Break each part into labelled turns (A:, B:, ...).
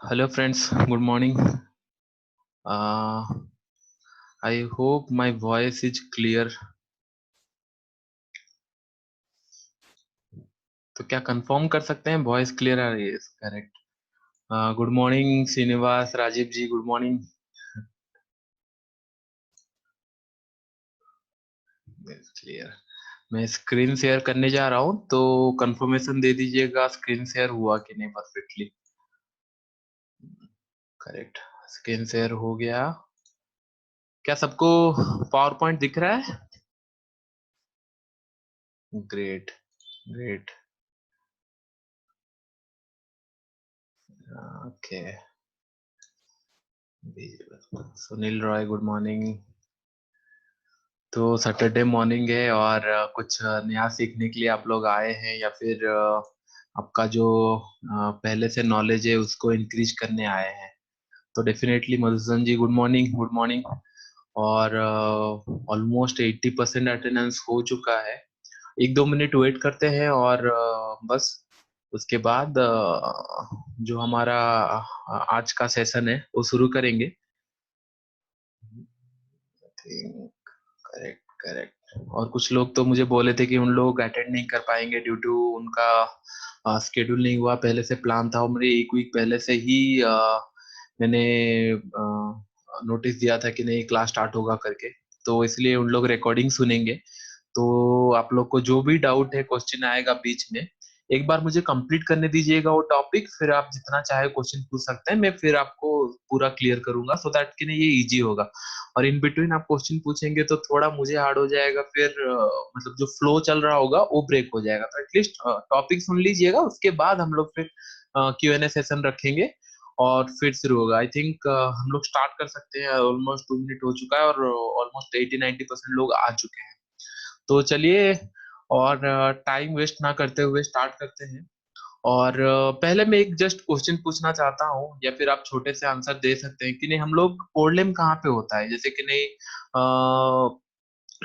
A: Hello friends, good morning. Uh, I hope my voice is clear. तो क्या confirm कर सकते हैं वॉइस क्लियर आ रही है? Correct. Good morning Srinivas, Rajeev ji, good morning. Clear. मैं स्क्रीन शेयर करने जा रहा हूँ तो कंफर्मेशन दे दीजिएगा स्क्रीन शेयर हुआ कि नहीं परफेक्टली. करेक्ट. स्क्रीन शेयर हो गया. क्या सबको पावर पॉइंट दिख रहा है? Great. Great. Okay. Sunil Roy, good morning. तो सैटरडे मॉर्निंग है और कुछ नया सीखने के लिए आप लोग आए हैं या फिर आपका जो पहले से नॉलेज है उसको इंक्रीज करने आए हैं. तो डेफिनेटली मधुसूदन जी, गुड मॉर्निंग, गुड मॉर्निंग. और ऑलमोस्ट 80% अटेंडेंस हो चुका है. 1-2 मिनट वेट करते हैं और बस उसके बाद जो हमारा आज का सेशन है वो शुरू करेंगे. करेक्ट. करेक्ट. और कुछ लोग तो मुझे बोले थे कि उन लोग अटेंड नहीं कर पाएंगे ड्यू टू उनका स्केड्यूल नहीं हुआ, पहले से प्लान था. और मेरे एक वीक पहले से ही मैंने नोटिस दिया था कि नहीं क्लास स्टार्ट होगा करके. तो इसलिए उन लोग रिकॉर्डिंग सुनेंगे. तो आप लोग को जो भी डाउट है, क्वेश्चन आएगा बीच में, एक बार मुझे कंप्लीट करने दीजिएगा वो टॉपिक, फिर आप जितना चाहे क्वेश्चन पूछ सकते हैं. मैं फिर आपको पूरा क्लियर करूंगा सो दैट कि नहीं ये इजी होगा. और इन बिटवीन आप क्वेश्चन पूछेंगे तो थोड़ा मुझे हार्ड हो जाएगा, फिर मतलब जो फ्लो चल रहा होगा वो ब्रेक हो जाएगा. तो एटलीस्ट टॉपिक सुन लीजिएगा, उसके बाद हम लोग फिर Q&A सेशन रखेंगे और फिर शुरू होगा. आई थिंक हम लोग स्टार्ट कर सकते हैं. ऑलमोस्ट 2 मिनट हो चुका है और ऑलमोस्ट 80-90% लोग आ चुके हैं. तो चलिए, और टाइम वेस्ट ना करते हुए स्टार्ट करते हैं. और पहले मैं एक जस्ट क्वेश्चन पूछना चाहता हूँ, या फिर आप छोटे से आंसर दे सकते हैं कि नहीं हम लोग प्रॉब्लम कहाँ पे होता है. जैसे कि नहीं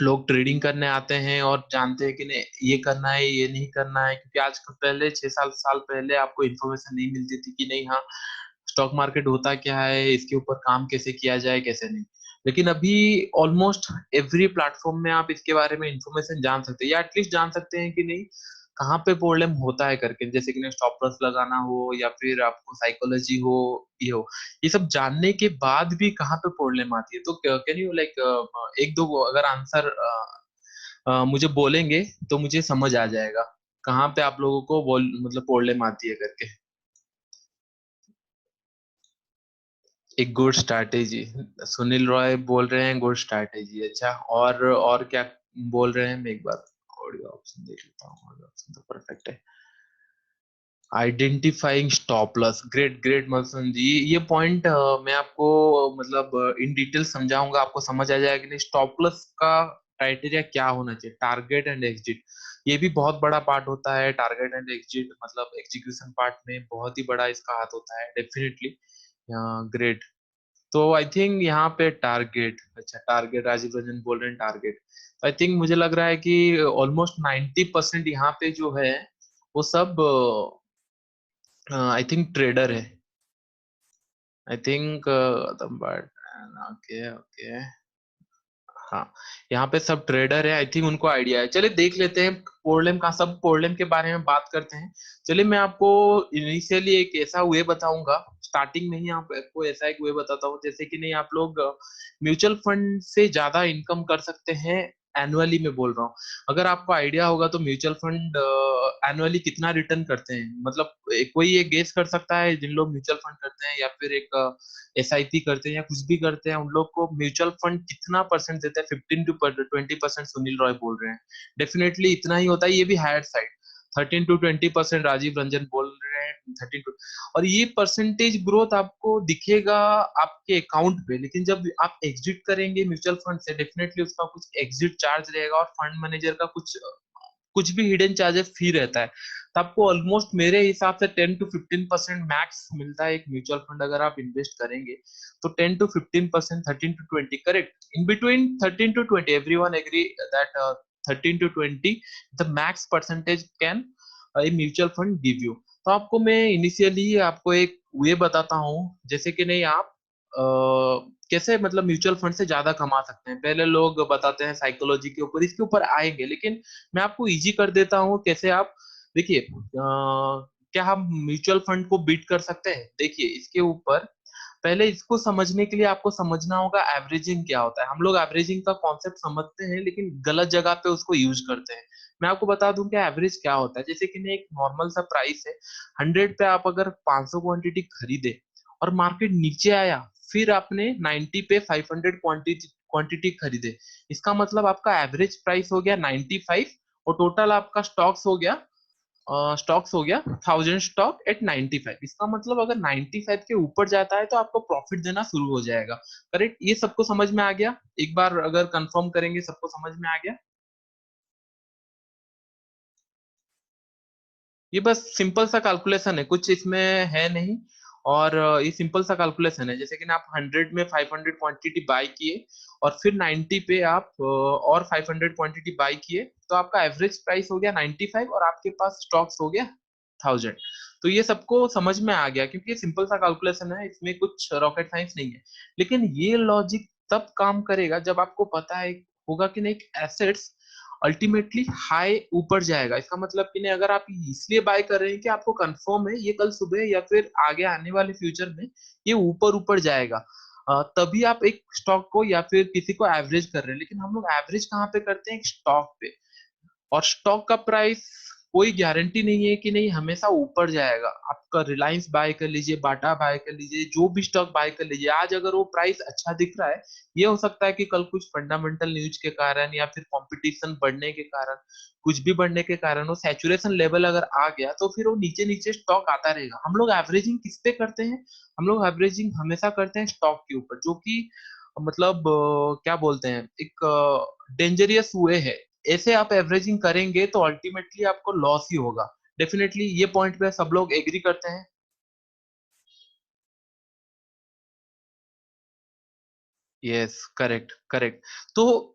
A: लोग ट्रेडिंग करने आते हैं और जानते हैं कि नहीं ये करना है ये नहीं करना है, क्योंकि आज पहले 6-7 साल पहले आपको इन्फॉर्मेशन नहीं मिलती थी कि नहीं हाँ स्टॉक मार्केट होता क्या है, इसके ऊपर काम कैसे किया जाए कैसे नहीं. लेकिन अभी ऑलमोस्ट एवरी प्लेटफॉर्म में आप इसके बारे में इंफॉर्मेशन जान सकते हैं, या एटलीस्ट जान सकते हैं कि नहीं कहाँ पे प्रॉब्लम होता है करके. जैसे कि स्टॉप लॉस लगाना हो या फिर आपको साइकोलॉजी हो, ये हो, ये सब जानने के बाद भी कहाँ पे प्रॉब्लम आती है. तो कैन यू लाइक एक दो अगर आंसर मुझे बोलेंगे तो मुझे समझ आ जाएगा कहाँ पे आप लोगों को मतलब प्रॉब्लम आती है करके. एक गुड स्ट्रैटेजी. सुनील रॉय बोल रहे हैं गुड स्ट्रैटेजी. अच्छा, और क्या बोल रहे हैं? मैं एक बार ऑडियो ऑप्शन देख लेता हूँ. ऑडियो ऑप्शन तो परफेक्ट है. Identifying stop loss. Great great Malsan ji, ये पॉइंट मैं आपको मतलब इन डिटेल समझाऊंगा, आपको समझ आ जाएगा कि नहीं स्टॉप लॉस का क्राइटेरिया क्या होना चाहिए. टारगेट एंड एग्जिट, ये भी बहुत बड़ा पार्ट होता है. टारगेट एंड एग्जिट मतलब एग्जीक्यूशन पार्ट में बहुत ही बड़ा इसका हाथ होता है डेफिनेटली. ग्रेट. तो आई थिंक यहाँ पे टारगेट, अच्छा टारगेट राजीव रंजन बोल रहे हैं टारगेट. आई थिंक मुझे लग रहा है कि ऑलमोस्ट 90% यहाँ पे जो है वो सब आई थिंक ट्रेडर है. I think but okay okay. हाँ, यहाँ पे सब ट्रेडर है. आई थिंक उनको आइडिया है. चलिए देख लेते हैं प्रॉब्लम का, सब प्रॉब्लम के बारे में बात करते हैं. चलिए मैं आपको इनिशियली एक ऐसा वे बताऊंगा, स्टार्टिंग में ही आपको ऐसा एक वे बताता हूँ. जैसे कि नहीं आप लोग म्यूचुअल फंड से ज्यादा इनकम कर सकते हैं एनुअली में बोल रहा हूँ. अगर आपको आइडिया होगा तो म्यूचुअल फंड एनुअली कितना रिटर्न करते हैं, मतलब कोई ये गेस कर सकता है जिन लोग म्यूचुअल फंड करते हैं या फिर एक SIP करते हैं या कुछ भी करते हैं, उन लोग को म्यूचुअल फंड कितना परसेंट देता है? 15 to 20% सुनील रॉय बोल रहे हैं. डेफिनेटली इतना ही होता है, ये भी higher side. 13 to 20% Rajiv Ranjan बोल रहे हैं. 13 और ये परसेंटेज ग्रोथ आपको दिखेगा आपके अकाउंट पे, लेकिन जब आप एग्जिट करेंगे म्यूचुअल फंड से डेफिनेटली उसका कुछ एग्जिट चार्ज रहेगा और फंड मैनेजर का कुछ कुछ भी हिडन चार्जेस फी रहता है. तो आपको ऑलमोस्ट मेरे हिसाब से 10 to 15% मैक्स मिलता है एक म्यूचुअल फंड अगर आप इन्वेस्ट करेंगे. तो 10 to 15%, 13 to 20, correct, in between 13 to 20 everyone agree that 13 to 20 the max percentage can a mutual fund give you. तो आपको मैं इनिशियली आपको एक ये बताता हूँ, जैसे कि नहीं आप कैसे मतलब म्यूचुअल फंड से ज्यादा कमा सकते हैं। पहले लोग बताते हैं साइकोलॉजी के ऊपर, इसके ऊपर आएंगे, लेकिन मैं आपको इजी कर देता हूँ कैसे आप देखिए क्या हम म्यूचुअल फंड को बीट कर सकते हैं। देखिए इसके ऊपर पहले इसको समझने के लिए आपको समझना होगा एवरेजिंग क्या होता है। हम लोग एवरेजिंग का कॉन्सेप्ट समझते हैं लेकिन गलत जगह पे उसको यूज करते हैं। मैं आपको बता दूं कि एवरेज क्या होता है। जैसे कि ना एक नॉर्मल सा प्राइस है 100 पे, आप अगर 500 क्वांटिटी खरीदे और मार्केट नीचे आया, फिर आपने 90 पे 500 क्वांटिटी क्वांटिटी खरीदे, इसका मतलब आपका एवरेज प्राइस हो गया 95 और टोटल आपका स्टॉक्स हो गया 1000 स्टॉक एट 95। इसका मतलब अगर 95 के ऊपर जाता है तो आपको प्रॉफिट देना शुरू हो जाएगा। करेक्ट, ये सबको समझ में आ गया? एक बार अगर कंफर्म करेंगे सबको समझ में आ गया? ये बस सिंपल सा कैलकुलेशन है, कुछ इसमें है नहीं। और ये सिंपल सा कैलकुलेशन है। जैसे कि ना आप 100 में 500 क्वांटिटी बाय किए और फिर 90 पे आप और 500 क्वांटिटी बाय किए, तो आपका एवरेज प्राइस हो गया 95 और आपके पास स्टॉक्स हो गया 1000। तो ये सबको समझ में आ गया क्योंकि ये सिंपल सा कैलकुलेशन है, इसमें कुछ रॉकेट साइंस नहीं है। लेकिन ये लॉजिक तब काम करेगा जब आपको पता है होगा कि नहीं एसेट्स अल्टीमेटली हाई ऊपर जाएगा। इसका मतलब कि नहीं अगर आप इसलिए बाय कर रहे हैं कि आपको कंफर्म है ये कल सुबह या फिर आगे आने वाले फ्यूचर में ये ऊपर ऊपर जाएगा, तभी आप एक स्टॉक को या फिर किसी को एवरेज कर रहे हैं। लेकिन हम लोग एवरेज कहाँ पे करते हैं? स्टॉक पे। और स्टॉक का प्राइस कोई गारंटी नहीं है कि नहीं हमेशा ऊपर जाएगा। आपका रिलायंस बाय कर लीजिए, बाटा बाय कर लीजिए, जो भी स्टॉक बाय कर लीजिए, आज अगर वो प्राइस अच्छा दिख रहा है, ये हो सकता है कि कल कुछ फंडामेंटल न्यूज के कारण या फिर कंपटीशन बढ़ने के कारण, कुछ भी बढ़ने के कारण वो सैचुरेशन लेवल अगर आ गया तो फिर वो नीचे नीचे स्टॉक आता रहेगा। हम लोग एवरेजिंग किस पे करते हैं? हम लोग एवरेजिंग हमेशा करते हैं स्टॉक के ऊपर, जो कि मतलब क्या बोलते हैं, एक डेंजरियस वे है। ऐसे आप एवरेजिंग करेंगे तो अल्टीमेटली आपको लॉस ही होगा। डेफिनेटली ये पॉइंट पे सब लोग एग्री करते हैं। Yes, correct correct. तो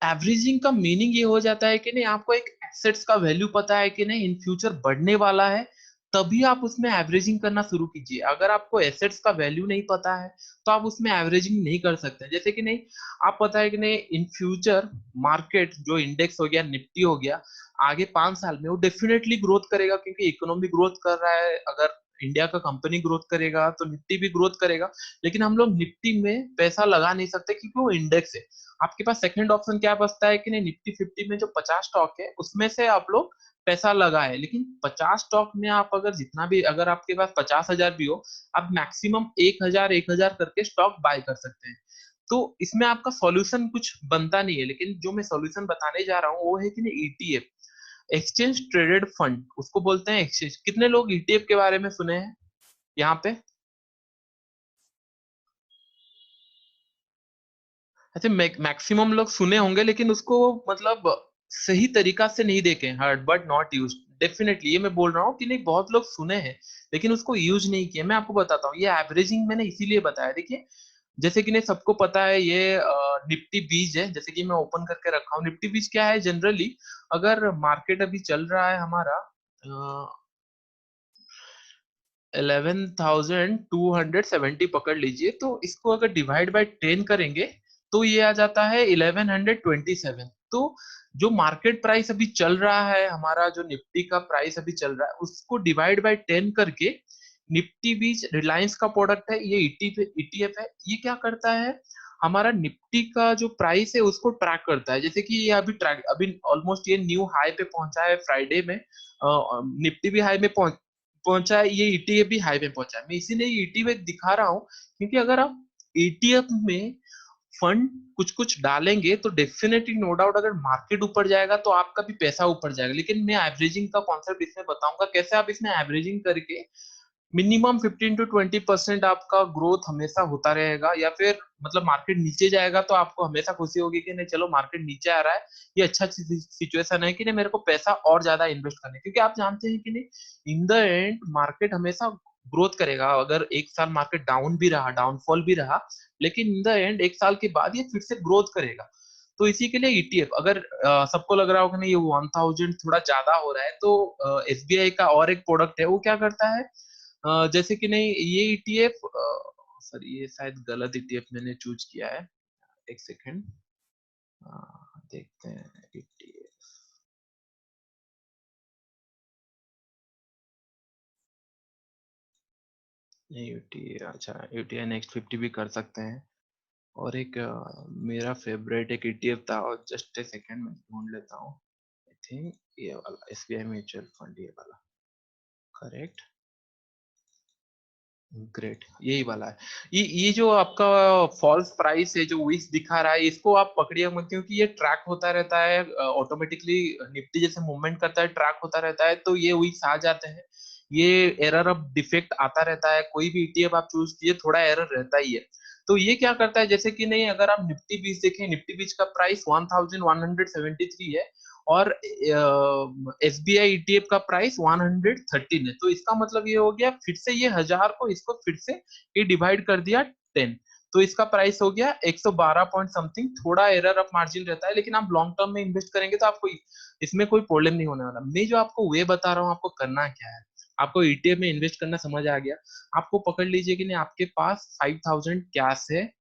A: एवरेजिंग का मीनिंग ये हो जाता है कि नहीं आपको एक एसेट्स का वैल्यू पता है कि नहीं इन फ्यूचर बढ़ने वाला है, तभी आप उसमें एवरेजिंग करना शुरू कीजिए। अगर आपको एसेट्स का वैल्यू नहीं पता है तो आप उसमें एवरेजिंग नहीं कर सकते। जैसे कि नहीं आप पता है कि नहीं इन फ्यूचर मार्केट जो इंडेक्स हो गया, निफ्टी हो गया, आगे 5 साल में वो डेफिनेटली ग्रोथ करेगा क्योंकि इकोनॉमी ग्रोथ कर रहा है। अगर इंडिया का कंपनी ग्रोथ करेगा तो निफ्टी भी ग्रोथ करेगा। लेकिन हम लोग निफ्टी में पैसा लगा नहीं सकते क्योंकि वो इंडेक्स है। आपके पास सेकंड ऑप्शन क्या बचता है कि नहीं निफ्टी 50 में जो 50 स्टॉक है उसमें से आप लोग पैसा लगाए। लेकिन 50 स्टॉक में आप अगर जितना भी, अगर आपके पास 50,000 भी हो, आप मैक्सिमम 1,000 करके स्टॉक बाय कर सकते हैं। तो इसमें आपका सॉल्यूशन कुछ बनता नहीं है। लेकिन जो मैं सॉल्यूशन बताने जा रहा हूँ वो है कि नहीं ईटीएफ, एक्सचेंज ट्रेडेड फंड उसको बोलते हैं। एक्सचेंज, कितने लोग ईटीएफ के बारे में सुने हैं यहाँ पे? ऐसे मैक्सिमम लोग सुने होंगे लेकिन उसको मतलब सही तरीका से नहीं देखे, heard but not use. Definitely ये मैं बोल रहा हूँ कि नहीं बहुत लोग सुने हैं लेकिन उसको यूज नहीं किया। मैं आपको बताता हूँ ये एवरेजिंग मैंने इसीलिए बताया। देखिए जैसे कि नहीं सबको पता है ये निफ्टी बीज है। जैसे कि मैं ओपन करके रखा हूँ, निफ्टी बीज क्या है जनरली, अगर मार्केट अभी चल रहा है हमारा 11,270 पकड़ लीजिए, तो इसको अगर डिवाइड बाय 10 करेंगे तो ये आ जाता है 1127। तो जो मार्केट प्राइस अभी चल रहा है, हमारा जो निफ्टी का प्राइस अभी चल रहा है, उसको डिवाइड बाय 10 करके, निफ्टी बीच रिलायंस का प्रोडक्ट है, ये ईटीएफ है, ये क्या करता है हमारा निफ्टी का जो प्राइस है उसको ट्रैक करता है। जैसे कि ये अभी ऑलमोस्ट ये न्यू हाई पे पहुंचा है फ्राइडे में, निफ्टी भी हाई में पहुंचा है, ये ईटीएफ भी हाई में पहुंचा है। मैं इसीलिए ईटीएफ दिखा रहा हूँ क्योंकि अगर आप ईटीएफ में फंड कुछ कुछ डालेंगे तो डेफिनेटली नो डाउट अगर मार्केट ऊपर जाएगा तो आपका भी पैसा ऊपर जाएगा। लेकिन मैं एवरेजिंग का कॉन्सेप्ट इसमें बताऊंगा कैसे आप इसमें एवरेजिंग करके मिनिमम 15 to 20% आपका ग्रोथ हमेशा होता रहेगा। या फिर मतलब मार्केट नीचे जाएगा तो आपको हमेशा खुशी होगी कि नहीं चलो मार्केट नीचे आ रहा है, ये अच्छा सिचुएशन है कि नहीं मेरे को पैसा और ज्यादा इन्वेस्ट करने, क्योंकि आप जानते हैं कि नहीं इन द एंड मार्केट हमेशा ग्रोथ करेगा। अगर एक साल मार्केट डाउन भी रहा, डाउनफॉल भी रहा, लेकिन इन द एंड एक साल के बाद ये फिर से ग्रोथ करेगा। तो इसी के लिए ईटीएफ, अगर सबको लग रहा होगा नहीं ये 1000 थोड़ा ज्यादा हो रहा है, तो एसबीआई का और एक प्रोडक्ट है, वो क्या करता है जैसे कि नहीं ये ईटीएफ, सर ये शायद गलत ईटीएफ मैंने चूज किया है, एक सेकंड, देखते हैं ईटीएफ। यूटी, अच्छा यूटीआई नेक्स्ट 50 भी कर सकते हैं। और एक मेरा फेवरेट एक ईटीएफ था, और जस्ट ए सेकंड में ढूंढ लेता हूँ। आई थिंक ये वाला एसबीआई म्यूचुअल फंड, ये वाला करेक्ट, ग्रेट, यही वाला है। ये जो आपका फॉल्स प्राइस है जो विक्स दिखा रहा है, इसको आप पकड़िए मत, क्योंकि ये ट्रैक होता रहता है ऑटोमेटिकली, निफ्टी जैसे मूवमेंट करता है ट्रैक होता रहता है, तो ये विक्स आ जाते हैं। ये एरर ऑफ डिफेक्ट आता रहता है, कोई भी ईटीएफ आप चूज कीजिए थोड़ा एरर रहता ही है। तो ये क्या करता है, जैसे कि नहीं अगर आप निफ्टी बीच देखें, निफ्टी बीच का प्राइस 1173 है, और एसबीआई ईटीएफ का प्राइस 113 है, तो इसका मतलब ये हो गया, फिर से ये 1000 को इसको फिर से ये डिवाइड कर दिया 10, तो इसका प्राइस हो गया 112 पॉइंट समथिंग। थोड़ा एरर ऑफ मार्जिन रहता है, लेकिन आप लॉन्ग टर्म में इन्वेस्ट करेंगे तो आपको इसमें कोई प्रॉब्लम नहीं होने वाला। मैं जो आपको वे बता रहा हूँ, आपको करना क्या है, आपको ईटीएफ में इन्वेस्ट करना समझ आ गया, आपको पकड़ लीजिए कि नहीं आपके पास 5000 कैश है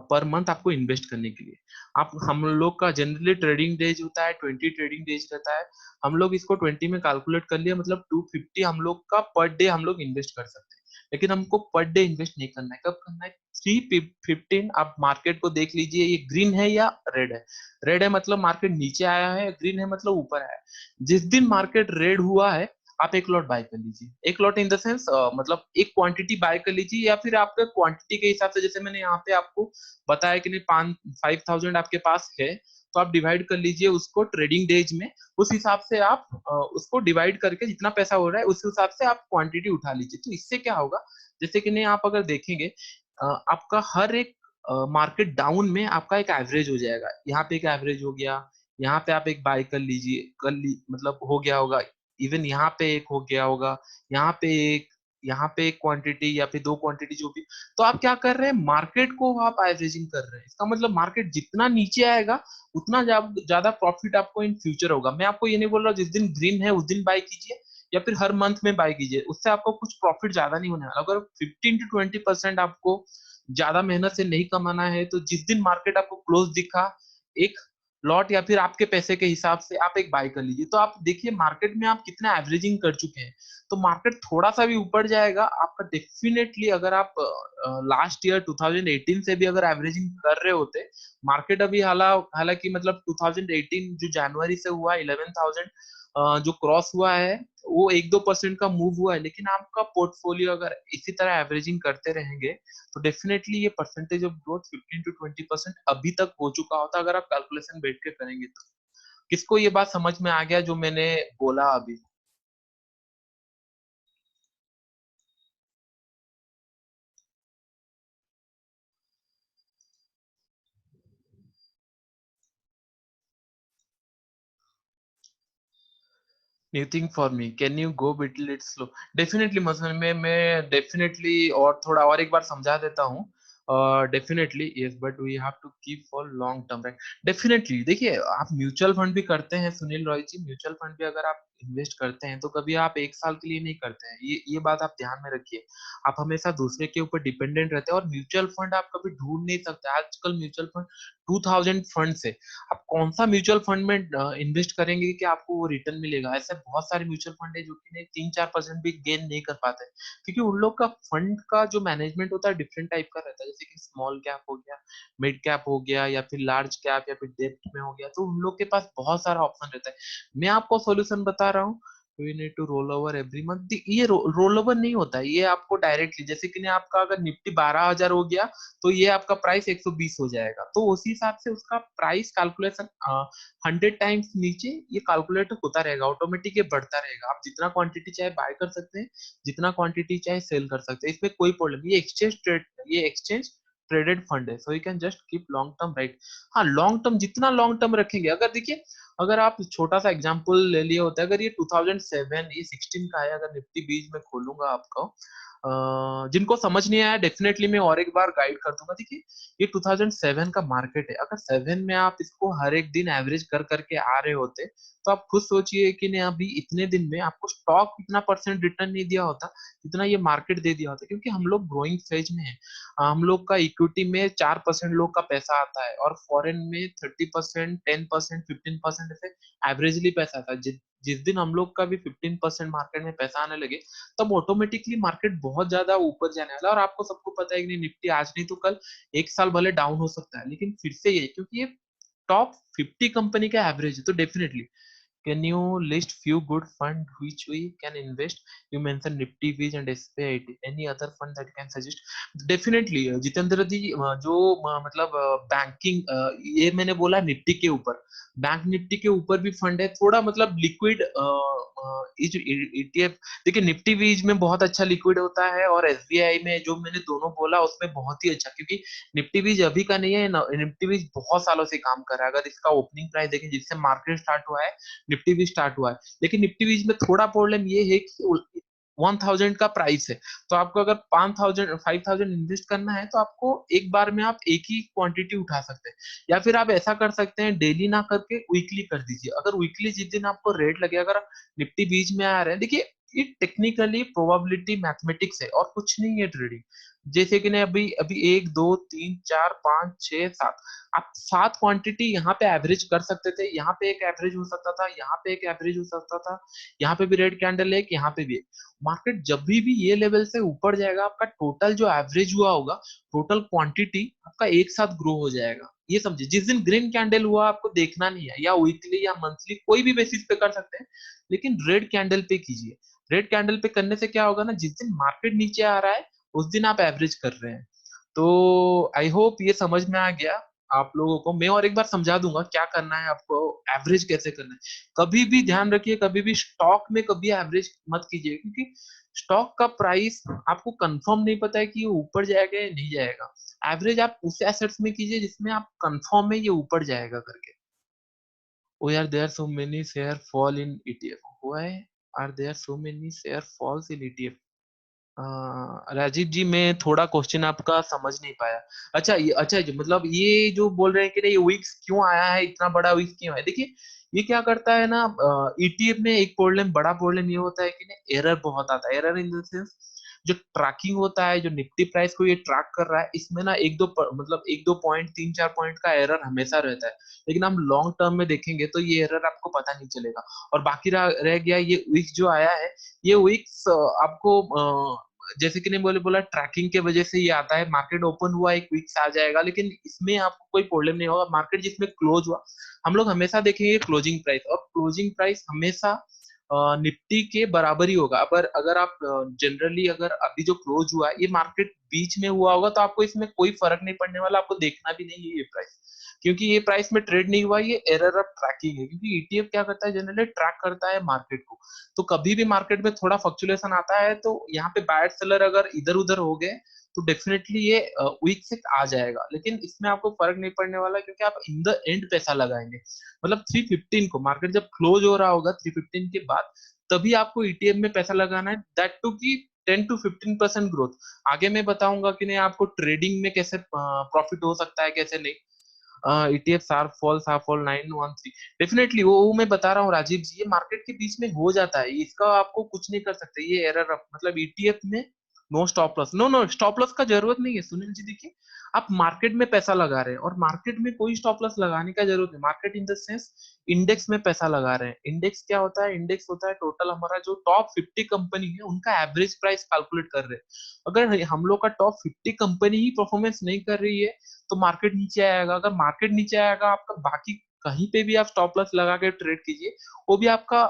A: पर मंथ आपको इन्वेस्ट करने के लिए। आप हम लोग का जनरली ट्रेडिंग डेज होता है 20 ट्रेडिंग डेज रहता है, हम लोग इसको 20 में कैलकुलेट कर लिया, मतलब 250 हम लोग का पर डे हम लोग इन्वेस्ट कर सकते हैं। लेकिन हमको पर डे इन्वेस्ट नहीं करना है, कब करना है, 315। आप मार्केट को देख लीजिए, ये ग्रीन है या रेड है। रेड है मतलब मार्केट नीचे आया है, ग्रीन है मतलब ऊपर आया है। जिस दिन मार्केट रेड हुआ है, आप एक लॉट बाय कर लीजिए, एक लॉट इन द सेंस मतलब एक क्वांटिटी बाय कर लीजिए, या फिर आपके क्वांटिटी के हिसाब से, जैसे मैंने यहाँ पे आपको बताया कि नहीं 5000 आपके पास है, तो आप डिवाइड कर लीजिए उसको ट्रेडिंग डेज में, उस हिसाब से आप उसको डिवाइड करके जितना पैसा हो रहा है उस हिसाब से आप क्वांटिटी उठा लीजिए। तो इससे क्या होगा, जैसे कि नहीं आप अगर देखेंगे आपका हर एक मार्केट डाउन में आपका एक एवरेज हो जाएगा, यहाँ पे एक एवरेज हो गया, यहाँ पे आप एक बाय कर लीजिए, मतलब हो गया होगा, इवन यहाँ पे एक हो गया होगा, यहाँ पे एक, यहाँ पे एक क्वांटिटी या फिर दो क्वांटिटी जो भी। तो आप क्या कर रहे हैं, मार्केट को आप एवरेजिंग कर रहे हैं, इसका मतलब मार्केट जितना नीचे आएगा उतना ज्यादा प्रॉफिट आपको इन फ्यूचर होगा। मैं आपको ये नहीं बोल रहा जिस दिन ग्रीन है उस दिन बाय कीजिए, या फिर हर मंथ में बाय कीजिए, उससे आपको कुछ प्रॉफिट ज्यादा नहीं होने वाला। अगर 15 to 20% आपको ज्यादा मेहनत से नहीं कमाना है, तो जिस दिन मार्केट आपको क्लोज दिखा, एक लॉट या फिर आपके पैसे के हिसाब से आप एक बाय कर लीजिए। तो आप देखिए मार्केट में आप कितना एवरेजिंग कर चुके हैं। तो मार्केट थोड़ा सा भी ऊपर जाएगा आपका डेफिनेटली, अगर आप लास्ट ईयर 2018 से भी अगर एवरेजिंग कर रहे होते, मार्केट अभी हालांकि मतलब 2018 जो जनवरी से हुआ 11,000 जो क्रॉस हुआ है, वो 1-2% का मूव हुआ है, लेकिन आपका पोर्टफोलियो अगर इसी तरह एवरेजिंग करते रहेंगे, तो डेफिनेटली ये परसेंटेज ऑफ ग्रोथ 15 to 20% अभी तक हो चुका होता, अगर आप कैलकुलेशन बैठ के करेंगे तो। किसको ये बात समझ में आ गया जो मैंने बोला अभी? New thing for me, can you go bit lit slow? Definitely, मतलब मैं डेफिनेटली और थोड़ा और एक बार समझा देता हूँ। Definitely yes, but we have to keep for long term, right. Definitely देखिए, आप म्यूचुअल फंड भी करते हैं सुनील रॉय जी, म्यूचुअल फंड भी अगर आप इन्वेस्ट करते हैं तो कभी आप एक साल के लिए नहीं करते हैं, ये बात आप ध्यान में रखिए। आप हमेशा दूसरे के ऊपर डिपेंडेंट रहते हैं, और म्यूचुअल फंड आप कभी ढूंढ नहीं सकते। आजकल म्यूचुअल फंड 2000 फंड से आप कौन सा म्यूचुअल फंड में इन्वेस्ट करेंगे कि आपको वो रिटर्न मिलेगा? ऐसे बहुत सारे म्यूचुअल फंड है जो कि नहीं 3-4% भी गेन नहीं कर पाते, क्योंकि उन लोग का फंड का जो मैनेजमेंट होता है डिफरेंट टाइप का रहता है, जैसे कि स्मॉल कैप हो गया, मिड कैप हो गया, या फिर लार्ज कैप, या फिर डेप्थ में हो गया, तो उन लोग के पास बहुत सारा ऑप्शन रहता है। मैं आपको सॉल्यूशन बता रहा हूँ, we need to roll over every month. ये रोल ओवर नहीं होता है, ये आपको डायरेक्टली, जैसे कि नहीं आपका अगर निफ्टी 12,000 हो गया, तो ये आपका प्राइस 120 हो जाएगा, तो उसी हिसाब से उसका प्राइस कैलकुलेशन 100 टाइम्स नीचे ये कैलकुलेट होता रहेगा, ऑटोमेटिक ये बढ़ता रहेगा। आप जितना क्वांटिटी चाहे बाय कर सकते हैं, जितना क्वांटिटी चाहे सेल कर सकते हैं, इसमें कोई प्रॉब्लम। ये एक्सचेंज ट्रेडेड फंड है, so you can just keep long term, right. हाँ, लॉन्ग टर्म जितना लॉन्ग टर्म रखेंगे, अगर देखिए, अगर आप छोटा सा एग्जांपल ले लिए होते हैं, अगर ये 2007 ये 16 का है, अगर निफ्टी बीज में खोलूंगा आपको, जिनको समझ नहीं आया डेफिनेटली मैं और एक बार गाइड कर दूंगा। देखिए, ये 2007 का मार्केट है, अगर 7 में आप इसको हर एक दिन एवरेज कर करके आ रहे होते, तो आप खुद सोचिए कि नहीं अभी इतने दिन में आपको स्टॉक इतना परसेंट रिटर्न नहीं दिया होता जितना ये मार्केट दे दिया होता, क्योंकि हम लोग ग्रोइंग फेज में है। हम लोग का इक्विटी में 4% लोग का पैसा आता है और फॉरेन में 30%, 10%, 15% ऐसे एवरेजली पैसा आता है। जिस दिन हम लोग का भी 15% मार्केट में पैसा आने लगे, तब ऑटोमेटिकली मार्केट बहुत ज्यादा ऊपर जाने वाला है। और आपको सबको पता है कि निफ्टी आज नहीं तो कल एक साल भले डाउन हो सकता है, लेकिन फिर से ये क्योंकि ये टॉप 50 कंपनी का एवरेज है, तो definitely can you list few good fund which we can invest? You mentioned Nifty, Wiz and SPIT. Any other fund that you can suggest? Definitely, Jitendra ji, जो मतलब बैंकिंग, ये मैंने बोला निफ्टी के ऊपर, बैंक निफ्टी के ऊपर भी फंड है थोड़ा मतलब लिक्विड। ये जो ईटीएफ, देखिए निफ्टी वीज में बहुत अच्छा लिक्विड होता है और एसबीआई में जो मैंने दोनों बोला उसमें बहुत ही अच्छा, क्योंकि निफ्टी बीज अभी का नहीं है, निफ्टी बीज बहुत सालों से काम कर रहा है। अगर इसका ओपनिंग प्राइस देखें जिससे मार्केट स्टार्ट हुआ है, निफ्टी बीज स्टार्ट हुआ है, लेकिन निफ्टी बीज में थोड़ा प्रॉब्लम ये है कि 1000 का प्राइस है। तो आपको अगर 5000 5000 इन्वेस्ट करना है तो आपको एक बार में आप एक ही क्वांटिटी उठा सकते हैं, या फिर आप ऐसा कर सकते हैं डेली ना करके वीकली कर दीजिए। अगर वीकली जिस दिन आपको रेट लगे, अगर निफ्टी बीच में आ रहे हैं, देखिए ये टेक्निकली प्रोबेबिलिटी मैथमेटिक्स है और कुछ नहीं है ट्रेडिंग। जैसे कि नहीं अभी अभी 1 2 3 4 5 6 7, आप 7 क्वांटिटी यहाँ पे एवरेज कर सकते थे, यहाँ पे एक एवरेज हो सकता था, यहाँ पे एक एवरेज हो सकता था, यहाँ पे भी रेड कैंडल एक, यहाँ पे भी एक। मार्केट जब भी ये लेवल से ऊपर जाएगा, आपका टोटल जो एवरेज हुआ होगा, टोटल क्वांटिटी आपका एक साथ ग्रो हो जाएगा। ये समझिए, जिस दिन ग्रीन कैंडल हुआ आपको देखना नहीं है, या वीकली या मंथली कोई भी बेसिस पे कर सकते हैं, लेकिन रेड कैंडल पे कीजिए। रेड कैंडल पे करने से क्या होगा ना, जिस दिन मार्केट नीचे आ रहा है उस दिन आप एवरेज कर रहे हैं। तो आई होप ये समझ में आ गया आप लोगों को। मैं और एक बार समझा दूंगा क्या करना है आपको, एवरेज कैसे करना है। कभी भी ध्यान रखिए, कभी भी स्टॉक में कभी एवरेज मत कीजिए, क्योंकि स्टॉक का प्राइस आपको कंफर्म नहीं पता है कि ये ऊपर जाएगा या नहीं जाएगा। एवरेज आप उस एसेट्स में कीजिए जिसमें आप कंफर्म है ये ऊपर जाएगा करके। Oh, are there so many share fall in ETF? Why are there so many share falls in ETF? Rajiv जी, मैं थोड़ा क्वेश्चन आपका समझ नहीं पाया। अच्छा ये, अच्छा जी, मतलब ये जो बोल रहे हैं कि नहीं ये वीक्स क्यों आया है, इतना बड़ा वीक्स क्यों है, देखिए ये क्या करता है ना, ईटीएफ में एक प्रॉब्लम, बड़ा प्रॉब्लम ये होता है कि ना एरर बहुत आता है। एरर इन द सेंस, जो ट्रैकिंग होता है, जो निफ्टी प्राइस को ये ट्रैक कर रहा है, इसमें ना एक दो मतलब एक दो पॉइंट 3 4 पॉइंट का एरर हमेशा रहता है। लेकिन हम लॉन्ग टर्म में देखेंगे तो ये एरर आपको पता नहीं चलेगा। और बाकी रह गया ये वीक्स जो आया है, ये वीक्स आपको जैसे कि नहीं बोले बोला ट्रैकिंग के वजह से ये आता है। मार्केट ओपन हुआ एक वीक से आ जाएगा, लेकिन इसमें आपको कोई प्रॉब्लम नहीं होगा। मार्केट जिसमें क्लोज हुआ, हम लोग हमेशा देखेंगे क्लोजिंग प्राइस, और क्लोजिंग प्राइस हमेशा निफ्टी के बराबर ही होगा। अगर अगर आप जनरली अगर अभी जो क्लोज हुआ है ये मार्केट बीच में हुआ होगा, तो आपको इसमें कोई फर्क नहीं पड़ने वाला, आपको देखना भी नहीं है ये प्राइस, क्योंकि ये प्राइस में ट्रेड नहीं हुआ, ये एरर ऑफ ट्रैकिंग है। क्योंकि ईटीएफ क्या करता है, जनरली ट्रैक करता है मार्केट को। तो कभी भी मार्केट में थोड़ा फ्लक्चुएशन आता है, तो यहाँ पे बायर सेलर अगर इधर उधर हो गए, तो डेफिनेटली ये वीक से आ जाएगा। लेकिन इसमें आपको फर्क नहीं पड़ने वाला, क्योंकि आप इन द एंड पैसा लगाएंगे। मतलब 315 को मार्केट जब क्लोज हो रहा होगा 315 के बाद, तभी आपको ईटीएफ में पैसा लगाना है, दैट टू की 10 to 15% ग्रोथ। आगे मैं बताऊंगा कि नहीं आपको ट्रेडिंग में कैसे प्रॉफिट हो सकता है, कैसे नहीं। ईटीएफ सार फॉल 913, डेफिनेटली वो मैं बता रहा हूँ राजीव जी, ये मार्केट के बीच में हो जाता है, इसका आपको कुछ नहीं कर सकते। ये एरर मतलब ईटीएफ में no stop loss, no no stop loss का जरूरत नहीं है। सुनील जी देखिए, आप मार्केट में पैसा लगा रहे हैं और मार्केट में कोई स्टॉप लॉस लगाने का जरूरत नहीं। Market in the sense index में पैसा लगा रहे हैं। इंडेक्स क्या होता है, इंडेक्स होता है टोटल हमारा जो टॉप 50 कंपनी है उनका एवरेज प्राइस कैलकुलेट कर रहे हैं। अगर हम लोग का टॉप 50 कंपनी ही परफॉर्मेंस नहीं कर रही है, तो मार्केट नीचे आएगा। अगर मार्केट नीचे आएगा, आपका बाकी कहीं पे भी आप स्टॉप लॉस लगा के ट्रेड कीजिए, वो भी आपका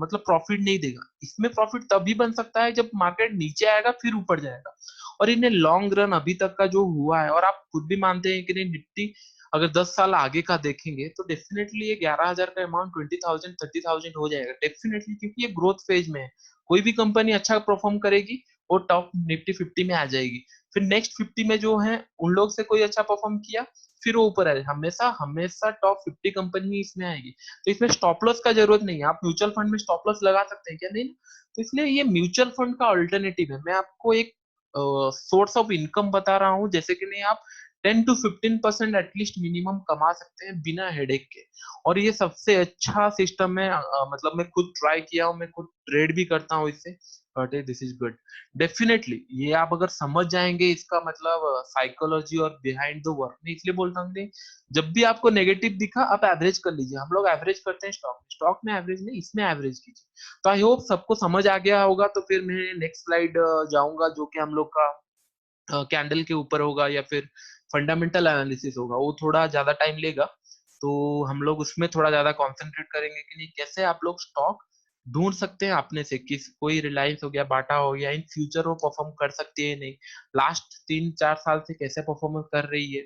A: मतलब प्रॉफिट नहीं देगा। इसमें प्रॉफिट तभी बन सकता है जब मार्केट नीचे आएगा फिर ऊपर जाएगा। और इन्हें लॉन्ग रन अभी तक का जो हुआ है, और आप खुद भी मानते हैं कि नहीं निफ्टी अगर 10 साल आगे का देखेंगे, तो डेफिनेटली ये 11,000 का अमाउंट 20,000 30,000 हो जाएगा डेफिनेटली, क्योंकि ये ग्रोथ फेज में है। कोई भी कंपनी अच्छा परफॉर्म करेगी, वो टॉप निफ्टी 50 में आ जाएगी। फिर नेक्स्ट 50 में जो है उन लोग से कोई अच्छा परफॉर्म किया, फिर वो ऊपर आए। हमेशा हमेशा टॉप 50 कंपनी इसमें आएगी। तो इसमें स्टॉप लॉस का जरूरत नहीं है। आप म्यूचुअल फंड में स्टॉप लॉस लगा सकते हैं क्या, नहीं? तो इसलिए ये म्यूचुअल फंड का अल्टरनेटिव है। मैं आपको एक सोर्स ऑफ इनकम बता रहा हूँ, जैसे कि नहीं आप 10 to 15% एटलीस्ट मिनिमम कमा सकते हैं बिना हेडेक के। और ये सबसे अच्छा सिस्टम है, मतलब मैं खुद ट्राई किया हूँ, मैं खुद ट्रेड भी करता हूँ इससे, but this is good definitely. ये आप अगर समझ जाएंगे इसका मतलब साइकोलॉजी और बिहाइंड द वर्क, मैं इसलिए बोलता हूँ कि जब भी आपको नेगेटिव दिखा आप एवरेज कर लीजिए। हम लोग एवरेज करते हैं स्टॉक में एवरेज नहीं, इसमें एवरेज कीजिए। तो आई होप सबको समझ आ गया होगा। तो फिर मैं नेक्स्ट स्लाइड जाऊंगा, जो कि हम लोग का कैंडल के ऊपर होगा या फिर फंडामेंटल एनालिसिस होगा। वो थोड़ा ज्यादा टाइम लेगा, तो हम लोग उसमें थोड़ा ज्यादा कंसंट्रेट करेंगे कि नहीं कैसे आप लोग स्टॉक ढूंढ सकते हैं अपने से, किस कोई रिलायंस हो गया, बाटा हो गया, इन फ्यूचर वो परफॉर्म कर सकती है नहीं, लास्ट 3-4 साल से कैसे परफॉर्म कर रही है,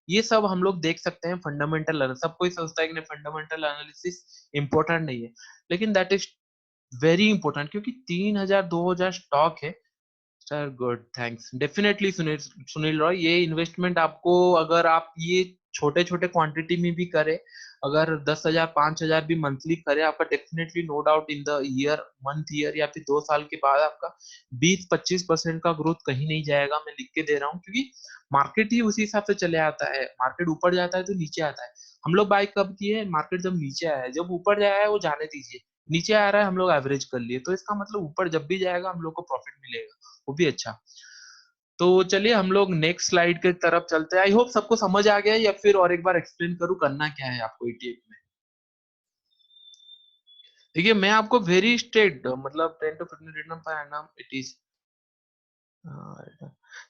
A: ये सब हम लोग देख सकते हैं। फंडामेंटल सब कोई सोचता है कि फंडामेंटल एनालिसिस इंपॉर्टेंट नहीं है, लेकिन दैट इज वेरी इंपॉर्टेंट, क्योंकि 3,000-2,000 स्टॉक है। Sir good, thanks. Definitely Sunil, Sunil Roy, ये इन्वेस्टमेंट आपको, अगर आप ये छोटे छोटे क्वांटिटी में भी करें, अगर 10,000 5,000 भी मंथली करें, आपका definitely no doubt in the year, month year या फिर 2 साल के बाद आपका 20-25% का ग्रोथ कहीं नहीं जाएगा। मैं लिख के दे रहा हूँ, क्योंकि मार्केट ही उसी हिसाब से चले आता है। मार्केट ऊपर जाता है तो नीचे आता है। हम लोग बाय कब किए? मार्केट जब नीचे आया है। जब ऊपर जाया है वो जाने दीजिए, नीचे आ रहा है हम लोग एवरेज कर लिए, तो इसका मतलब ऊपर जब भी जाएगा हम लोग को प्रॉफिट मिलेगा, वो भी अच्छा। तो चलिए हम लोग नेक्स्ट स्लाइड के तरफ चलते हैं। आई होप सबको समझ आ गया है, या फिर और एक बार एक्सप्लेन करूँ करना क्या है आपको ईटीएफ में। देखिए मैं आपको वेरी स्ट्रेट, मतलब 10 to 15 return per annum it is,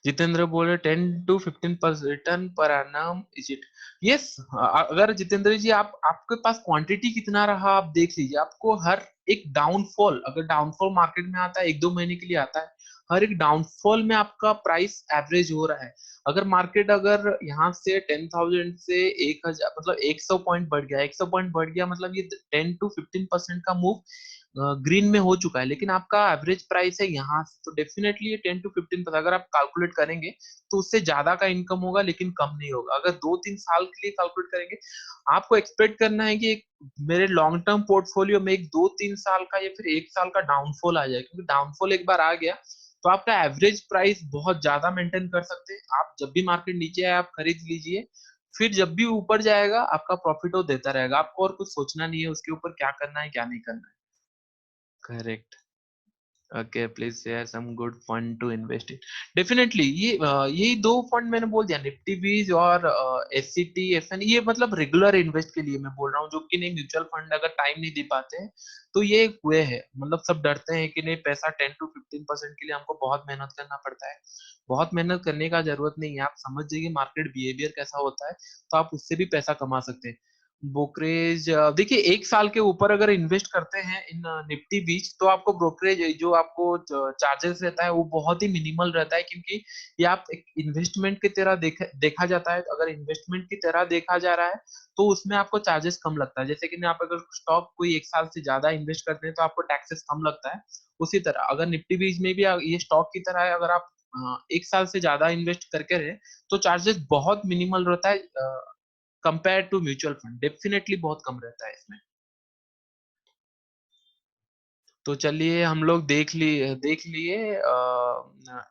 A: Jitendra बोले 10 to 15% return per annum is it. Yes, अगर जितेंद्र जी आप, आपके पास क्वांटिटी कितना रहा आप देख लीजिए। आपको हर एक डाउनफॉल, अगर डाउनफॉल मार्केट में आता है 1-2 महीने के लिए आता है, हर एक डाउनफॉल में आपका प्राइस एवरेज हो रहा है। अगर मार्केट अगर यहाँ से 10,000 से 1,000, मतलब 100 पॉइंट बढ़ गया, 100 पॉइंट बढ़ गया, मतलब ये 10 to 15% का मूव ग्रीन में हो चुका है, लेकिन आपका एवरेज प्राइस है यहाँ से, तो डेफिनेटली ये 10 to 15%, अगर आप कैलकुलेट करेंगे तो उससे ज्यादा का इनकम होगा, लेकिन कम नहीं होगा। अगर 2-3 साल के लिए कैलकुलेट करेंगे, आपको एक्सपेक्ट करना है कि एक मेरे लॉन्ग टर्म पोर्टफोलियो में एक 2-3 साल का या फिर 1 साल का डाउनफॉल आ जाए, क्योंकि डाउनफॉल एक बार आ गया तो आपका एवरेज प्राइस बहुत ज्यादा मेंटेन कर सकते हैं आप। जब भी मार्केट नीचे आए आप खरीद लीजिए, फिर जब भी ऊपर जाएगा आपका प्रॉफिट वो देता रहेगा। आपको और कुछ सोचना नहीं है उसके ऊपर, क्या करना है क्या नहीं करना है। Correct. Okay, please share some good fund to invest in. Definitely ये यही दो फंड मैंने बोल दिया, निफ्टी बीज और एससीटी एफएन, ये मतलब रेगुलर इन्वेस्ट के लिए मैं बोल रहा हूँ, जो कि नहीं म्यूचुअल फंड अगर टाइम नहीं दे पाते हैं तो ये एक वे है। मतलब सब डरते हैं कि नहीं पैसा 10 to 15% के लिए हमको बहुत मेहनत करना पड़ता है। बहुत मेहनत करने का जरूरत नहीं है, आप समझ जाइए मार्केट बिहेवियर कैसा होता है, तो आप उससे भी पैसा कमा सकते हैं। ब्रोकरेज देखिए, 1 साल के ऊपर अगर इन्वेस्ट करते हैं इन निफ्टी बीच, तो आपको ब्रोकरेज जो आपको चार्जेस रहता है वो बहुत ही मिनिमल रहता है, क्योंकि ये आप एक इन्वेस्टमेंट की तरह देखा जाता है। अगर इन्वेस्टमेंट की तरह देखा जा रहा है तो उसमें आपको चार्जेस कम लगता है। जैसे कि आप अगर स्टॉक कोई 1 साल से ज्यादा इन्वेस्ट करते हैं तो आपको टैक्सेस कम लगता है। उसी तरह अगर निफ्टी बीच में भी ये स्टॉक की तरह है, अगर आप 1 साल से ज्यादा इन्वेस्ट करके रहे तो चार्जेस बहुत मिनिमल रहता है, compare to mutual fund definitely बहुत कम रहता है इसमें। तो चलिए हम लोग देख लिए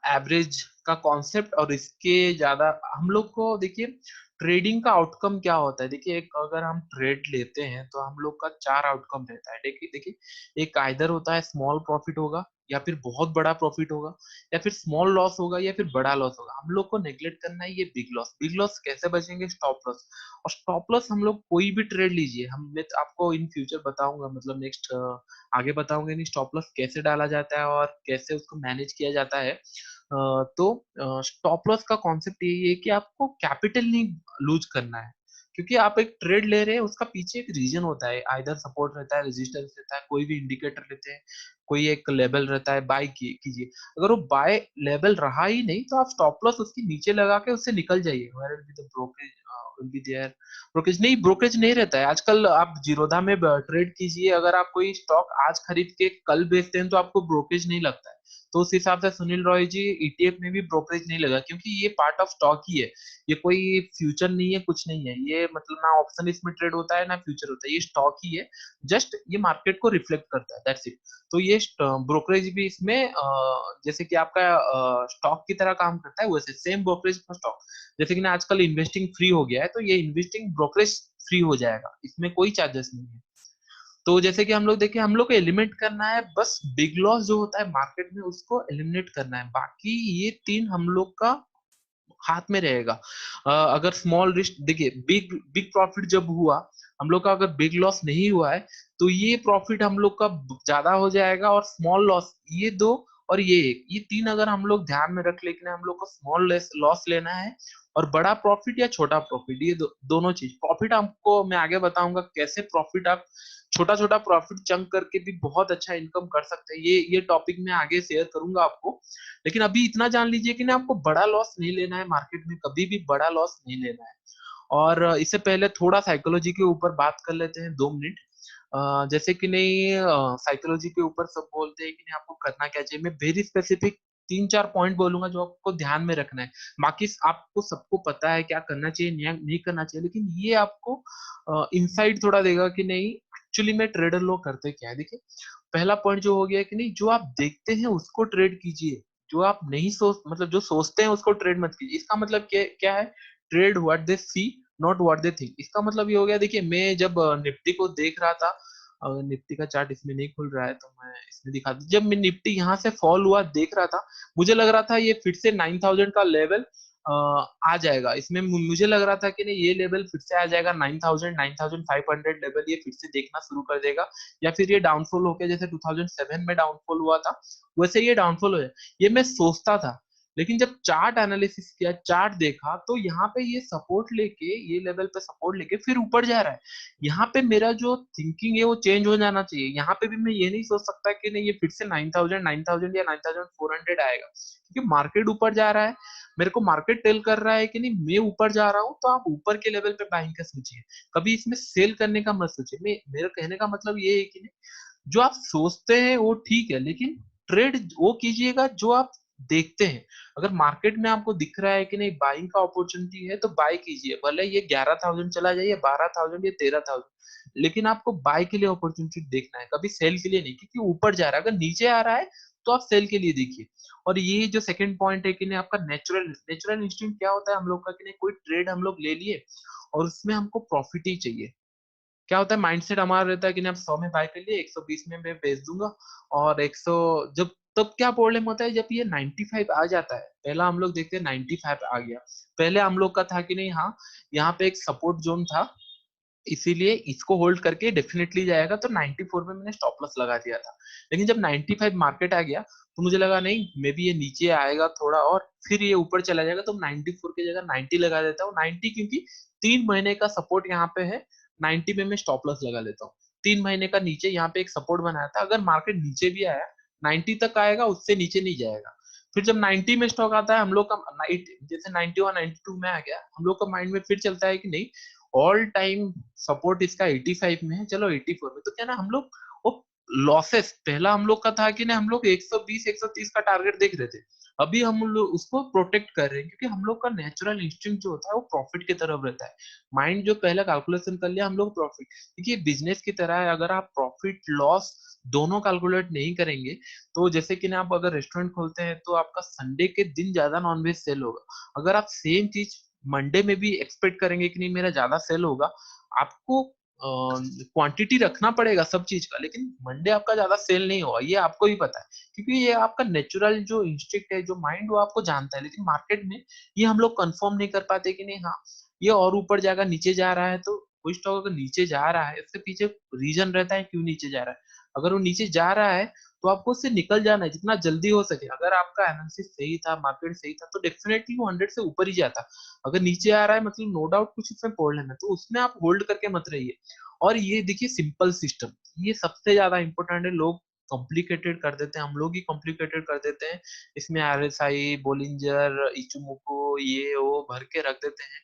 A: एवरेज का कॉन्सेप्ट, और इसके ज्यादा हम लोग को देखिए ट्रेडिंग का आउटकम क्या होता है। देखिए एक अगर हम ट्रेड लेते हैं तो हम लोग का 4 आउटकम रहता है। देखिए देखिए एक आइदर होता है स्मॉल प्रॉफिट होगा, या फिर बहुत बड़ा प्रॉफिट होगा, या फिर स्मॉल लॉस होगा, या फिर बड़ा लॉस होगा। हम लोग को नेग्लेक्ट करना है ये बिग लॉस। बिग लॉस कैसे बचेंगे? Stop loss. और स्टॉप लॉस हम लोग कोई भी ट्रेड लीजिए, मैं तो आपको इन फ्यूचर बताऊंगा, मतलब नेक्स्ट आगे बताऊंगे नहीं स्टॉप लॉस कैसे डाला जाता है और कैसे उसको मैनेज किया जाता है। तो स्टॉप लॉस का कॉन्सेप्ट यही है कि आपको कैपिटल नहीं लूज करना है, क्योंकि आप एक ट्रेड ले रहे हैं उसका पीछे एक रीजन होता है, आइदर सपोर्ट रहता है, रेजिस्टेंस रहता है, कोई भी इंडिकेटर लेते हैं, कोई एक लेवल रहता है, बाय कीजिए। अगर वो बाय लेवल रहा ही नहीं तो आप स्टॉप लॉस उसके नीचे लगा के उससे निकल जाइए, brokerage will be there brokerage नहीं रहता है आजकल। आप जीरोधा में ट्रेड कीजिए, अगर आप कोई स्टॉक आज खरीद के कल बेचते हैं तो आपको ब्रोकरेज नहीं लगता है। तो उस हिसाब से सुनील रॉय जी ईटीएफ में भी ब्रोकरेज नहीं लगा, क्योंकि ये पार्ट ऑफ स्टॉक ही है, ये कोई फ्यूचर नहीं है, कुछ नहीं है ये, मतलब ना ऑप्शन इसमें ट्रेड होता है ना फ्यूचर होता है, ये स्टॉक ही है, जस्ट ये मार्केट को रिफ्लेक्ट करता है, दैट्स इट। तो ये ब्रोकरेज भी इसमें जैसे कि आपका स्टॉक की तरह काम करता है, वैसे सेम ब्रोकरेज फॉर स्टॉक। जैसे कि ना आजकल इन्वेस्टिंग फ्री हो गया है, तो ये इन्वेस्टिंग ब्रोकरेज फ्री हो जाएगा, इसमें कोई चार्जेस नहीं है। तो जैसे कि हम लोग देखें, हम लोग को एलिमिनेट करना है बस बिग लॉस जो होता है मार्केट में, उसको एलिमिनेट करना है, बाकी ये तीन हम लोग का हाथ में रहेगा। अगर स्मॉल रिस्क देखिए, बिग बिग प्रॉफिट जब हुआ हम लोग का, अगर बिग लॉस नहीं हुआ है तो ये प्रॉफिट हम लोग का ज्यादा हो जाएगा, और स्मॉल लॉस ये दो और ये एक, ये तीन अगर हम लोग ध्यान में रख, लेकिन हम लोग को स्मॉल लॉस लेना है और बड़ा प्रॉफिट या छोटा प्रॉफिट, ये दोनों चीज। प्रॉफिट आपको मैं आगे बताऊंगा कैसे प्रॉफिट आप छोटा छोटा प्रॉफिट चंक करके भी बहुत अच्छा इनकम कर सकते हैं, ये टॉपिक मैं आगे शेयर करूंगा आपको। लेकिन अभी इतना जान लीजिए कि ना, आपको बड़ा लॉस नहीं लेना है मार्केट में, कभी भी बड़ा लॉस नहीं लेना है। और इससे पहले थोड़ा साइकोलॉजी के ऊपर बात कर लेते हैं 2 मिनट। जैसे कि नहीं, साइकोलॉजी के ऊपर सब बोलते हैं कि नहीं आपको करना क्या चाहिए, मैं वेरी स्पेसिफिक 3-4 पॉइंट बोलूंगा जो आपको ध्यान में रखना है। बाकी आपको सबको पता है क्या करना चाहिए नहीं करना चाहिए, लेकिन ये आपको इंसाइट थोड़ा देगा कि नहीं एक्चुअली में ट्रेडर लोग करते क्या है। देखिए, पहला पॉइंट जो हो गया कि नहीं, जो आप देखते हैं उसको ट्रेड कीजिए, जो आप नहीं सोच मतलब जो सोचते हैं उसको ट्रेड मत कीजिए। इसका मतलब क्या है, trade what they see not what they think. इसका मतलब ये हो गया, देखिए मैं जब निफ्टी को देख रहा था, निफ्टी का चार्ट इसमें नहीं खुल रहा है तो मैं इसमें दिखा दूं। जब मैं निफ्टी यहाँ से फॉल हुआ देख रहा था, मुझे लग रहा था ये फिर से 9000 का लेवल आ जाएगा, इसमें मुझे लग रहा था कि नहीं ये लेवल फिर से आ जाएगा 9000 9500 लेवल, ये फिर से देखना शुरू कर देगा, या फिर ये डाउनफॉल होके जैसे 2007 में डाउनफॉल हुआ था वैसे ये डाउनफॉल हो जाए, ये मैं सोचता था। लेकिन जब चार्ट एनालिसिस किया, चार्ट देखा, तो यहाँ पे ये सपोर्ट लेके, ये लेवल पे सपोर्ट लेके फिर ऊपर जा रहा है। यहाँ पे मेरा जो थिंकिंग है वो चेंज हो जाना चाहिए, यहाँ पे भी मैं ये नहीं सोच सकता कि नहीं ये फिर से 9000 या 9400 आएगा, क्योंकि मार्केट ऊपर जा रहा है, मेरे को मार्केट टेल कर रहा है कि नहीं मैं ऊपर जा रहा हूँ, तो आप ऊपर के लेवल पे बाइंग का सोचिए, कभी इसमें सेल करने का मत सोचिए। मैं मेरा कहने का मतलब ये है कि नहीं, जो आप सोचते हैं वो ठीक है, लेकिन ट्रेड वो कीजिएगा जो आप देखते हैं। अगर मार्केट में आपको दिख रहा है कि नहीं बाइंग का अपॉर्चुनिटी है, तो बाय कीजिए, भले ये 11000 चला जाए, 12000 या 13000, लेकिन आपको बाय के लिए अपॉर्चुनिटी देखना है, कभी सेल के लिए नहीं, क्योंकि ऊपर जा रहा है, अगर नीचे आ रहा है तो आप सेल के लिए देखिए। और ये जो सेकंड पॉइंट है कि नहीं, आपका नेचुरल इंस्टिंक्ट क्या होता है हम लोग का, कि नहीं कोई ट्रेड हम लोग ले लिए और उसमें हमको प्रॉफिट ही चाहिए। क्या होता है, माइंडसेट हमारा रहता है कि नहीं, आप 100 में बाय कर लिए, 120 में मैं बेच दूंगा, और 100 जब, तब क्या प्रॉब्लम होता है जब ये 95 आ जाता है। पहला हम लोग देखते हैं 95 आ गया, पहले हम लोग का था कि नहीं हाँ यहाँ पे एक सपोर्ट जोन था, इसीलिए इसको होल्ड करके डेफिनेटली जाएगा, तो 94 में मैंने स्टॉप लॉस लगा दिया था। लेकिन जब 95 मार्केट आ गया, तो मुझे लगा नहीं मे बी ये नीचे आएगा थोड़ा और फिर ये ऊपर चला जाएगा, तो 94 की जगह 90 लगा देता हूँ। 90 क्योंकि 3 महीने का सपोर्ट यहाँ पे है, 90 में मैं स्टॉप लॉस लगा लेता हूँ। 3 महीने का नीचे यहाँ पे एक सपोर्ट बनाया था, अगर मार्केट नीचे भी आया 90 तक आएगा, उससे नीचे नहीं जाएगा। फिर जब 90 में स्टॉक आता है हम लोग का, नाइट जैसे 91 92 में आ गया, हम लोग का माइंड में फिर चलता है कि नहीं ऑल टाइम सपोर्ट इसका 85 में है, चलो 84 में, तो क्या ना हम लोग वो लॉसेस, पहला हम लोग का था कि ना हम लोग 120 130 का टारगेट देख रहे थे, अभी हम लोग उसको प्रोटेक्ट कर रहे हैं, क्योंकि हम लोग का नेचुरल इंस्टिंक्ट जो होता है वो प्रॉफिट की तरफ रहता है। माइंड जो पहला कैलकुलेशन कर लिया हम लोग प्रॉफिट, क्योंकि बिजनेस की तरह है, अगर आप प्रॉफिट लॉस दोनों कैलकुलेट नहीं करेंगे, तो जैसे कि ना आप अगर रेस्टोरेंट खोलते हैं तो आपका संडे के दिन ज्यादा नॉनवेज सेल होगा, अगर आप सेम चीज मंडे में भी एक्सपेक्ट करेंगे कि नहीं मेरा ज्यादा सेल होगा, आपको क्वांटिटी रखना पड़ेगा सब चीज का, लेकिन मंडे आपका ज्यादा सेल नहीं होगा, ये आपको भी पता है, क्योंकि ये आपका नेचुरल जो इंस्टिंक्ट है, जो माइंड वो आपको जानता है। लेकिन मार्केट में ये हम लोग कंफर्म नहीं कर पाते कि नहीं हाँ ये और ऊपर जाएगा, नीचे जा रहा है, तो कोई स्टॉक अगर नीचे जा रहा है इसके पीछे रीजन रहता है क्यों नीचे जा रहा है। अगर वो नीचे जा रहा है तो आपको उससे निकल जाना है जितना जल्दी हो सके, अगर आपका एनालिसिस सही था, मार्केट सही था, तो डेफिनेटली वो 100 से ऊपर ही जाता। अगर नीचे आ रहा है मतलब नो डाउट कुछ उसमें प्रॉब्लम है, तो उसमें आप होल्ड करके मत रहिए। और ये देखिए सिंपल सिस्टम, ये सबसे ज्यादा इंपॉर्टेंट है, लोग कॉम्प्लिकेटेड कर देते हैं, हम लोग ही कॉम्प्लिकेटेड कर देते हैं, इसमें आरएसआई बोलिंजर इचुमुको ये वो भर के रख देते हैं।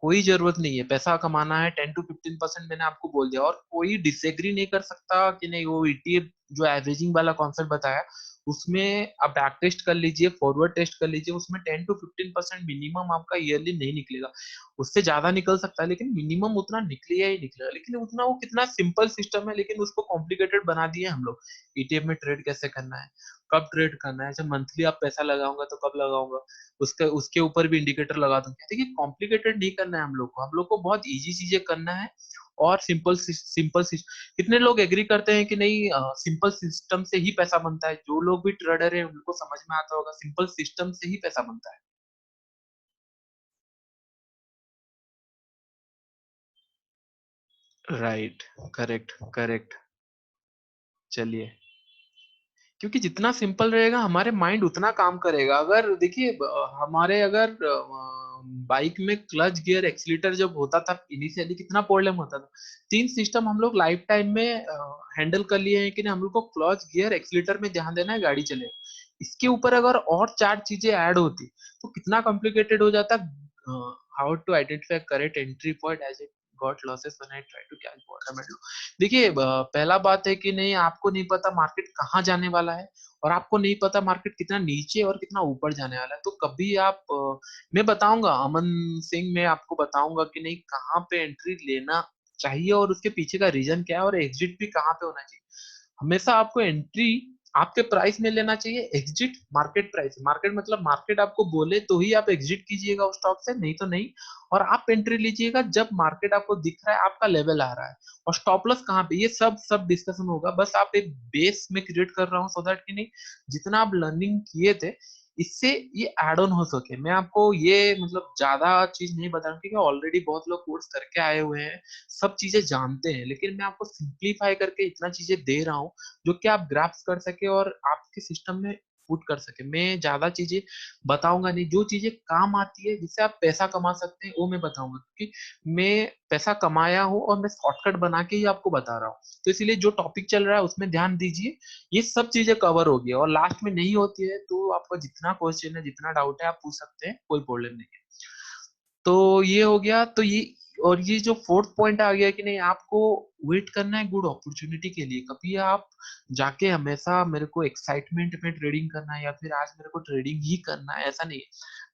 A: कोई जरूरत नहीं है, पैसा कमाना है 10 to 15% मैंने आपको बोल दिया, और कोई डिसएग्री नहीं कर सकता कि नहीं वो ईटीएफ जो एवरेजिंग वाला कॉन्सेप्ट बताया उसमें आप बैक टेस्ट कर लीजिए, फॉरवर्ड टेस्ट कर लीजिए, उसमें 10 to 15% मिनिमम आपका ईयरली नहीं निकलेगा। उससे ज्यादा निकल सकता है लेकिन मिनिमम उतना निकलेगा ही निकलेगा। लेकिन उतना वो कितना सिंपल सिस्टम है, लेकिन उसको कॉम्प्लिकेटेड बना दिए हम लोग। ईटीएफ में ट्रेड कैसे करना है, कब ट्रेड करना है, जब मंथली आप पैसा लगाऊंगा तो कब लगाऊंगा, उसके उसके ऊपर भी इंडिकेटर लगा दूंगा। देखिए कॉम्प्लिकेटेड नहीं करना है हम लोग को बहुत इजी चीजें करना है, और सिंपल सिंपल। कितने लोग एग्री करते हैं कि नहीं सिंपल सिस्टम से ही पैसा बनता है? जो लोग भी ट्रेडर है उनको समझ में आता होगा सिंपल सिस्टम से ही पैसा बनता है। Right, correct correct. चलिए, क्योंकि जितना सिंपल रहेगा हमारे माइंड उतना काम करेगा। अगर देखिए हमारे अगर बाइक में क्लच गियर एक्सीलेटर जब होता था इनिशियली कितना प्रॉब्लम होता था। 3 सिस्टम हम लोग लाइफ टाइम में हैंडल कर लिए हैं कि नहीं, हम लोग को क्लच गियर एक्सीलेटर में ध्यान देना है, गाड़ी चले। इसके ऊपर अगर और 4 चीजें ऐड होती तो कितना कॉम्प्लिकेटेड हो जाता। How to identify correct entry point as it got losses when I try to catch bottom. देखिए पहला बात है कि नहीं आपको नहीं पता मार्केट कहाँ जाने वाला है, और आपको नहीं पता मार्केट कितना नीचे और कितना ऊपर जाने वाला है। तो कभी आप मैं बताऊंगा, अमन सिंह मैं आपको बताऊंगा कि नहीं कहाँ पे एंट्री लेना चाहिए और उसके पीछे का रीजन क्या है, और एग्जिट भी कहाँ पे होना चाहिए। हमेशा आपको एंट्री आपके प्राइस में लेना चाहिए, एग्जिट मार्केट प्राइस। मार्केट मतलब मार्केट आपको बोले तो ही आप एग्जिट कीजिएगा उस स्टॉक से, नहीं तो नहीं। और आप एंट्री लीजिएगा जब मार्केट आपको दिख रहा है आपका लेवल आ रहा है। और स्टॉप लॉस कहाँ पे, ये सब सब डिस्कशन होगा। बस आप एक बेस में क्रिएट कर रहा हूँ सो दैट कि नहीं जितना आप लर्निंग किए थे इससे ये एड ऑन हो सके। मैं आपको ये मतलब ज्यादा चीज नहीं बता रहा हूँ, क्योंकि ऑलरेडी बहुत लोग कोर्स करके आए हुए हैं, सब चीजें जानते हैं। लेकिन मैं आपको सिंप्लीफाई करके इतना चीजें दे रहा हूँ जो कि आप ग्राफ्स कर सके और आपके सिस्टम में पुट कर सके। मैं ज्यादा चीजें बताऊंगा नहीं, जो चीजें काम आती है जिससे आप पैसा कमा सकते हैं वो मैं बताऊंगा, क्योंकि मैं पैसा कमाया हूँ और मैं शॉर्टकट बना के ही आपको बता रहा हूँ। तो इसलिए जो टॉपिक चल रहा है उसमें ध्यान दीजिए, ये सब चीजें कवर होगी। और लास्ट में नहीं होती है तो आपका जितना क्वेश्चन है जितना डाउट है आप पूछ सकते हैं, कोई प्रॉब्लम नहीं है। तो ये हो गया। तो ये और ये जो फोर्थ पॉइंट आ गया कि नहीं आपको वेट करना है गुड अपॉर्चुनिटी के लिए। कभी आप जाके हमेशा मेरे को एक्साइटमेंट में ट्रेडिंग करना है या फिर आज मेरे को ट्रेडिंग ही करना है, ऐसा नहीं है।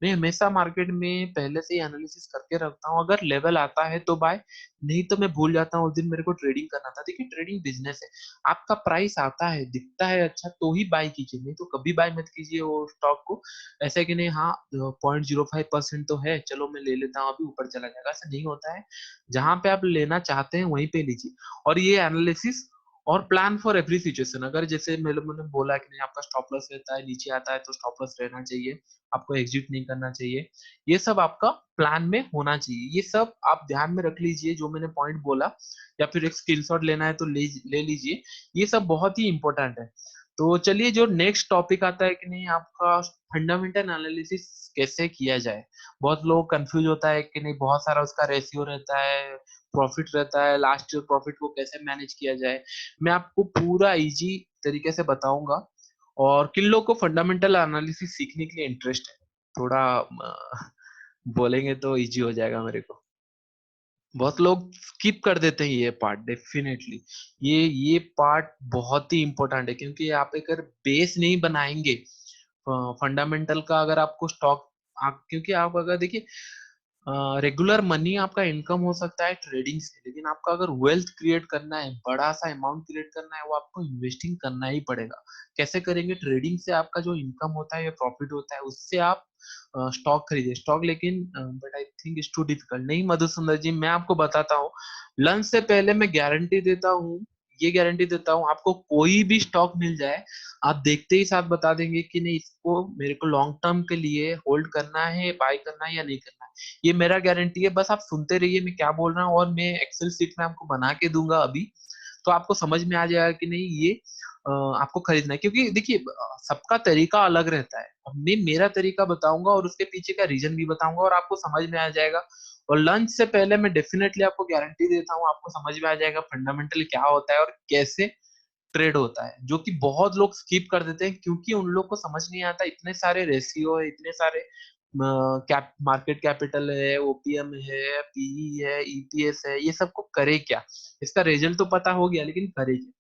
A: मैं हमेशा मार्केट में पहले से ही एनालिसिस करके रखता हूँ, अगर लेवल आता है तो बाय, नहीं तो मैं भूल जाता हूँ उस दिन मेरे को ट्रेडिंग करना था। देखिए ट्रेडिंग बिजनेस है, आपका प्राइस आता है दिखता है अच्छा तो ही बाय कीजिए, नहीं तो कभी बाय मत कीजिए वो स्टॉक को। ऐसा है कि नहीं हाँ 0.05% तो है चलो मैं ले लेता हूँ अभी ऊपर चला जाएगा, ऐसा नहीं होता है। जहां पे आप लेना चाहते हैं वहीं पे लीजिए। और ये एनालिसिस और प्लान फॉर एवरी सिचुएशन, अगर जैसे मैंने बोला कि नहीं आपका स्टॉप लॉस रहता है नीचे आता है तो स्टॉप लॉस रहना चाहिए, आपको एग्जिट नहीं करना चाहिए, ये सब आपका प्लान में होना चाहिए। ये सब आप ध्यान में रख लीजिए जो मैंने पॉइंट बोला, या फिर एक स्क्रीनशॉट लेना है तो ले लीजिए। ये सब बहुत ही इंपॉर्टेंट है। तो चलिए जो नेक्स्ट टॉपिक आता है कि नहीं आपका फंडामेंटल एनालिसिस कैसे किया जाए। बहुत लोग कंफ्यूज होता है कि नहीं बहुत सारा उसका रेशियो रहता है, प्रॉफिट रहता है, लास्ट ईयर प्रॉफिट को कैसे मैनेज किया जाए। मैं आपको पूरा इजी तरीके से बताऊंगा। और किन लोग को फंडामेंटल एनालिसिस सीखने के लिए इंटरेस्ट है, थोड़ा बोलेंगे तो इजी हो जाएगा मेरे को। बहुत लोग स्किप कर देते हैं ये पार्ट, डेफिनेटली ये पार्ट बहुत ही इंपॉर्टेंट है, क्योंकि आप अगर बेस नहीं बनाएंगे फंडामेंटल का, अगर आपको स्टॉक आप क्योंकि आप अगर देखिए रेगुलर मनी आपका इनकम हो सकता है ट्रेडिंग से, लेकिन आपका अगर वेल्थ क्रिएट करना है, बड़ा सा अमाउंट क्रिएट करना है, वो आपको इन्वेस्टिंग करना ही पड़ेगा। कैसे करेंगे? ट्रेडिंग से आपका जो इनकम होता है या प्रॉफिट होता है उससे आप स्टॉक खरीदिए स्टॉक। लेकिन but I think it's too difficult. नहीं मधुसुंदर जी मैं आपको बताता हूँ, लंच से पहले मैं गारंटी देता हूँ, ये गारंटी देता हूँ आपको कोई भी स्टॉक मिल जाए आप देखते ही साथ बता देंगे कि नहीं इसको मेरे को लॉन्ग टर्म के लिए होल्ड करना है, बाय करना है या नहीं करना है। ये मेरा गारंटी है, बस आप सुनते रहिए मैं क्या बोल रहा हूँ, और मैं एक्सेल सीट में आपको बना के दूंगा अभी, तो आपको समझ में आ जाएगा कि नहीं ये आपको खरीदना है। क्योंकि देखिए सबका तरीका अलग रहता है, अब मैं मेरा तरीका बताऊंगा और उसके पीछे का रीजन भी बताऊंगा और आपको समझ में आ जाएगा। और लंच से पहले मैं डेफिनेटली आपको गारंटी देता हूँ आपको समझ में आ जाएगा फंडामेंटल क्या होता है और कैसे ट्रेड होता है, जो कि बहुत लोग स्किप कर देते हैं क्योंकि उन लोग को समझ नहीं आता। इतने सारे रेशियो है, इतने सारे मार्केट कैपिटल है, ओपीएम है, पीई है, ईपीएस है, ये सबको करे क्या। इसका रिजल्ट तो पता हो गया, लेकिन करे क्या।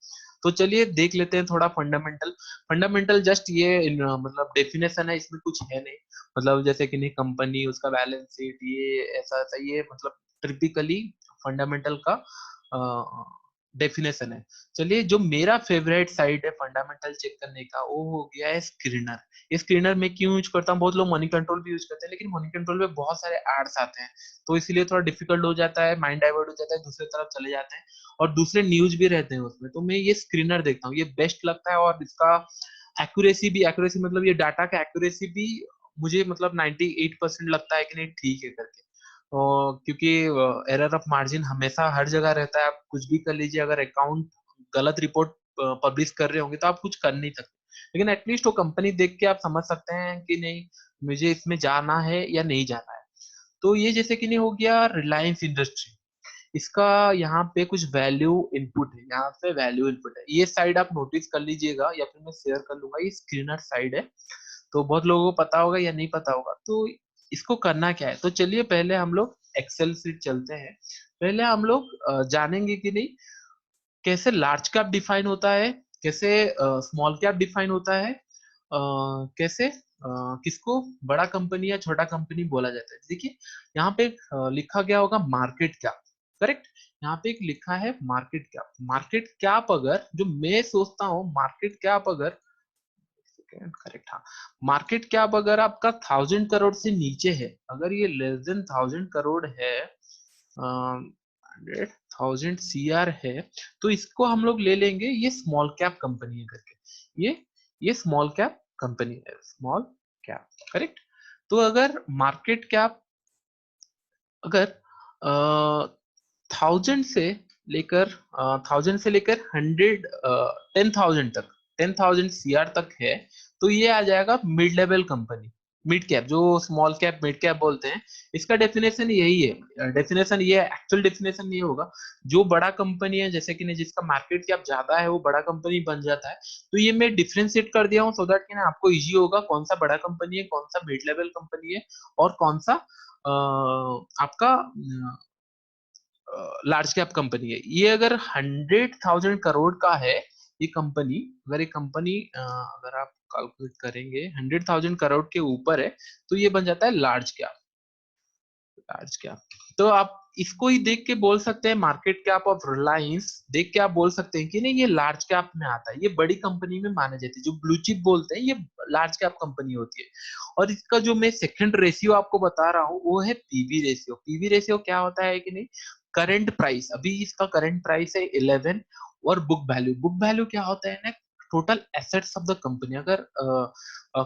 A: तो चलिए देख लेते हैं थोड़ा फंडामेंटल। फंडामेंटल जस्ट ये मतलब डेफिनेशन है, इसमें कुछ है नहीं। मतलब जैसे कि नहीं कंपनी, उसका बैलेंस शीट, ये ऐसा ऐसा, ये मतलब टिपिकली फंडामेंटल का डेफिनेशन है। चलिए, जो मेरा फेवरेट साइट है फंडामेंटल चेक करने का, वो हो गया है स्क्रीनर। ये स्क्रीनर मैं क्यों यूज करता हूँ, बहुत लोग मनी कंट्रोल भी यूज करते हैं, लेकिन मनी कंट्रोल में बहुत सारे एड्स आते हैं, तो इसलिए थोड़ा डिफिकल्ट हो जाता है, माइंड डाइवर्ट हो जाता है, दूसरी तरफ चले जाते हैं, और दूसरे न्यूज भी रहते हैं उसमें। तो मैं ये स्क्रीनर देखता हूँ, ये बेस्ट लगता है, और इसका एक्यूरेसी मतलब ये डाटा का एक्यूरेसी भी मुझे मतलब 98% लगता है कि नहीं ठीक है करके। क्योंकि एरर ऑफ मार्जिन हमेशा हर जगह रहता है, आप कुछ भी कर लीजिए, अगर अकाउंट गलत रिपोर्ट पब्लिश कर रहे होंगे तो आप कुछ कर नहीं सकते, लेकिन एटलीस्ट वो कंपनी देख के आप समझ सकते हैं कि नहीं मुझे इसमें जाना है या नहीं जाना है। तो ये जैसे कि नहीं हो गया रिलायंस इंडस्ट्री, इसका यहाँ पे कुछ वैल्यू इनपुट है, यहाँ पे वैल्यू इनपुट है, ये साइड आप नोटिस कर लीजिएगा, या फिर मैं शेयर कर लूंगा, ये स्क्रीनर साइड है। तो बहुत लोगों को पता होगा या नहीं पता होगा। तो इसको करना क्या है, तो चलिए पहले हम लोग एक्सेल सीट चलते हैं। पहले हम लोग जानेंगे कि नहीं कैसे लार्ज कैप डिफाइन होता है, कैसे स्मॉल कैप डिफाइन होता है, कैसे किसको बड़ा कंपनी या छोटा कंपनी बोला जाता है। देखिए यहाँ पे लिखा गया होगा मार्केट कैप, करेक्ट। यहाँ पे एक लिखा है मार्केट कैप। मार्केट कैप अगर, जो मैं सोचता हूँ मार्केट कैप अगर, करेक्ट, हाँ, मार्केट कैप अगर आपका 1000 करोड़ से नीचे है, अगर ये लेस देन 1000 करोड़ है, 100,000 CR है, तो इसको हम लोग ले लेंगे ये स्मॉल कैप कंपनी है करके। ये स्मॉल कैप कंपनी है, स्मॉल कैप, करेक्ट। तो अगर मार्केट कैप अगर 1000 से लेकर 10,000 CR तक है, तो ये आ जाएगा mid level company, mid cap, जो स्मॉल कैप मिड कैप बोलते हैं। इसका डेफिनेशन यही है, डेफिनेशन ये एक्चुअल डेफिनेशन ये होगा, जो बड़ा कंपनी है जैसे कि नहीं जिसका मार्केट कैप ज्यादा है वो बड़ा कंपनी बन जाता है। तो ये मैं डिफ्रेंशिएट कर दिया हूँ सो दैट कि ना आपको इजी होगा कौन सा बड़ा कंपनी है, कौन सा मिड लेवल कंपनी है, और कौन सा आपका लार्ज कैप कंपनी है। ये अगर 100,000 करोड़ का है, ये कंपनी, अगर ये कंपनी अगर आप कैलकुलेट करेंगे 100,000 करोड़ के ऊपर है, तो ये बन जाता है लार्ज कैप। लार्ज कैप, तो आप इसको ही देख के बोल सकते हैं मार्केट कैप ऑफ रिलायंस देख के आप बोल सकते हैं कि नहीं ये लार्ज कैप में आता है, ये बड़ी कंपनी में माने जाती है, जो ब्लू चिप बोलते हैं ये लार्ज कैप कंपनी होती है। और इसका जो मैं सेकंड रेशियो आपको बता रहा हूँ वो है पीवी रेशियो। पीवी रेशियो क्या होता है कि नहीं, करंट प्राइस, अभी इसका करंट प्राइस है 11, और बुक वैल्यू, बुक वैल्यू क्या होता है ना, total assets of the company. अगर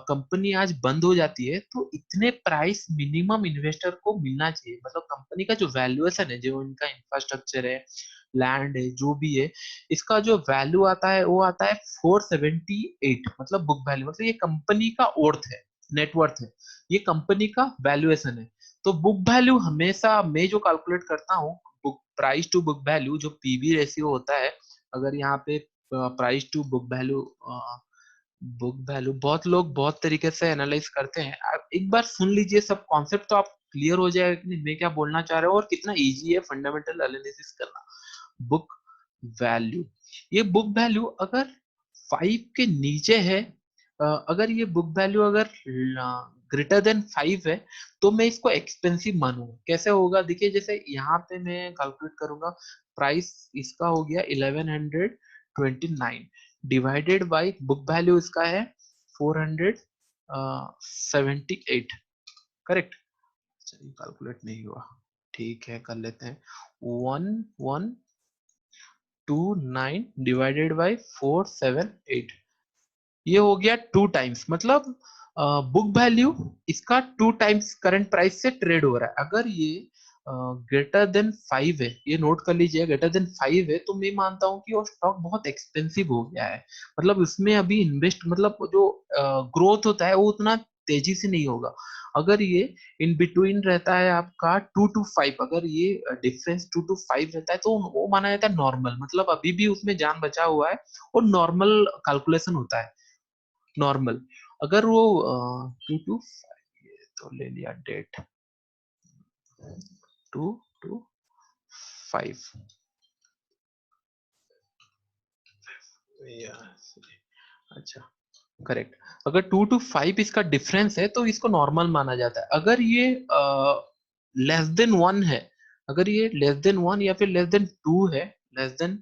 A: कंपनी आज बंद हो जाती है तो इतने प्राइस मिनिमम इन्वेस्टर को मिलना चाहिए, मतलब कंपनी का जो वैल्यूएशन है, जो इनका इंफ्रास्ट्रक्चर है, लैंड है, जो भी है, इसका जो वैल्यू आता है वो आता है 478, मतलब बुक वैल्यू, मतलब ये कंपनी का वर्थ है, नेटवर्थ है, ये कंपनी का वैल्यूएशन है। तो बुक वैल्यू हमेशा मैं जो कैलकुलेट करता हूँ, book price to book value, जो पीवी रेशियो होता है, अगर यहाँ पे प्राइस टू बुक वैल्यू बहुत लोग बहुत तरीके से एनालाइज करते हैं, आप एक बार सुन लीजिए, सब कॉन्सेप्ट तो आप क्लियर हो जाएगा कि नहीं मैं क्या बोलना चाह रहा हूँ और कितना इजी है फंडामेंटल एनालिसिस करना। बुक वैल्यू, ये बुक वैल्यू अगर 5 के नीचे है, अगर ये बुक वैल्यू अगर ग्रेटर देन 5 है, तो मैं इसको एक्सपेंसिव मानूंगा। कैसे होगा, देखिए जैसे यहाँ पे मैं कैलकुलेट करूंगा, प्राइस इसका हो गया 1129 डिवाइडेड बाय बुक वैल्यू इसका है 478, करेक्ट। चलिए कैलकुलेट नहीं हुआ, ठीक है कर लेते हैं, 1129 डिवाइडेड बाय 478, ये हो गया 2 टाइम्स, मतलब बुक वैल्यू इसका 2 टाइम्स करंट प्राइस से ट्रेड हो रहा है। अगर ये ग्रेटर देन 5 है, ये नोट कर लीजिए, ग्रेटर देन 5 है, तो मैं मानता हूँ कि वो स्टॉक बहुत एक्सपेंसिव हो गया है, मतलब उसमें अभी इन्वेस्ट, मतलब जो ग्रोथ होता है वो उतना तेजी से नहीं होगा। अगर ये इन बिटवीन रहता है आपका 2 to 5, अगर ये डिफरेंस 2 to 5 रहता है, तो वो माना जाता है नॉर्मल, मतलब अभी भी उसमें जान बचा हुआ है, और नॉर्मल कैलकुलेशन होता है, नॉर्मल। अगर वो 2 to 5, तो ले लिया डेट 2 to 5। अच्छा, करेक्ट। अगर 2 to 5 इसका डिफरेंस है तो इसको नॉर्मल माना जाता है। अगर ये लेस देन 1 है, अगर ये लेस देन 1 या फिर लेस देन 2 है, लेस देन,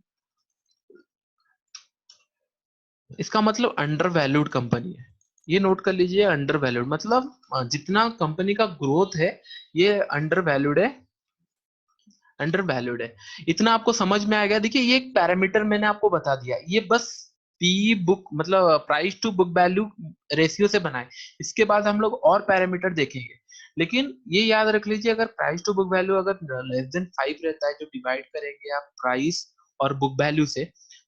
A: इसका मतलब अंडर वैल्यूड कंपनी है। ये नोट कर लीजिए, अंडर वैल्यूड मतलब जितना कंपनी का ग्रोथ है ये अंडर वैल्यूड है, अंडर वैल्यूड है। इतना आपको समझ में आ गया। देखिए ये एक पैरामीटर मैंने आपको बता दिया, ये बस पी बुक मतलब price to book value ratio से बनाए। इसके बाद हम लोग और पैरामीटर देखेंगे, लेकिन ये याद रख लीजिए अगर प्राइस टू बुक वैल्यू अगर लेस देन 5 रहता है, जो डिवाइड करेंगे आप प्राइस और बुक वैल्यू से,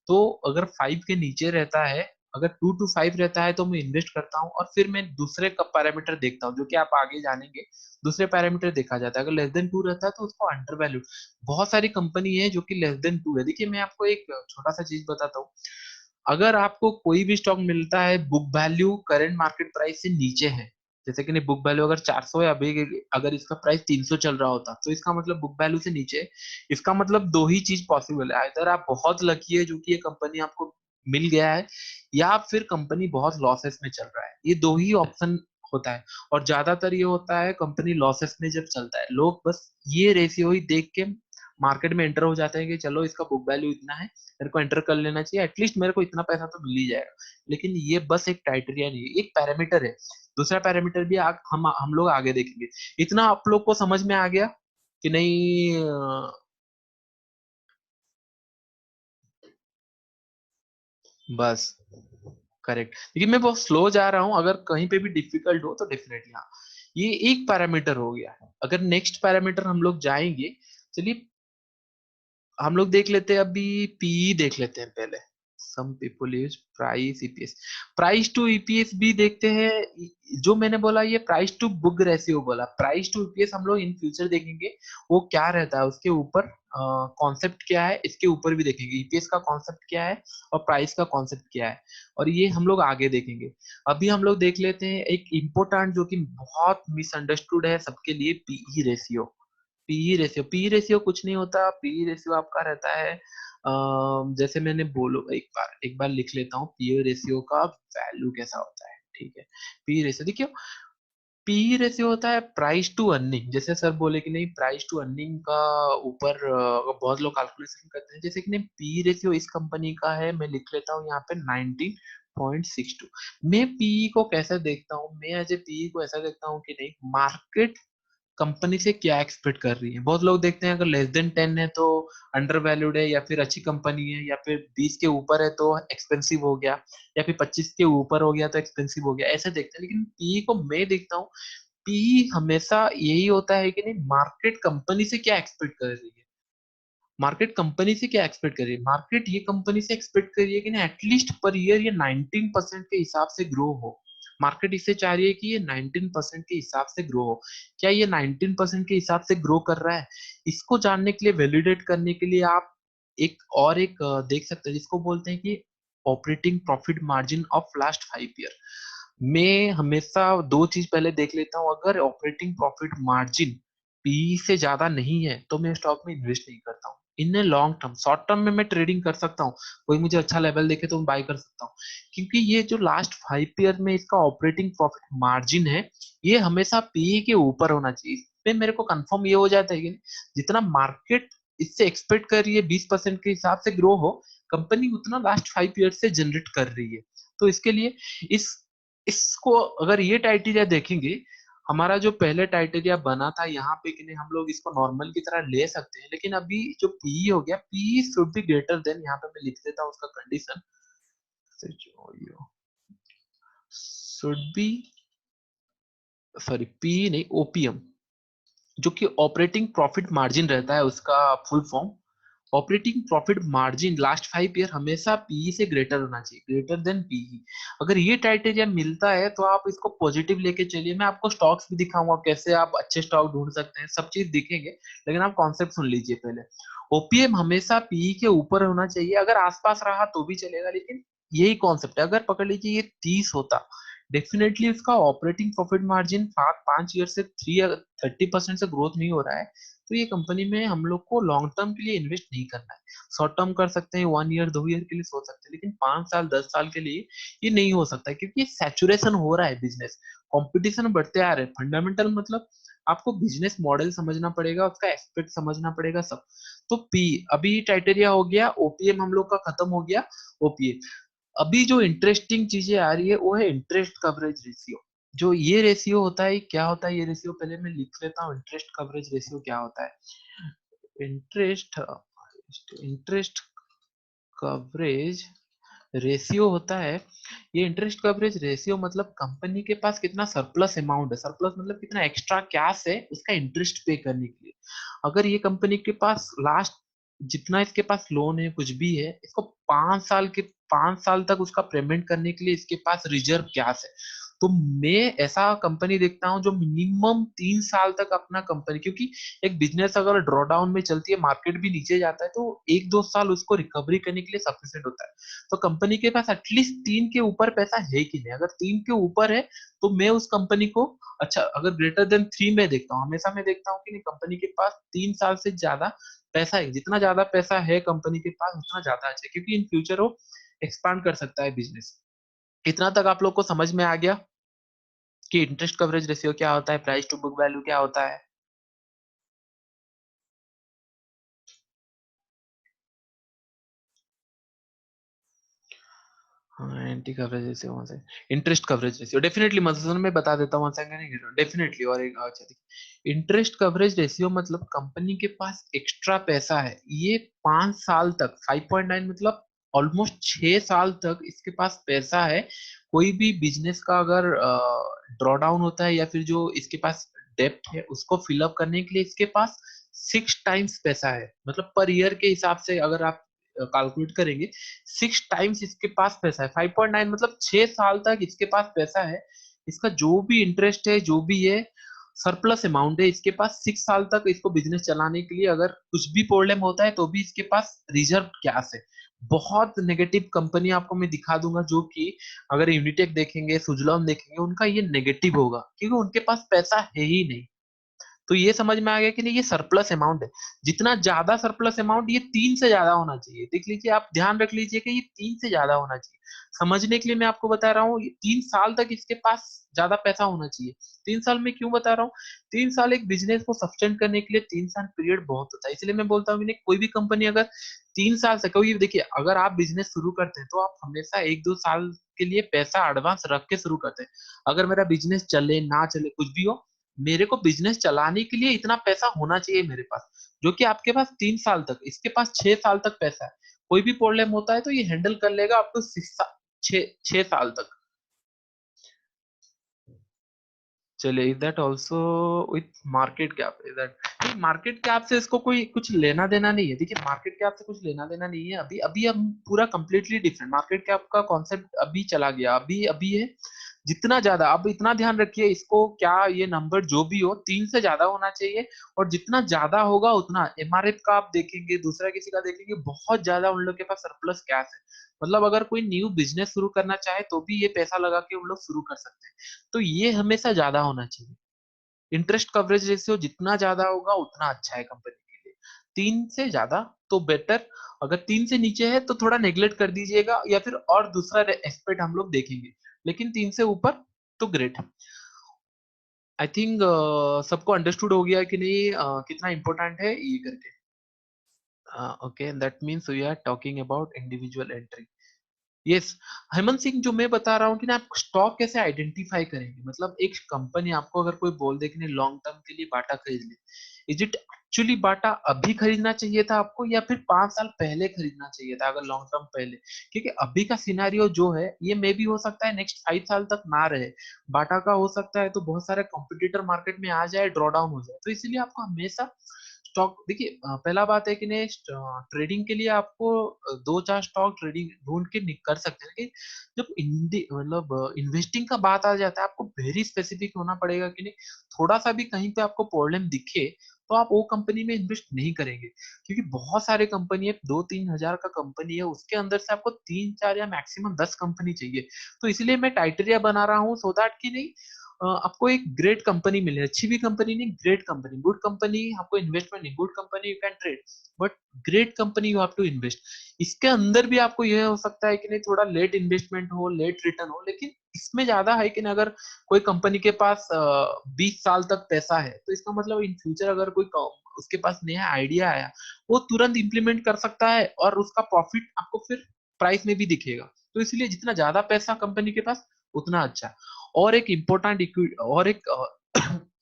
A: तो अगर 5 के नीचे रहता है, अगर 2 to 5 रहता है तो मैं इन्वेस्ट करता हूँ और फिर मैं दूसरे का पैरामीटर देखता हूँ, जो कि आप आगे जानेंगे। दूसरे पैरामीटर देखा जाता है, अगर लेस देन 2 रहता है तो उसको अंडर वैल्यू। बहुत सारी कंपनी है जो कि लेस देन 2 है। देखिए मैं आपको एक छोटा सा चीज बताता हूँ। अगर आपको कोई भी स्टॉक मिलता है book value current market price से नीचे है, जैसे कि नहीं बुक वैल्यू अगर 400 है अभी, अगर इसका प्राइस 300 चल रहा होता तो इसका मतलब बुक वैल्यू से नीचे है। इसका मतलब दो ही चीज पॉसिबल है, इधर आप बहुत लकी है जो कि ये कंपनी आपको मिल गया है, या फिर कंपनी बहुत लॉसेस में चल रहा है। ये दो ही ऑप्शन होता है। और ज्यादातर ये होता है कंपनी लॉसेस में जब चलता है, लोग बस ये रेशियो ही देख के मार्केट में एंटर हो जाते हैं कि चलो इसका बुक वैल्यू इतना है, मेरे को एंटर कर लेना चाहिए, एटलीस्ट मेरे को इतना पैसा तो मिल ही जाएगा। लेकिन ये बस एक क्राइटेरिया नहीं है, एक पैरामीटर है। दूसरा पैरामीटर भी हम लोग आगे देखेंगे। इतना आप लोग को समझ में आ गया कि नहीं? बस करेक्ट। लेकिन मैं बहुत स्लो जा रहा हूँ, अगर कहीं पे भी डिफिकल्ट हो तो डेफिनेटली हाँ। ये एक पैरामीटर हो गया। अगर नेक्स्ट पैरामीटर हम लोग जाएंगे, चलिए हम लोग देख लेते हैं, अभी पीई देख लेते हैं पहले। Some people use price EPS, price to EPS भी देखते हैं। जो मैंने बोला ये प्राइस टू बुक रेशियो बोला, प्राइस टू ईपीएस हम लोग इन फ्यूचर देखेंगे वो क्या रहता है, उसके ऊपर कॉन्सेप्ट क्या है, इसके ऊपर भी देखेंगे ईपीएस का कॉन्सेप्ट क्या है और प्राइस का कॉन्सेप्ट क्या है, और ये हम लोग आगे देखेंगे। अभी हम लोग देख लेते हैं एक इम्पोर्टेंट जो कि बहुत मिसअंडरस्टूड है सबके लिए, PE ratio. PE ratio, PE ratio कुछ नहीं होता। पीई रेशियो आपका रहता है जैसे मैंने बोलो, एक बार लिख लेता हूँ पीई रेशियो का वैल्यू कैसा होता है। ठीक है, पीई रेशियो देखियो, पीई रेशियो होता है प्राइस टू अर्निंग। जैसे सर बोले कि नहीं प्राइस टू अर्निंग का ऊपर बहुत लोग कैलकुलेशन करते हैं, जैसे कि नहीं पीई रेशियो इस कंपनी का है, मैं लिख लेता हूँ यहाँ पे 19.62। मैं पीई को कैसे देखता हूँ, मैं एज ए पीई को ऐसा देखता हूँ कि नहीं मार्केट कंपनी से क्या एक्सपेक्ट कर रही है। बहुत लोग देखते हैं अगर लेस देन 10 है तो अंडर वैल्यूड है, या फिर अच्छी कंपनी है, या फिर 20 के ऊपर है तो एक्सपेंसिव हो गया, या फिर 25 के ऊपर हो गया तो एक्सपेंसिव हो गया, ऐसे देखते हैं। लेकिन पी को मैं देखता हूँ, पी हमेशा यही होता है कि नहीं मार्केट कंपनी से क्या एक्सपेक्ट कर रही है। मार्केट कंपनी से क्या एक्सपेक्ट कर रही है, मार्केट ये कंपनी से एक्सपेक्ट कर रही है कि ना एटलीस्ट पर ईयर ये 19% के हिसाब से ग्रो हो। मार्केट इससे चाह रही है कि ये 19% के हिसाब से ग्रो हो। क्या ये 19% के हिसाब से ग्रो कर रहा है? इसको जानने के लिए, वैलिडेट करने के लिए आप एक देख सकते हैं जिसको बोलते हैं कि operating profit margin of last 5 year. मैं हमेशा दो चीज पहले देख लेता हूँ, अगर ऑपरेटिंग प्रॉफिट मार्जिन पी से ज्यादा नहीं है तो मैं स्टॉक में इन्वेस्ट नहीं करता हूँ। In long term, short term में मैं ट्रेडिंग कर सकता हूँ, कोई मुझे अच्छा लेवल देखे तो मैं बाय कर सकता हूँ, क्योंकि ये जो लास्ट 5 ईयर में इसका ऑपरेटिंग प्रॉफिट मार्जिन है ये हमेशा पी के ऊपर होना चाहिए। इसमें मेरे को कंफर्म ये हो जाता है कि जितना मार्केट इससे एक्सपेक्ट कर रही है 20% के हिसाब से ग्रो हो, कंपनी उतना लास्ट 5 ईयर से जनरेट कर रही है। तो इसके लिए इस इसको अगर ये टाइटेरिया देखेंगे, हमारा जो पहले टाइटेरिया बना था यहाँ पे कि नहीं हम लोग इसको नॉर्मल की तरह ले सकते हैं, लेकिन अभी जो पीई हो गया, PE should be greater than, यहाँ पे मैं लिख देता हूँ उसका condition, should be, sorry PE नहीं ओपीएम, जो कि ऑपरेटिंग प्रॉफिट मार्जिन रहता है उसका full form. Operating profit margin last 5 year हमेशा पीई से ग्रेटर होना चाहिए, ग्रेटर देन पीई। अगर ये क्राइटेरिया मिलता है तो आप इसको पॉजिटिव लेके चलिए। मैं आपको स्टॉक्स भी दिखाऊंगा कैसे आप अच्छे स्टॉक ढूंढ सकते हैं, सब चीज दिखेंगे, लेकिन आप कॉन्सेप्ट सुन लीजिए पहले। ओपीएम हमेशा पीई के ऊपर होना चाहिए, अगर आसपास रहा तो भी चलेगा, लेकिन यही कॉन्सेप्ट है। अगर पकड़ लीजिए ये 30 होता, डेफिनेटली उसका ऑपरेटिंग प्रॉफिट मार्जिन 5 ईयर से 30% से ग्रोथ नहीं हो रहा है, तो ये कंपनी में हम लोग को लॉन्ग टर्म के लिए इन्वेस्ट नहीं करना है। शॉर्ट टर्म कर सकते हैं, 1 ईयर 2 ईयर के लिए सोच सकते हैं, लेकिन 5 साल 10 साल के लिए ये नहीं हो सकता है, क्योंकि सैचुरेशन हो रहा है बिजनेस, कंपटीशन बढ़ते आ रहे हैं। फंडामेंटल मतलब आपको बिजनेस मॉडल समझना पड़ेगा, उसका एस्पेक्ट समझना पड़ेगा सब। तो पी अभी क्राइटेरिया हो गया, ओपीएम हम लोग का खत्म हो गया, ओपीए। अभी जो इंटरेस्टिंग चीजें आ रही है वो है इंटरेस्ट कवरेज रेशियो। जो ये रेशियो होता है, क्या होता है ये रेशियो, पहले मैं लिख लेता हूँ इंटरेस्ट कवरेज रेशियो क्या होता है। इंटरेस्ट इंटरेस्ट कवरेज रेशियो होता है, ये इंटरेस्ट कवरेज रेशियो मतलब कंपनी के पास कितना सरप्लस अमाउंट है, सरप्लस मतलब कितना एक्स्ट्रा कैश है उसका इंटरेस्ट पे करने के लिए। अगर ये कंपनी के पास लास्ट जितना इसके पास लोन है कुछ भी है, इसको 5 साल तक उसका पेमेंट करने के लिए इसके पास रिजर्व कैश है। तो मैं ऐसा कंपनी देखता हूँ जो मिनिमम 3 साल तक अपना कंपनी, क्योंकि एक बिजनेस अगर ड्रॉ डाउन में चलती है, मार्केट भी नीचे जाता है, तो 1-2 साल उसको रिकवरी करने के लिए सफिशिएंट होता है। तो कंपनी के पास एटलीस्ट 3 के ऊपर पैसा है कि नहीं, अगर 3 के ऊपर है तो मैं उस कंपनी को, अच्छा अगर ग्रेटर देन 3 में देखता हूँ, हमेशा मैं देखता हूँ कि नहीं कंपनी के पास 3 साल से ज्यादा पैसा है, जितना ज्यादा पैसा है कंपनी के पास उतना ज्यादा अच्छा है, क्योंकि इन फ्यूचर वो एक्सपांड कर सकता है बिजनेस। इतना तक आप लोग को समझ में आ गया कि इंटरेस्ट कवरेज रेशियो क्या होता है, प्राइस टू बुक वैल्यू क्या होता है। हाँ, एंटी कवरेज रेशियो वहां से, इंटरेस्ट कवरेज रेशियो डेफिनेटली मतलब मैं बता देता हूँ डेफिनेटली। और एक अच्छा देखिए, इंटरेस्ट कवरेज रेशियो मतलब कंपनी के पास एक्स्ट्रा पैसा है, ये 5 साल तक 5.9 मतलब ऑलमोस्ट 6 साल तक इसके पास पैसा है। कोई भी बिजनेस का अगर ड्रॉ डाउन होता है या फिर जो इसके पास डेप्ट है उसको फिलअप करने के लिए इसके पास 6 टाइम्स पैसा है, मतलब पर ईयर के हिसाब से अगर आप कैलकुलेट करेंगे, 6 टाइम्स इसके पास पैसा है। 5.9 मतलब 6 साल तक इसके पास पैसा है, इसका जो भी इंटरेस्ट है जो भी है सरप्लस अमाउंट है इसके पास। 6 साल तक इसको बिजनेस चलाने के लिए अगर कुछ भी प्रॉब्लम होता है तो भी इसके पास रिजर्व कैश है। बहुत नेगेटिव कंपनी आपको मैं दिखा दूंगा, जो कि अगर यूनिटेक देखेंगे, सुजलॉन देखेंगे, उनका ये नेगेटिव होगा क्योंकि उनके पास पैसा है ही नहीं। तो ये समझ में आ गया कि नहीं, ये सरप्लस अमाउंट है। जितना ज्यादा सरप्लस अमाउंट, ये 3 से ज्यादा होना चाहिए, देख लीजिए आप ध्यान रख लीजिए कि ये 3 से ज्यादा होना चाहिए। समझने के लिए मैं आपको बता रहा हूँ, 3 साल तक इसके पास ज्यादा पैसा होना चाहिए। 3 साल में क्यों बता रहा हूँ, 3 साल एक बिजनेस को सस्टेन करने के लिए 3 साल पीरियड बहुत होता है, इसलिए मैं बोलता हूँ कि कोई भी कंपनी अगर 3 साल से, कोई देखिए अगर आप बिजनेस शुरू करते हैं तो आप हमेशा 1-2 साल के लिए पैसा एडवांस रख के शुरू करते हैं। अगर मेरा बिजनेस चले ना चले कुछ भी हो, मेरे को बिजनेस चलाने के लिए इतना पैसा होना चाहिए मेरे पास, जो कि आपके पास 3 साल तक, इसके पास 6 साल तक पैसा है। कोई भी प्रॉब्लम होता है तो ये हैंडल कर लेगा आपको 6 साल तक। चलिए, is that also with market cap, is that market cap से इसको कोई कुछ लेना देना नहीं है। देखिए मार्केट कैप से कुछ लेना देना नहीं है, अभी अभी हम पूरा कंप्लीटली डिफरेंट मार्केट कैप का कॉन्सेप्ट अभी चला गया, अभी अभी है। जितना ज्यादा, अब इतना ध्यान रखिए इसको, क्या ये नंबर जो भी हो 3 से ज्यादा होना चाहिए। और जितना ज्यादा होगा उतना एमआरएफ का आप देखेंगे, दूसरा किसी का देखेंगे, बहुत ज्यादा उन लोग के पास सरप्लस कैश है। मतलब अगर कोई न्यू बिजनेस शुरू करना चाहे तो भी ये पैसा लगा के उन लोग शुरू कर सकते हैं। तो ये हमेशा ज्यादा होना चाहिए। इंटरेस्ट कवरेज रेशियो जितना ज्यादा होगा उतना अच्छा है कंपनी के लिए। 3 से ज्यादा तो बेटर, अगर 3 से नीचे है तो थोड़ा नेग्लेक्ट कर दीजिएगा, या फिर और दूसरा एस्पेक्ट हम लोग देखेंगे, लेकिन 3 से ऊपर तो ग्रेट। आई थिंक सबको अंडरस्टूड हो गया कि नहीं, कितना इंपॉर्टेंट है ये करके। Okay, that means we are talking about individual entry. Yes, Hemant Singh, जो मैं बता रहा हूँ कि ना आप स्टॉक कैसे आइडेंटिफाई करेंगे, मतलब एक कंपनी आपको अगर कोई बोल दे कि नहीं लॉन्ग टर्म के लिए बाटा खरीद ले, इज इट एक्चुअली बाटा अभी खरीदना चाहिए था आपको या फिर 5 साल पहले खरीदना चाहिए था, अगर लॉन्ग टर्म पहले? क्योंकि अभी का सिनेरियो जो है ये मे भी हो सकता है नेक्स्ट 5 साल तक ना रहे। बाटा का हो सकता है तो बहुत सारे कॉम्पिटिटर मार्केट में आ जाए, ड्रॉ डाउन हो जाए, तो इसीलिए आपको हमेशा स्टॉक देखिए, पहला बात है कि नहीं, ट्रेडिंग के लिए आपको दो चार स्टॉक ट्रेडिंग ढूंढ के कर सकते हैं, लेकिन जब मतलब इन्वेस्टिंग का बात आ जाता है, आपको वेरी स्पेसिफिक होना पड़ेगा कि नहीं, थोड़ा सा भी कहीं पे आपको प्रॉब्लम दिखे तो आप वो कंपनी में इन्वेस्ट नहीं करेंगे, क्योंकि बहुत सारे कंपनी है, 2-3 हजार का कंपनी है, उसके अंदर से आपको 3-4 या मैक्सिमम 10 कंपनी चाहिए। तो इसलिए मैं टाइटेरिया बना रहा हूँ, सो दैट कि नहीं आपको एक ग्रेट कंपनी मिले, अच्छी भी कंपनी नहीं, ग्रेट कंपनी, गुड कंपनी आपको इन्वेस्टमेंट नहीं, good company you can trade, but great company you have to invest. इसके अंदर भी आपको यह हो सकता है कि नहीं थोड़ा लेट इन्वेस्टमेंट हो, लेट रिटर्न हो, लेकिन इसमें ज्यादा है कि नहीं, अगर कोई कंपनी के पास 20 साल तक पैसा है, तो इसका मतलब इन फ्यूचर अगर कोई उसके पास नया आइडिया आया, वो तुरंत इंप्लीमेंट कर सकता है और उसका प्रॉफिट आपको फिर प्राइस में भी दिखेगा। तो इसलिए जितना ज्यादा पैसा कंपनी के पास, उतना अच्छा। और एक इम्पोर्टेंट और एक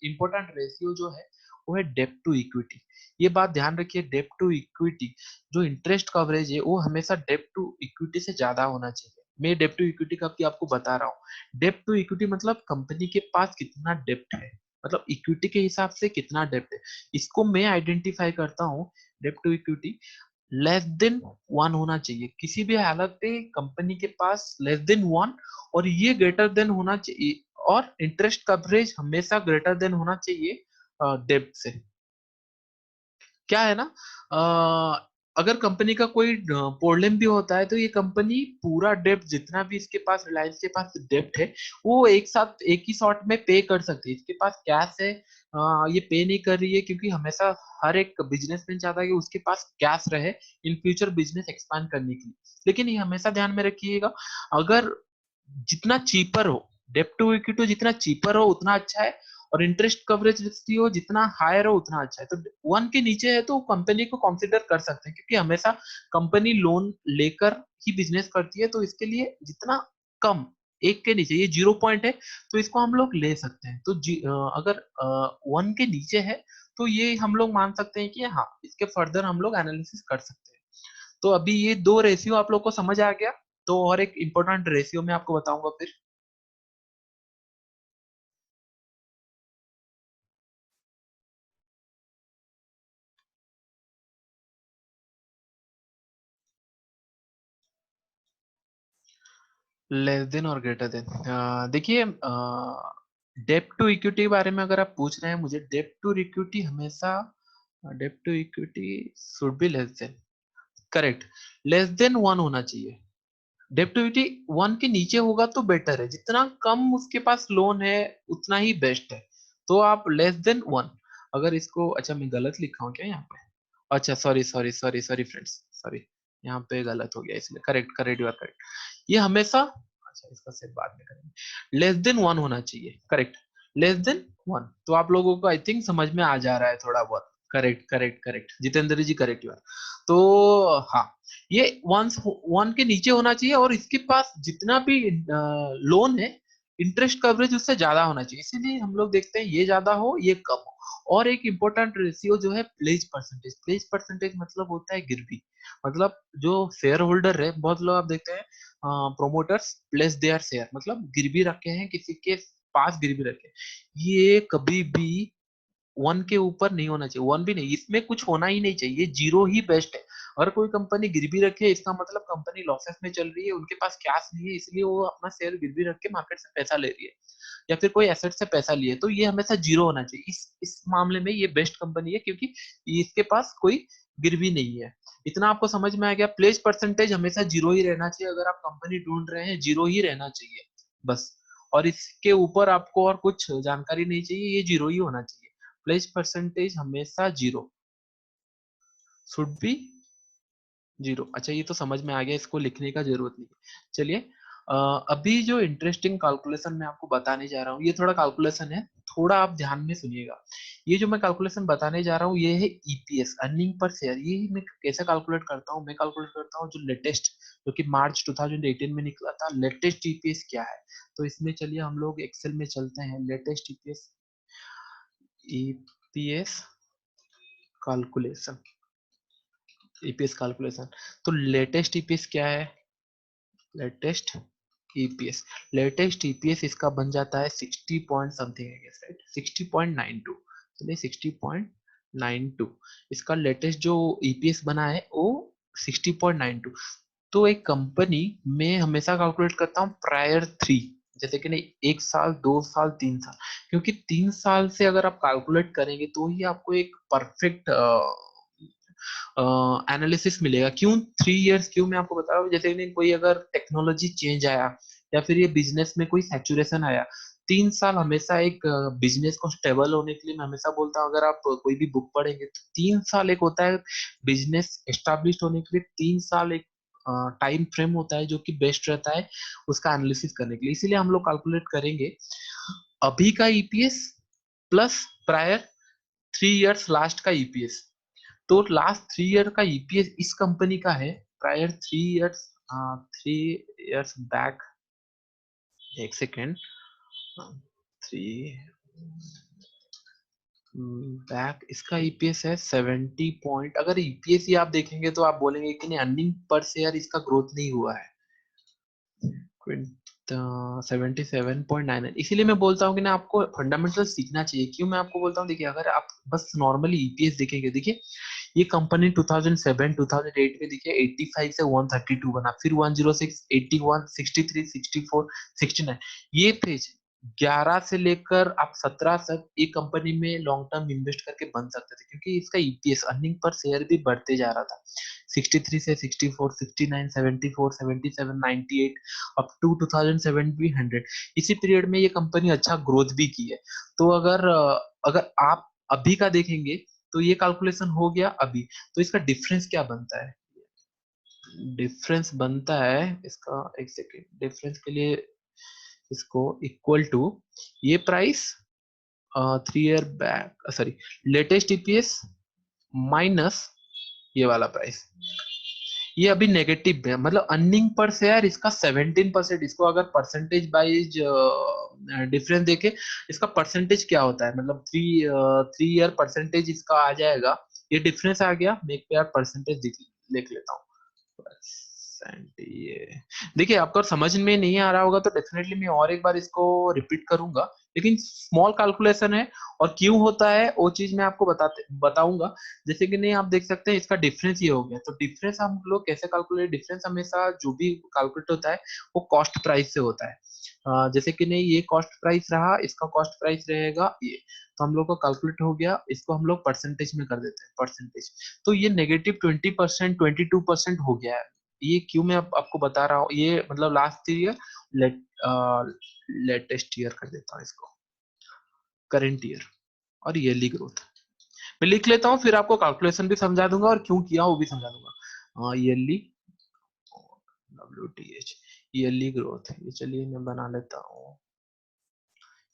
A: इम्पोर्टेंट रेशियो जो है, वो है डेब्ट टू इक्विटी। ये बात ध्यान रखिए, डेब्ट टू इक्विटी, जो इंटरेस्ट कवरेज है, वो हमेशा डेब्ट टू इक्विटी से ज्यादा होना चाहिए। मैं डेब्ट टू इक्विटी का भी आपको बता रहा हूँ। डेब्ट टू इक्विटी मतलब कंपनी के पास कितना डेब्ट है, मतलब इक्विटी के हिसाब से कितना डेब्ट है, इसको मैं आइडेंटिफाई करता हूँ। डेब्ट टू इक्विटी लेस देन 1 होना चाहिए, किसी भी हालत पे कंपनी के पास लेस देन 1, और ये ग्रेटर देन होना चाहिए, और इंटरेस्ट कवरेज हमेशा ग्रेटर देन होना चाहिए डेब्ट से। क्या है ना, अगर कंपनी का कोई प्रॉब्लम भी होता है, तो ये कंपनी पूरा डेब्ट जितना भी इसके पास, रिलायंस के पास डेब्ट है, वो एक साथ एक ही शॉट में पे कर सकती है। इसके पास कैश है, ये पे नहीं कर रही है, क्योंकि हमेशा हर एक बिजनेसमैन चाहता है कि उसके पास कैश रहे इन फ्यूचर बिजनेस एक्सपांड करने के लिए। लेकिन ये हमेशा ध्यान में रखिएगा, अगर जितना चीपर हो, डेब्ट टू इक्विटी जितना चीपर हो उतना अच्छा है, और इंटरेस्ट कवरेज रेशियो जितना हायर हो उतना अच्छा है। तो 1 के नीचे है तो कंपनी को कंसिडर कर सकते हैं, क्योंकि हमेशा कंपनी लोन लेकर ही बिजनेस करती है, तो इसके लिए जितना कम, 1 के नीचे, ये 0 पॉइंट है, तो इसको हम लोग ले सकते हैं। तो अगर 1 के नीचे है, तो ये हम लोग मान सकते हैं कि हाँ, इसके फर्दर हम लोग एनालिसिस कर सकते हैं। तो अभी ये दो रेशियो आप लोग को समझ आ गया। तो और एक इंपॉर्टेंट रेशियो मैं आपको बताऊंगा फिर। लेस देन और ग्रेटर देन, देखिए, डेब्ट टू इक्विटी के बारे में अगर आप पूछ रहे हैं मुझे, डेब्ट टू इक्विटी हमेशा, डेब्ट to equity should be less than, correct, less than 1 होना चाहिए। डेब्ट टू इक्विटी 1 के नीचे होगा तो बेटर है, जितना कम उसके पास लोन है उतना ही बेस्ट है। तो आप लेस देन 1, अगर इसको, अच्छा मैं गलत लिखा हूँ क्या यहाँ पे, अच्छा sorry sorry sorry sorry friends, sorry, यहाँ पे गलत हो गया, इसलिए correct correct, you are correct. ये हमेशा, अच्छा इसका सेट बाद में करेंगे, लेस देन 1 होना चाहिए, करेक्ट, लेस देन 1। तो आप लोगों को आई थिंक समझ में आ जा रहा है थोड़ा बहुत, correct correct correct, Jitendra ji correct, you are. तो हाँ, ये 1 के नीचे होना चाहिए, और इसके पास जितना भी लोन है, इंटरेस्ट कवरेज उससे ज्यादा होना चाहिए, इसीलिए हम लोग देखते हैं ये ज्यादा हो ये कम हो। और एक इंपॉर्टेंट रेशियो जो है प्लेज परसेंटेज, प्लेज परसेंटेज मतलब होता है गिरवी, मतलब जो शेयर होल्डर है, बहुत लोग आप देखते हैं प्रोमोटर्स प्लेस देयर शेयर, मतलब गिरवी रखे हैं किसी के पास, गिरवी रखे हैं। ये कभी भी 1 के ऊपर नहीं होना चाहिए, 1 भी नहीं, इसमें कुछ होना ही नहीं चाहिए, 0 ही बेस्ट है। अगर कोई कंपनी गिरवी रखे, इसका मतलब कंपनी लॉसेस में चल रही है, उनके पास कैश नहीं है, इसलिए वो अपना शेयर गिरवी रख के मार्केट से पैसा ले रही है, या फिर कोई एसेट से पैसा लिए, तो ये हमेशा 0 होना चाहिए। इस मामले में ये बेस्ट कंपनी है, क्योंकि इसके पास कोई गिरवी नहीं है। इतना आपको समझ में आ गया, प्लेस परसेंटेज हमेशा 0 ही रहना चाहिए, अगर आप कंपनी ढूंढ रहे हैं 0 ही रहना चाहिए बस। और इसके ऊपर आपको और कुछ जानकारी नहीं चाहिए, ये 0 ही होना चाहिए, प्लेस परसेंटेज हमेशा 0 शुड बी 0। अच्छा ये तो समझ में आ गया, इसको लिखने का जरूरत नहीं है। चलिए, अभी जो इंटरेस्टिंग कैलकुलेशन मैं आपको बताने जा रहा हूँ, ये थोड़ा कैलकुलेशन है, थोड़ा आप ध्यान में सुनिएगा। ये जो मैं कैलकुलेशन बताने जा रहा हूँ, ये है ईपीएस, अर्निंग पर शेयर। ये मैं कैसे कैलकुलेट करता हूँ, मैं कैलकुलेट करता हूँ जो लेटेस्ट, जो कि मार्च 2018 में निकला था, लेटेस्ट ईपीएस क्या है। तो इसमें चलिए हम लोग एक्सेल में चलते हैं, latest EPS, EPS calculation, EPS calculation. तो लेटेस्ट ईपीएस क्या है, लेटेस्ट ईपीएस, लेटेस्ट ईपीएस इसका बन जाता है 60 point something, I guess, right, 60.92, चलिए 60.92। 92। इसका लेटेस्ट जो ईपीएस बना है वो 60.92। तो एक कंपनी में हमेशा कैलकुलेट करता हूँ प्रायर 3, जैसे कि नहीं 1 साल 2 साल 3 साल, क्योंकि 3 साल से अगर आप कैलकुलेट करेंगे तो ही आपको एक परफेक्ट एनालिसिस मिलेगा। क्यों 3 इयर्स, क्यों मैं आपको बता रहा हूँ, जैसे कि कोई अगर टेक्नोलॉजी चेंज आया या फिर ये बिजनेस में कोई सैचुरेशन आया, 3 साल हमेशा एक बिजनेस को स्टेबल होने के लिए मैं हमेशा बोलता हूँ, अगर आप कोई भी बुक पढ़ेंगे तो 3 साल एक होता है बिजनेस एस्टेब्लिश होने के लिए, 3 साल एक टाइम फ्रेम होता है जो कि बेस्ट रहता है उसका एनालिसिस करने के लिए। इसीलिए हम लोग कैलकुलेट करेंगे अभी का EPS plus prior 3 years last का ईपीएस। तो लास्ट 3 ईयर का ईपीएस इस कंपनी का है प्रायर 3 इयर्स, 3 इयर्स बैक, एक सेकेंड, 3 बैक इसका ईपीएस है 70 पॉइंट। अगर ईपीएस ही आप देखेंगे तो आप बोलेंगे कि नहीं अर्निंग पर शेयर इसका ग्रोथ नहीं हुआ है। 77.99। इसीलिए मैं बोलता हूँ कि ना आपको फंडामेंटल सीखना चाहिए। क्यों मैं आपको बोलता हूँ, देखिए अगर आप बस नॉर्मली ईपीएस देखेंगे, देखिए ये कंपनी 2007 2008 में देखिए 85 से 132 बना, फिर 106 81 63 64 69, ये फेज 11 से लेकर आप 17 तक एक कंपनी में लॉन्ग टर्म इन्वेस्ट करके बन सकते थे, क्योंकि इसका ईपीएस अर्निंग पर शेयर भी बढ़ते जा रहा था 63 से 64 69 74 77 98 अप टू 2007 भी 100। इसी पीरियड में ये कंपनी अच्छा ग्रोथ भी की है। तो अगर आप अभी का देखेंगे तो ये कैलकुलेशन हो गया अभी, तो इसका डिफरेंस क्या बनता है, डिफरेंस बनता है इसका, एक सेकेंड, डिफरेंस के लिए इसको इक्वल टू ये price 3 year back, sorry latest EPS minus ये वाला प्राइस। ये अभी नेगेटिव है, मतलब अर्निंग पर शेयर इसका 17%। इसको अगर परसेंटेज वाइज डिफरेंस देखे, इसका परसेंटेज क्या होता है, मतलब 3 ईयर परसेंटेज इसका आ जाएगा, ये डिफरेंस आ गया। मैं एक बार परसेंटेज लिख लेता हूँ। परसेंट ये देखिए, आपको समझ में नहीं आ रहा होगा तो डेफिनेटली मैं और एक बार इसको रिपीट करूंगा, लेकिन स्मॉल कैलकुलेशन है और क्यों होता है वो चीज मैं आपको बताऊंगा। जैसे कि नहीं आप देख सकते हैं इसका डिफरेंस ये हो गया, तो डिफरेंस हम लोग कैसे कैलकुलेट, डिफरेंस हमेशा जो भी कैलकुलेट होता है वो कॉस्ट प्राइस से होता है। जैसे कि नहीं ये कॉस्ट प्राइस रहा, इसका कॉस्ट प्राइस रहेगा ये, तो हम लोग का कैलकुलेट हो गया, इसको हम लोग परसेंटेज में कर देते हैं परसेंटेज। तो ये -20% 22% हो गया है। ये क्यों मैं आपको बता रहा हूँ, ये मतलब last year let latest year कर देता हूँ इसको, करेंट ईयर और ईयरली ग्रोथ मैं लिख लेता हूँ, फिर आपको कैलकुलेशन भी समझा दूंगा और क्यों किया वो भी समझा दूंगा। ईयरली WTH ईयरली ग्रोथ, ये चलिए मैं बना लेता हूँ।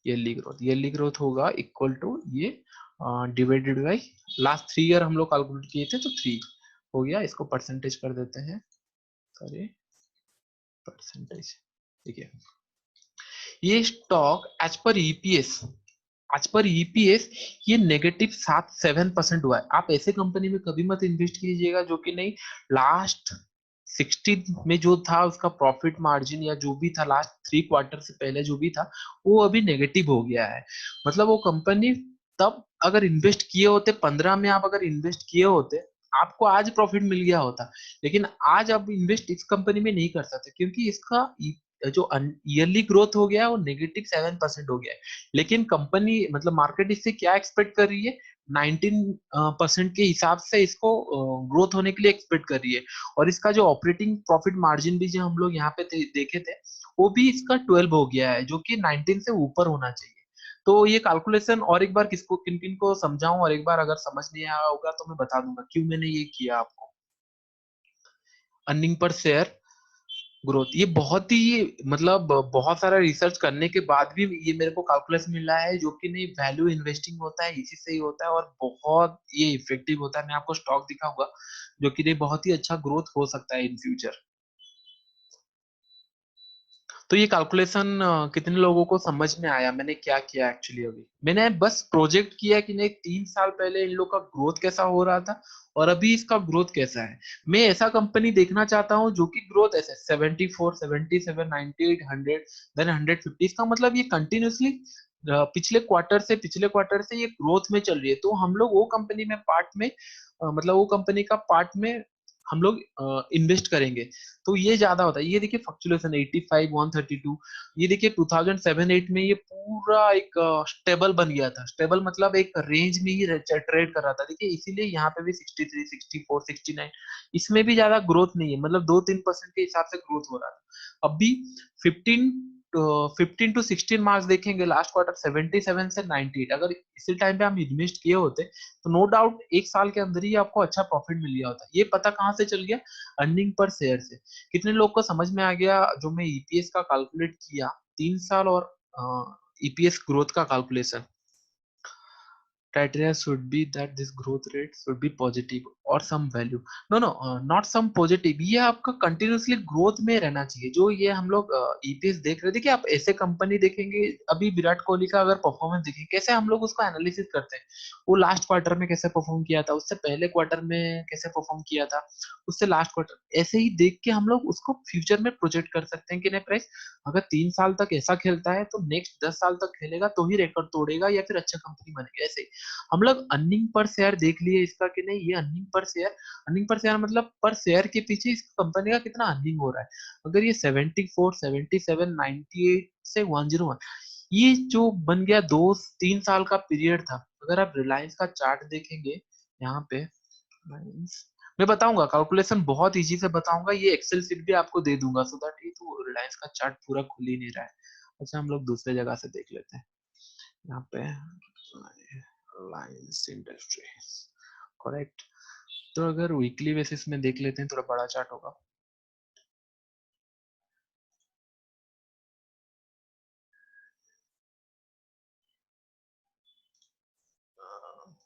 A: ईयरली ग्रोथ होगा इक्वल टू ये डिवाइडेड बाई लास्ट 3 ईयर हम लोग कैलकुलेट किए थे, तो 3 हो गया। इसको परसेंटेज कर देते हैं, करे परसेंटेज। ठीक है, ये स्टॉक एज पर ईपीएस ये -7% हुआ है। आप ऐसे कंपनी में कभी मत इन्वेस्ट कीजिएगा जो कि नहीं लास्ट 60 में जो था उसका प्रॉफिट मार्जिन या जो भी था लास्ट 3 क्वार्टर से पहले जो भी था वो अभी नेगेटिव हो गया है। मतलब वो कंपनी तब अगर इन्वेस्ट किए होते 15 में, आप अगर इन्वेस्ट किए होते आपको आज प्रॉफिट मिल गया होता, लेकिन आज आप इन्वेस्ट इस कंपनी में नहीं कर सकते क्योंकि इसका जो ईयरली ग्रोथ हो गया है वो -7% हो गया है। लेकिन कंपनी मतलब मार्केट इससे क्या एक्सपेक्ट कर रही है, 19% के हिसाब से इसको ग्रोथ होने के लिए एक्सपेक्ट कर रही है। और इसका जो ऑपरेटिंग प्रॉफिट मार्जिन भी जो हम लोग यहाँ पे देखे थे वो भी इसका 12 हो गया है, जो कि 19 से ऊपर होना चाहिए। तो ये कैलकुलेशन और एक बार किसको किन किन को समझाऊं, और एक बार अगर समझ नहीं आया होगा तो मैं बता दूंगा क्यों मैंने ये किया आपको। अर्निंग पर शेयर ग्रोथ ये बहुत ही मतलब बहुत सारा रिसर्च करने के बाद भी ये मेरे को कैलकुलेशन मिल रहा है, जो कि नहीं वैल्यू इन्वेस्टिंग होता है इसी से ही होता है और बहुत ये इफेक्टिव होता है। मैं आपको स्टॉक दिखाऊंगा जो कि नहीं बहुत ही अच्छा ग्रोथ हो सकता है इन फ्यूचर। तो ये कैलकुलेशन कितने लोगों को समझ में आया, मैंने क्या किया एक्चुअली, अभी मैंने बस प्रोजेक्ट किया कि नहीं 3 साल पहले इन लोग का ग्रोथ कैसा हो रहा था और अभी इसका ग्रोथ कैसा है। मैं ऐसा कंपनी देखना चाहता हूँ जो कि ग्रोथ ऐसे 74 77 98 100 देन 150, इसका मतलब ये कंटिन्यूसली पिछले क्वार्टर से ये ग्रोथ में चल रही है, तो हम लोग वो कंपनी में पार्ट में मतलब वो कंपनी का पार्ट में हम लोग इन्वेस्ट करेंगे, तो ये ज्यादा होता है। ये देखिए फ्लक्चुएशन 85 132, ये देखिए 2007-8 में ये पूरा एक स्टेबल बन गया था। स्टेबल मतलब एक रेंज में ही ट्रेड कर रहा था, देखिए इसीलिए यहाँ पे भी 63 64 69, इसमें भी ज्यादा ग्रोथ नहीं है, मतलब 2-3% के हिसाब से ग्रोथ हो रहा था। अभी 15 15 to 16 मार्क्स देखेंगे, लास्ट क्वार्टर 77 से 98, अगर इसी टाइम पे हम इन्वेस्ट किए होते तो नो डाउट एक साल के अंदर ही आपको अच्छा प्रॉफिट मिल गया होता। ये पता कहाँ से चल गया? अर्निंग पर शेयर से। कितने लोग को समझ में आ गया जो मैं ईपीएस का कैलकुलेट किया 3 साल और ईपीएस ग्रोथ का calculation? criteria should be that this growth rate should be positive or some value. No, not some positive, ये आपका कंटिन्यूअसली ग्रोथ में रहना चाहिए। जो ये हम लोग ईपीएस देख रहे हैं, देखिए आप ऐसे कंपनी देखेंगे, अभी विराट कोहली का अगर परफॉर्मेंस देखेंगे, कैसे हम लोग उसको एनालिसिस करते हैं, वो लास्ट क्वार्टर में कैसे परफॉर्म किया था, उससे पहले क्वार्टर में कैसे परफॉर्म किया था, उससे लास्ट क्वार्टर, ऐसे ही देख के हम लोग उसको फ्यूचर में प्रोजेक्ट कर सकते हैं कि नहीं प्राइस अगर 3 साल तक ऐसा खेलता है तो नेक्स्ट 10 साल तक खेलेगा तो ही रिकॉर्ड तोड़ेगा या फिर अच्छा कंपनी बनेगा। ऐसे ही हम लोग अर्निंग पर शेयर देख लिए इसका कि नहीं, ये अर्निंग पर शेयर मतलब पर शेयर के पीछे इस कंपनी का कितना अर्निंग हो रहा है। अगर ये 74 77 98 से 101, ये जो बन गया 2-3 साल का पीरियड था। अगर आप रिलायंस का चार्ट देखेंगे यहाँ पे, मैं बताऊंगा कैलकुलेशन बहुत इजी से बताऊंगा, ये एक्सेल सीट भी आपको दे दूंगा सो दैट ये तो रिलायंस का चार्ट पूरा खुल ही नहीं रहा है। अच्छा हम लोग दूसरे जगह से देख लेते हैं यहाँ पे, रिलायंस इंडस्ट्रीज, करेक्ट। तो अगर वीकली बेसिस में देख लेते हैं, थोड़ा बड़ा चार्ट होगा।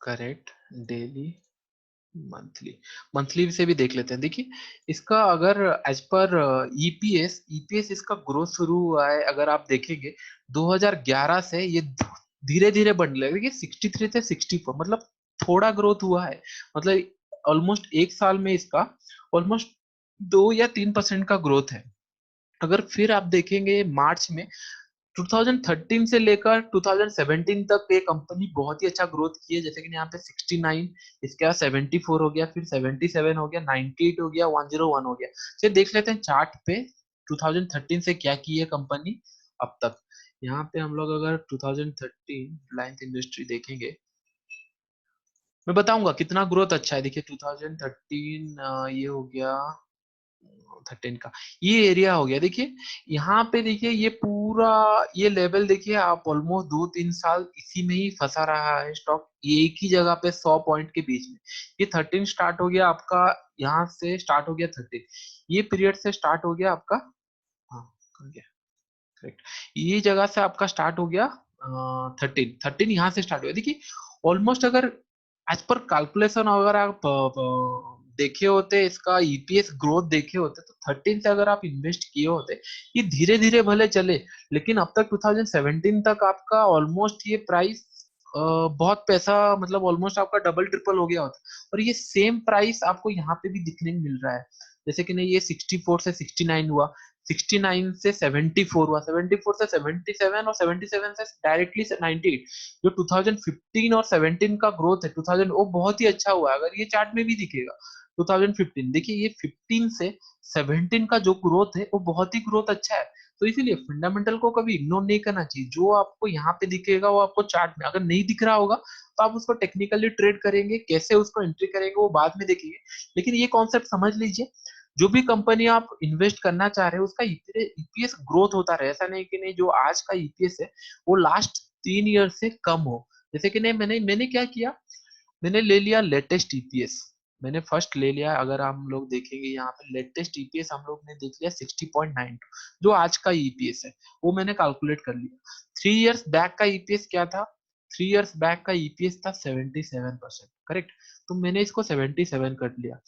A: करेक्ट, डेली, मंथली, मंथली से भी देख लेते हैं। देखिए इसका अगर एज पर ईपीएस इसका ग्रोथ शुरू हुआ है, अगर आप देखेंगे 2011 से ये धीरे धीरे बढ़ने लगे। देखिए 63 से 64 मतलब थोड़ा ग्रोथ हुआ है, मतलब ऑलमोस्ट एक साल में इसका ऑलमोस्ट 2 या 3% का ग्रोथ है। अगर फिर आप देखेंगे मार्च में 2013 से लेकर 2017 तक ये कंपनी बहुत ही अच्छा ग्रोथ की है, जैसे कि यहाँ पे 69, इसके बाद 74 हो गया, फिर 77 हो गया, 98 हो गया, 101 हो गया। चलिए देख लेते हैं चार्ट पे 2013 से क्या की है कंपनी अब तक। यहाँ पे हम लोग अगर 2013 रिलायंस इंडस्ट्री देखेंगे, मैं बताऊंगा कितना ग्रोथ अच्छा है। देखिए 2013 ये हो गया 13 का, ये एरिया हो गया। देखिए यहाँ पे देखिए ये पूरा ये लेवल देखिए, आप ऑलमोस्ट 2-3 साल इसी में ही फंसा रहा है स्टॉक, ये एक ही जगह पे 100 पॉइंट के बीच में। ये 13 स्टार्ट हो गया आपका, यहाँ से स्टार्ट हो गया 13, ये पीरियड से स्टार्ट हो गया आपका, हाँ हो गया करेक्ट, ये जगह से आपका स्टार्ट हो गया 13 यहाँ से स्टार्ट हुआ। देखिए ऑलमोस्ट अगर एज पर कैलकुलेशन अगर आप देखे होते, इसका ईपीएस ग्रोथ देखे होते, तो 13 से अगर आप इन्वेस्ट किए होते, ये धीरे धीरे भले चले, लेकिन अब तक 2017 तक आपका ऑलमोस्ट ये प्राइस बहुत पैसा मतलब ऑलमोस्ट आपका डबल ट्रिपल हो गया होता। और ये सेम प्राइस आपको यहाँ पे भी दिखने को मिल रहा है, जैसे कि नहीं ये 64 से 69 हुआ, 69 से 74 हुआ, 74 से 77 और 77 से डायरेक्टली से 98। जो 2015 और 17 का ग्रोथ है 2000 वो बहुत ही अच्छा हुआ है, अगर ये चार्ट में भी दिखेगा 2015 देखिए, ये 15 से 17 का जो ग्रोथ है वो बहुत ही ग्रोथ अच्छा है। तो इसीलिए फंडामेंटल को कभी इग्नोर नहीं करना चाहिए, जो आपको यहाँ पे दिखेगा वो आपको चार्ट में अगर नहीं दिख रहा होगा तो आप उसको टेक्निकली ट्रेड करेंगे, कैसे उसको एंट्री करेंगे वो बाद में देखेंगे। लेकिन ये कॉन्सेप्ट समझ लीजिए, जो भी कंपनी आप इन्वेस्ट करना चाह रहे हो उसका ईपीएस ग्रोथ होता रहे, ऐसा नहीं कि नहीं जो आज का ईपीएस है वो लास्ट 3 ईयर से कम हो। जैसे कि नहीं मैंने मैंने क्या किया, मैंने ले लिया लेटेस्ट ईपीएस, मैंने फर्स्ट ले लिया। अगर हम लोग देखेंगे यहाँ पे लेटेस्ट ईपीएस हम लोग ने देख लिया 60.92, जो आज का ईपीएस है वो मैंने कैलकुलेट कर लिया। 3 इयर्स बैक का ईपीएस क्या था, 3 इयर्स बैक का ईपीएस था 77%, करेक्ट। तो मैंने इसको 77 कर लिया।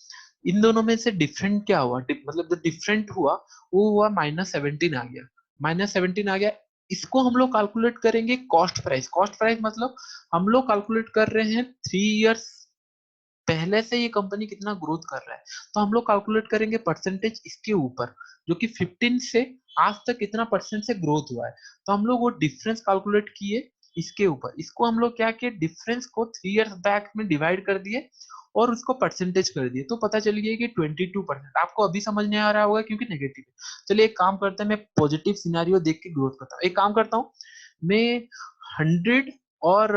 A: इन दोनों में से डिफरेंट क्या हुआ, मतलब जो डिफरेंट हुआ वो हुआ -17 आ गया, -17 आ गया। इसको हम लोग कैलकुलेट करेंगे कॉस्ट प्राइस, कॉस्ट प्राइस मतलब हम लोग कैलकुलेट कर रहे हैं 3 इयर्स पहले से ये कंपनी कितना ग्रोथ कर रहा है, तो हम लोग कैलकुलेट करेंगे परसेंटेज इसके ऊपर, जो कि 15 से आज तक कितना परसेंट से ग्रोथ हुआ है। तो हम लोग वो डिफरेंस कैलकुलेट किए इसके ऊपर, इसको हम लोग क्या किए, डिफरेंस को 3 इयर्स बैक में डिवाइड कर दिए और उसको परसेंटेज कर दिए, तो पता चल गया कि 22%। आपको अभी समझ नहीं आ रहा होगा क्योंकि नेगेटिव है। चलिए एक काम करते हैं, मैं पॉजिटिव सिनेरियो देख के ग्रोथ करता हूँ। एक काम करता हूँ, मैं 100 और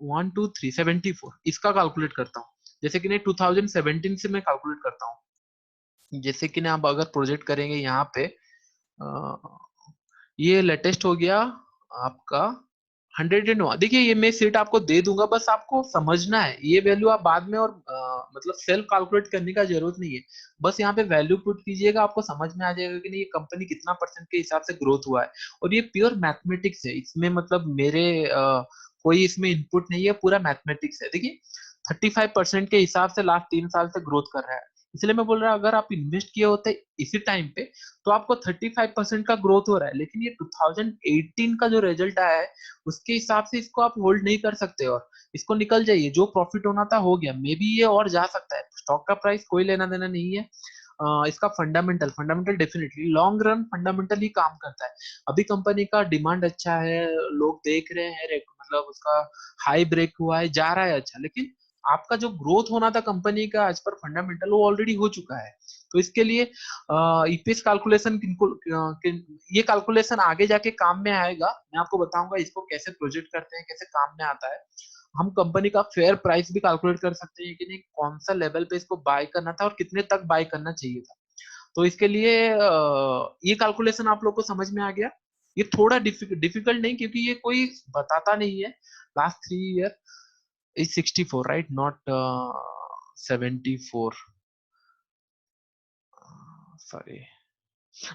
A: 1 2 3 74 इसका कैलकुलेट करता हूँ। जैसे कि नहीं 2017 से मैं कैलकुलेट करता हूँ। जैसे कि ना आप अगर प्रोजेक्ट करेंगे यहाँ पे, ये लेटेस्ट हो गया आपका 101। देखिए ये मैं सीट आपको दे दूंगा, बस आपको समझना है ये वैल्यू आप बाद में और मतलब सेल्फ कैलकुलेट करने का जरूरत नहीं है। बस यहाँ पे वैल्यू पुट कीजिएगा, आपको समझ में आ जाएगा कि नहीं ये कंपनी कितना परसेंट के हिसाब से ग्रोथ हुआ है। और ये प्योर मैथमेटिक्स है, इसमें मतलब मेरे कोई इसमें इनपुट नहीं है, पूरा मैथमेटिक्स है। देखिए 35% के हिसाब से लास्ट 3 साल से ग्रोथ कर रहा है। इसलिए मैं बोल रहा हूँ अगर आप इन्वेस्ट किए होते इसी टाइम पे तो आपको 35% का ग्रोथ हो रहा है, लेकिन ये 2018 का जो रिजल्ट आया है उसके हिसाब से इसको आप होल्ड नहीं कर सकते और इसको निकल जाइए। जो प्रॉफिट होना था हो गया, मे बी ये और जा सकता है। स्टॉक का प्राइस कोई लेना देना नहीं है। इसका fundamental fundamental definitely long run fundamental ही काम करता है। अभी कंपनी का डिमांड अच्छा है, लोग देख रहे हैं, मतलब उसका हाई ब्रेक हुआ है, जा रहा है अच्छा, लेकिन आपका जो ग्रोथ होना था कंपनी का एज पर फंडामेंटल वो ऑलरेडी हो चुका है। तो इसके लिए ईपीएस कैलकुलेशन ये कैलकुलेशन आगे जाके काम में आएगा। मैं आपको बताऊंगा इसको कैसे प्रोजेक्ट करते हैं, कैसे काम में आता है। हम कंपनी का फेयर प्राइस भी कैलकुलेट कर सकते हैं कि नहीं कौन सा लेवल पे इसको बाय करना था और कितने तक बाय करना चाहिए था। तो इसके लिए ये कैलकुलेशन आप लोग को समझ में आ गया। ये थोड़ा डिफिकल्ट नहीं, क्योंकि ये कोई बताता नहीं है। Last 3 year is 64 right, not 74, sorry.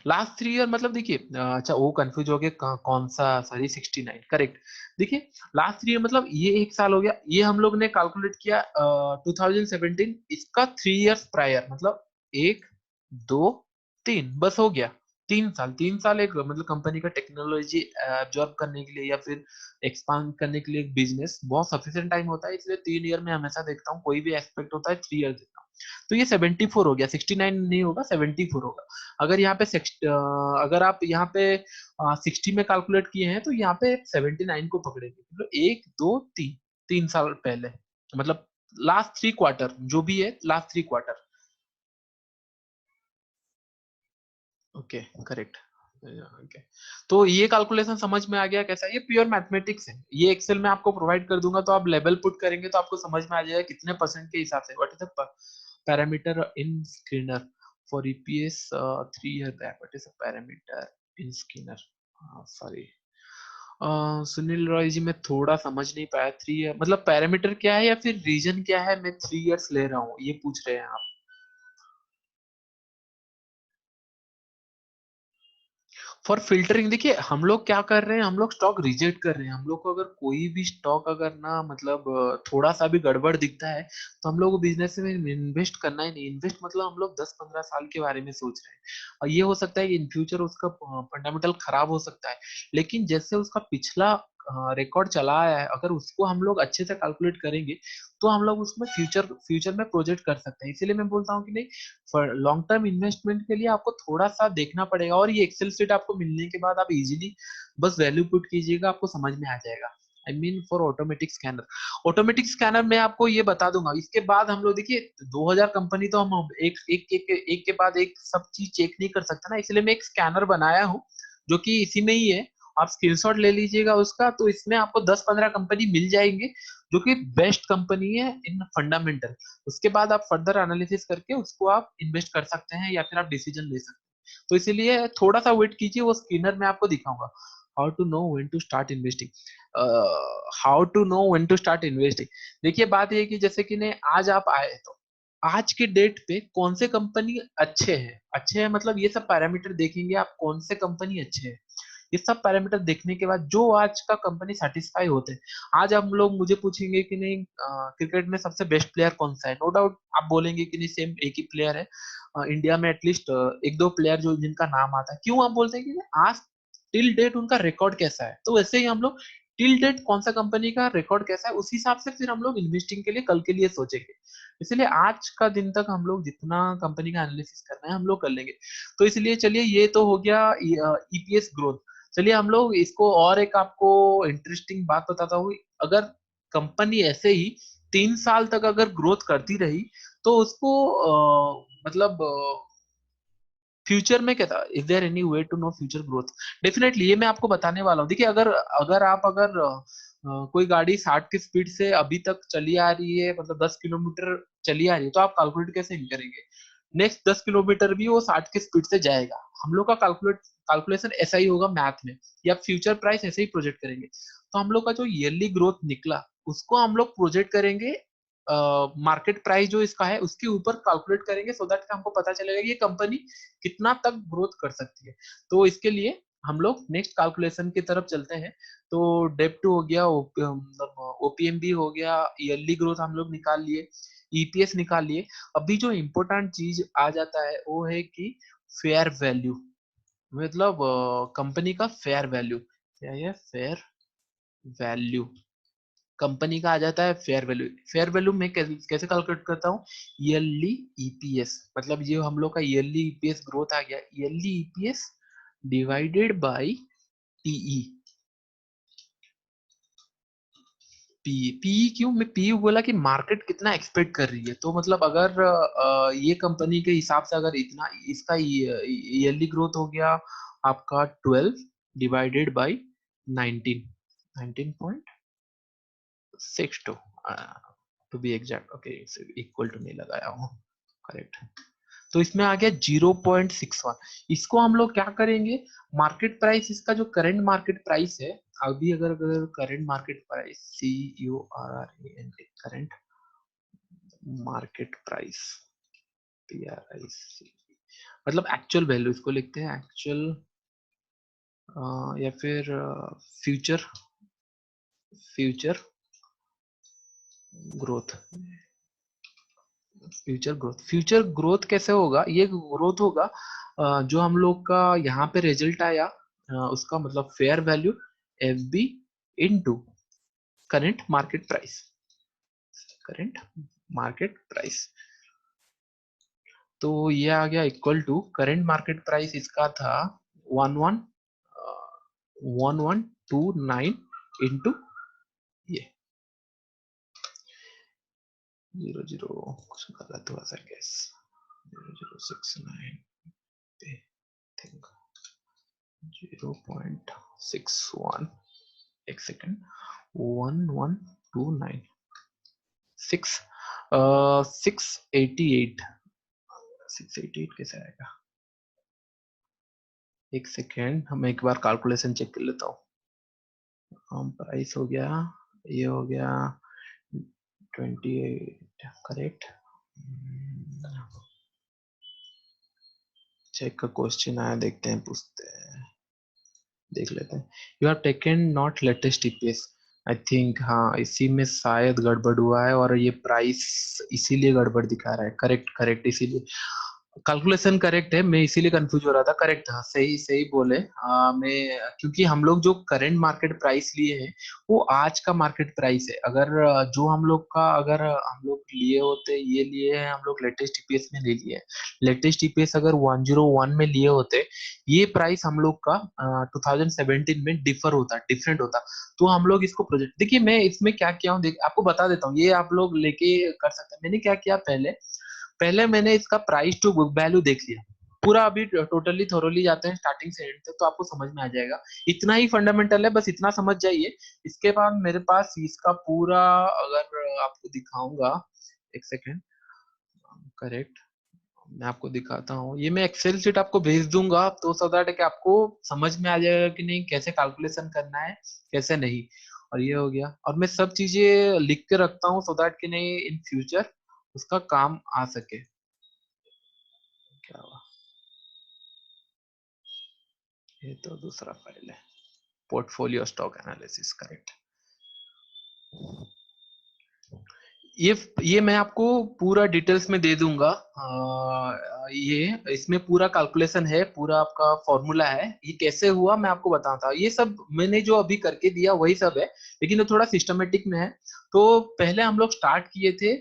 A: Last 3 year मतलब देखिए अच्छा वो कंफ्यूज हो गया कौन सा, सॉरी 69 करेक्ट। देखिए लास्ट 3 ईयर मतलब ये एक साल हो गया, ये हम लोग ने कैलकुलेट किया 2017, इसका 3 इयर्स प्रायर मतलब 1 2 3 बस हो गया। 3 साल, 3 साल एक मतलब कंपनी का टेक्नोलॉजी एब्जॉर्ब करने के लिए या फिर एक्सपांड करने के लिए एक बिजनेस बहुत सफिशिएंट टाइम होता है। इसलिए 3 ईयर में हमेशा देखता हूँ, कोई भी एस्पेक्ट होता है 3 ईयर देखता हूँ। तो ये 74 हो गया, 69 नहीं होगा 74 होगा। अगर यहाँ पे अगर आप यहाँ पे 60 में कैलकुलेट किए हैं तो यहाँ पे 79 को पकड़ेंगे, मतलब 1 2 3 3 साल पहले, मतलब लास्ट 3 क्वार्टर जो भी है, last 3 quarter. Okay correct. Okay, तो ये कैलकुलेशन समझ में आ गया कैसा, ये प्योर मैथमेटिक्स है। ये एक्सेल में आपको प्रोवाइड कर दूंगा, तो आप लेवल पुट करेंगे तो आपको समझ में आ जाएगा कितने परसेंट के हिसाब से। What is the parameter in screener for EPS 3 year back, what is the parameter in screener, sorry Sunil Roy ji, मैं थोड़ा समझ नहीं पाया। 3 ईयर मतलब पैरामीटर क्या है या फिर रीजन क्या है, मैं 3 इयर्स ले रहा हूँ ये पूछ रहे हैं आप। फॉर फिल्टरिंग देखिए हम लोग क्या कर रहे हैं, हम लोग स्टॉक रिजेक्ट कर रहे हैं। हम लोग को अगर कोई भी स्टॉक अगर ना मतलब थोड़ा सा भी गड़बड़ दिखता है तो हम लोग को बिजनेस में इन्वेस्ट करना ही नहीं। इन्वेस्ट मतलब हम लोग 10 15 साल के बारे में सोच रहे हैं, और ये हो सकता है कि इन फ्यूचर उसका फंडामेंटल खराब हो सकता है, लेकिन जैसे उसका पिछला रिकॉर्ड चला आया है, अगर उसको हम लोग अच्छे से कैलकुलेट करेंगे तो हम लोग उसमें फ्यूचर फ्यूचर में प्रोजेक्ट कर सकते हैं। इसीलिए मैं बोलता हूँ कि नहीं, फॉर लॉन्ग टर्म इन्वेस्टमेंट के लिए आपको थोड़ा सा देखना पड़ेगा। और ये एक्सेल शीट आपको मिलने के बाद आप इजीली बस वैल्यू पुट कीजिएगा, आपको समझ में आ जाएगा। I mean for automatic scanner, automatic scanner मैं आपको ये बता दूंगा। इसके बाद हम लोग देखिए 2000 कंपनी तो हम एक के बाद एक सब चीज चेक नहीं कर सकते ना, इसलिए मैं एक स्कैनर बनाया हूँ जो कि इसी में ही है। आप स्क्रीनशॉट ले लीजिएगा उसका, तो इसमें आपको 10 15 कंपनी मिल जाएंगे जो कि बेस्ट कंपनी है इन फंडामेंटल। उसके बाद आप फर्दर एनालिसिस करके उसको आप इन्वेस्ट कर सकते हैं या फिर आप डिसीजन ले सकते हैं। तो इसीलिए थोड़ा सा वेट कीजिए, वो स्क्रीनर में आपको दिखाऊंगा। How to know when to start investing, how to know when to start investing. देखिए बात ये है कि जैसे कि ने आज आप आए तो आज के डेट पे कौन से कंपनी अच्छे हैं मतलब ये सब पैरामीटर देखेंगे आप, कौन से कंपनी अच्छे हैं। ये सब पैरामीटर देखने के बाद जो आज का कंपनी सेटिस्फाई होते हैं, आज हम लोग मुझे पूछेंगे कि नहीं क्रिकेट में सबसे बेस्ट प्लेयर कौन सा है, नो डाउट आप बोलेंगे कि नहीं सेम एक ही प्लेयर है। इंडिया में एटलीस्ट एक दो प्लेयर जो जिनका नाम आता है, क्यों आप बोलते हैं कि आज टिल डेट उनका रिकॉर्ड कैसा है, तो वैसे ही हम लोग टिल डेट कौन सा कंपनी का रिकॉर्ड कैसा है उस हिसाब से फिर हम लोग इन्वेस्टिंग के लिए कल के लिए सोचेंगे। इसलिए आज का दिन तक हम लोग जितना कंपनी का एनालिसिस करना है हम लोग कर लेंगे। तो इसलिए चलिए ये तो हो गया ईपीएस ग्रोथ। चलिए हम लोग इसको और एक आपको इंटरेस्टिंग बात बताता हूँ। अगर कंपनी ऐसे ही 3 साल तक अगर ग्रोथ करती रही तो उसको मतलब फ्यूचर में क्या था, is there any way to know future growth? Definitely ये मैं आपको बताने वाला हूँ। देखिए अगर अगर आप अगर कोई गाड़ी 60 की स्पीड से अभी तक चली आ रही है, मतलब 10 किलोमीटर चली आ रही है, तो आप कैलकुलेट कैसे नहीं करेंगे? नेक्स्ट 10 किलोमीटर भी वो 60 की स्पीड से जाएगा। हम लोग का कैलकुलेशन ऐसा ही होगा मैथ में, या फ्यूचर प्राइस ऐसे ही प्रोजेक्ट करेंगे। तो हम लोग का जो ईयरली ग्रोथ निकला उसको हम लोग प्रोजेक्ट करेंगे मार्केट प्राइस जो इसका है उसके ऊपर कैलकुलेट करेंगे, सो दैट हमको पता चलेगा कि ये कंपनी कितना तक ग्रोथ कर सकती है। तो इसके लिए हम लोग नेक्स्ट कैलकुलेशन की तरफ चलते हैं। तो डेप्ट हो गया, मतलब ओपीएम भी हो गया, ईयरली ग्रोथ हम लोग निकाल लिए, ईपीएस निकाल लिए। अभी जो इम्पोर्टेंट चीज आ जाता है वो है कि फेयर वैल्यू, मतलब कंपनी का फेयर वैल्यू। क्या है फेयर वैल्यू? कंपनी का आ जाता है फेयर वैल्यू। फेयर वैल्यू में कैसे कैलकुलेट करता हूँ? ईयरली ईपीएस, मतलब ये हम लोग का ईयरली ईपीएस ग्रोथ आ गया, yearly EPS divided by PE. P P क्यों मैं पी बोला कि मार्केट कितना एक्सपेक्ट कर रही है। तो मतलब अगर ये कंपनी के हिसाब से अगर इतना इसका ईयरली ग्रोथ हो गया आपका 12 divided by 19, 19.62 to be exact. Okay, equal to नहीं लगाया हूँ, करेक्ट। तो इसमें आ गया 0.61। इसको हम लोग क्या करेंगे, मार्केट प्राइस, इसका जो करंट मार्केट प्राइस है अभी, अगर अगर current market price, CURRANT, current market price, PRIC, मतलब एक्चुअल वैल्यू, इसको लिखते हैं एक्चुअल, या फिर future, future growth, future growth. Future growth कैसे होगा? ये ग्रोथ होगा जो हम लोग का यहाँ पे रिजल्ट आया, उसका मतलब fair value FB into current market price, current market price. तो ये आ गया equal to current market price, इसका था 1129 इंटू ये 00, कुछ गलत हुआ था गैस, 0069 पे थिंक 0.61, एक सेकेंड, 1129 688, 688 कैसे आएगा? एक सेकेंड, हम एक बार कैलकुलेशन चेक कर लेता हूँ। प्राइस हो गया, ये हो गया 28, करेक्ट। चेक का क्वेश्चन आया, देखते हैं, पूछते हैं, देख लेते हैं। You have taken not latest EPS, I think, हाँ इसी में शायद गड़बड़ हुआ है और ये प्राइस इसीलिए गड़बड़ दिखा रहा है। करेक्ट करेक्ट, इसीलिए कैलकुलेशन करेक्ट है, मैं इसीलिए कंफ्यूज हो रहा था। करेक्ट, हाँ सही सही बोले। मैं, क्योंकि हम लोग जो करंट मार्केट प्राइस लिए हैं वो आज का मार्केट प्राइस है। अगर जो हम लोग का, अगर हम लोग लिए होते, ये लिए हैं हम लोग लेटेस्ट ईपीएस में ले लिए, लेटेस्ट ईपीएस अगर 101 में लिए होते, ये प्राइस हम लोग का 2017 में डिफर होता, डिफरेंट होता। तो हम लोग इसको प्रोजेक्ट, देखिए मैं इसमें क्या किया हूँ, आपको बता देता हूँ, ये आप लोग लेके कर सकते हैं। मैंने क्या किया, पहले पहले मैंने इसका प्राइस टू बुक वैल्यू देख लिया पूरा। अभी टोटली थोरोली जाते हैं स्टार्टिंग से एंड तक, तो आपको समझ में आ जाएगा। इतना ही फंडामेंटल है, बस इतना समझ जाइए। इसके बाद मेरे पास इसका पूरा, अगर आपको दिखाऊंगा, एक सेकेंड, करेक्ट, मैं आपको दिखाता हूँ। ये मैं एक्सेल शीट आपको भेज दूंगा, तो सो दैट कि आपको समझ में आ जाएगा कि नहीं, कैसे कैलकुलेशन करना है, कैसे नहीं। और ये हो गया, और मैं सब चीजें लिख के रखता हूँ सो दैट कि नहीं इन फ्यूचर उसका काम आ सके। क्या हुआ, ये तो दूसरा फाइल है, पोर्टफोलियो स्टॉक एनालिसिस, करेक्ट। ये मैं आपको पूरा डिटेल्स में दे दूंगा। ये इसमें पूरा कैलकुलेशन है, पूरा आपका फॉर्मूला है, ये कैसे हुआ मैं आपको बताता हूँ। ये सब मैंने जो अभी करके दिया वही सब है, लेकिन वो थोड़ा सिस्टमेटिक में है। तो पहले हम लोग स्टार्ट किए थे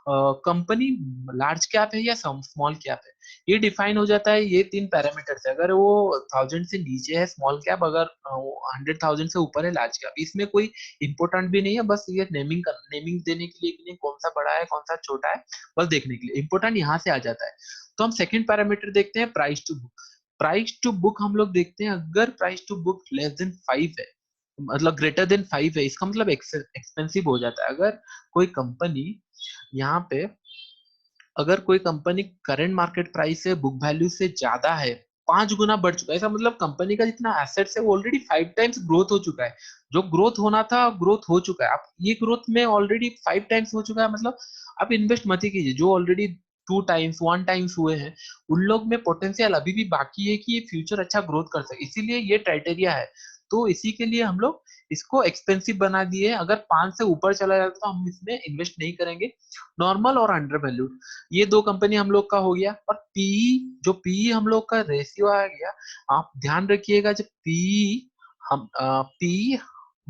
A: कंपनी लार्ज कैप है या स्मॉल कैप है, ये डिफाइन हो जाता है ये 3 पैरामीटर से। अगर वो 1000 से नीचे है स्मॉल कैप, अगर 100,000 से ऊपर है लार्ज कैप। इसमें कोई इंपॉर्टेंट भी नहीं है, बस ये नेमिंग देने के लिए कि नहीं कौन सा बड़ा है कौन सा छोटा है, बस देखने के लिए। इंपॉर्टेंट यहाँ से आ जाता है। तो हम सेकंड पैरामीटर देखते हैं, price to book. Price to book हम लोग देखते हैं, अगर price to book less than 5 है, मतलब ग्रेटर देन 5 है, इसका मतलब एक्सपेंसिव हो जाता है। अगर कोई कंपनी यहाँ पे, अगर कोई कंपनी करंट मार्केट प्राइस से बुक वैल्यू से ज्यादा है, 5 गुना बढ़ चुका है, ऐसा मतलब कंपनी का जितना एसेट्स है वो ऑलरेडी 5 टाइम्स ग्रोथ हो चुका है। जो ग्रोथ होना था ग्रोथ हो चुका है, आप ये ग्रोथ में ऑलरेडी 5 टाइम्स हो चुका है, मतलब आप इन्वेस्ट मत ही कीजिए। जो ऑलरेडी 2 टाइम्स 1 टाइम्स हुए हैं, उन लोग में पोटेंशियल अभी भी बाकी है कि ये फ्यूचर अच्छा ग्रोथ कर सके, इसीलिए ये क्राइटेरिया है। तो इसी के लिए हम लोग इसको एक्सपेंसिव बना दिए। अगर 5 से ऊपर चला जाता तो हम इसमें इन्वेस्ट नहीं करेंगे। नॉर्मल और अंडर वैल्यूड, ये दो कंपनी हम लोग का हो गया। और पीई, जो पीई हम लोग का रेशियो आ गया, आप ध्यान रखिएगा, जब पीई हम पीई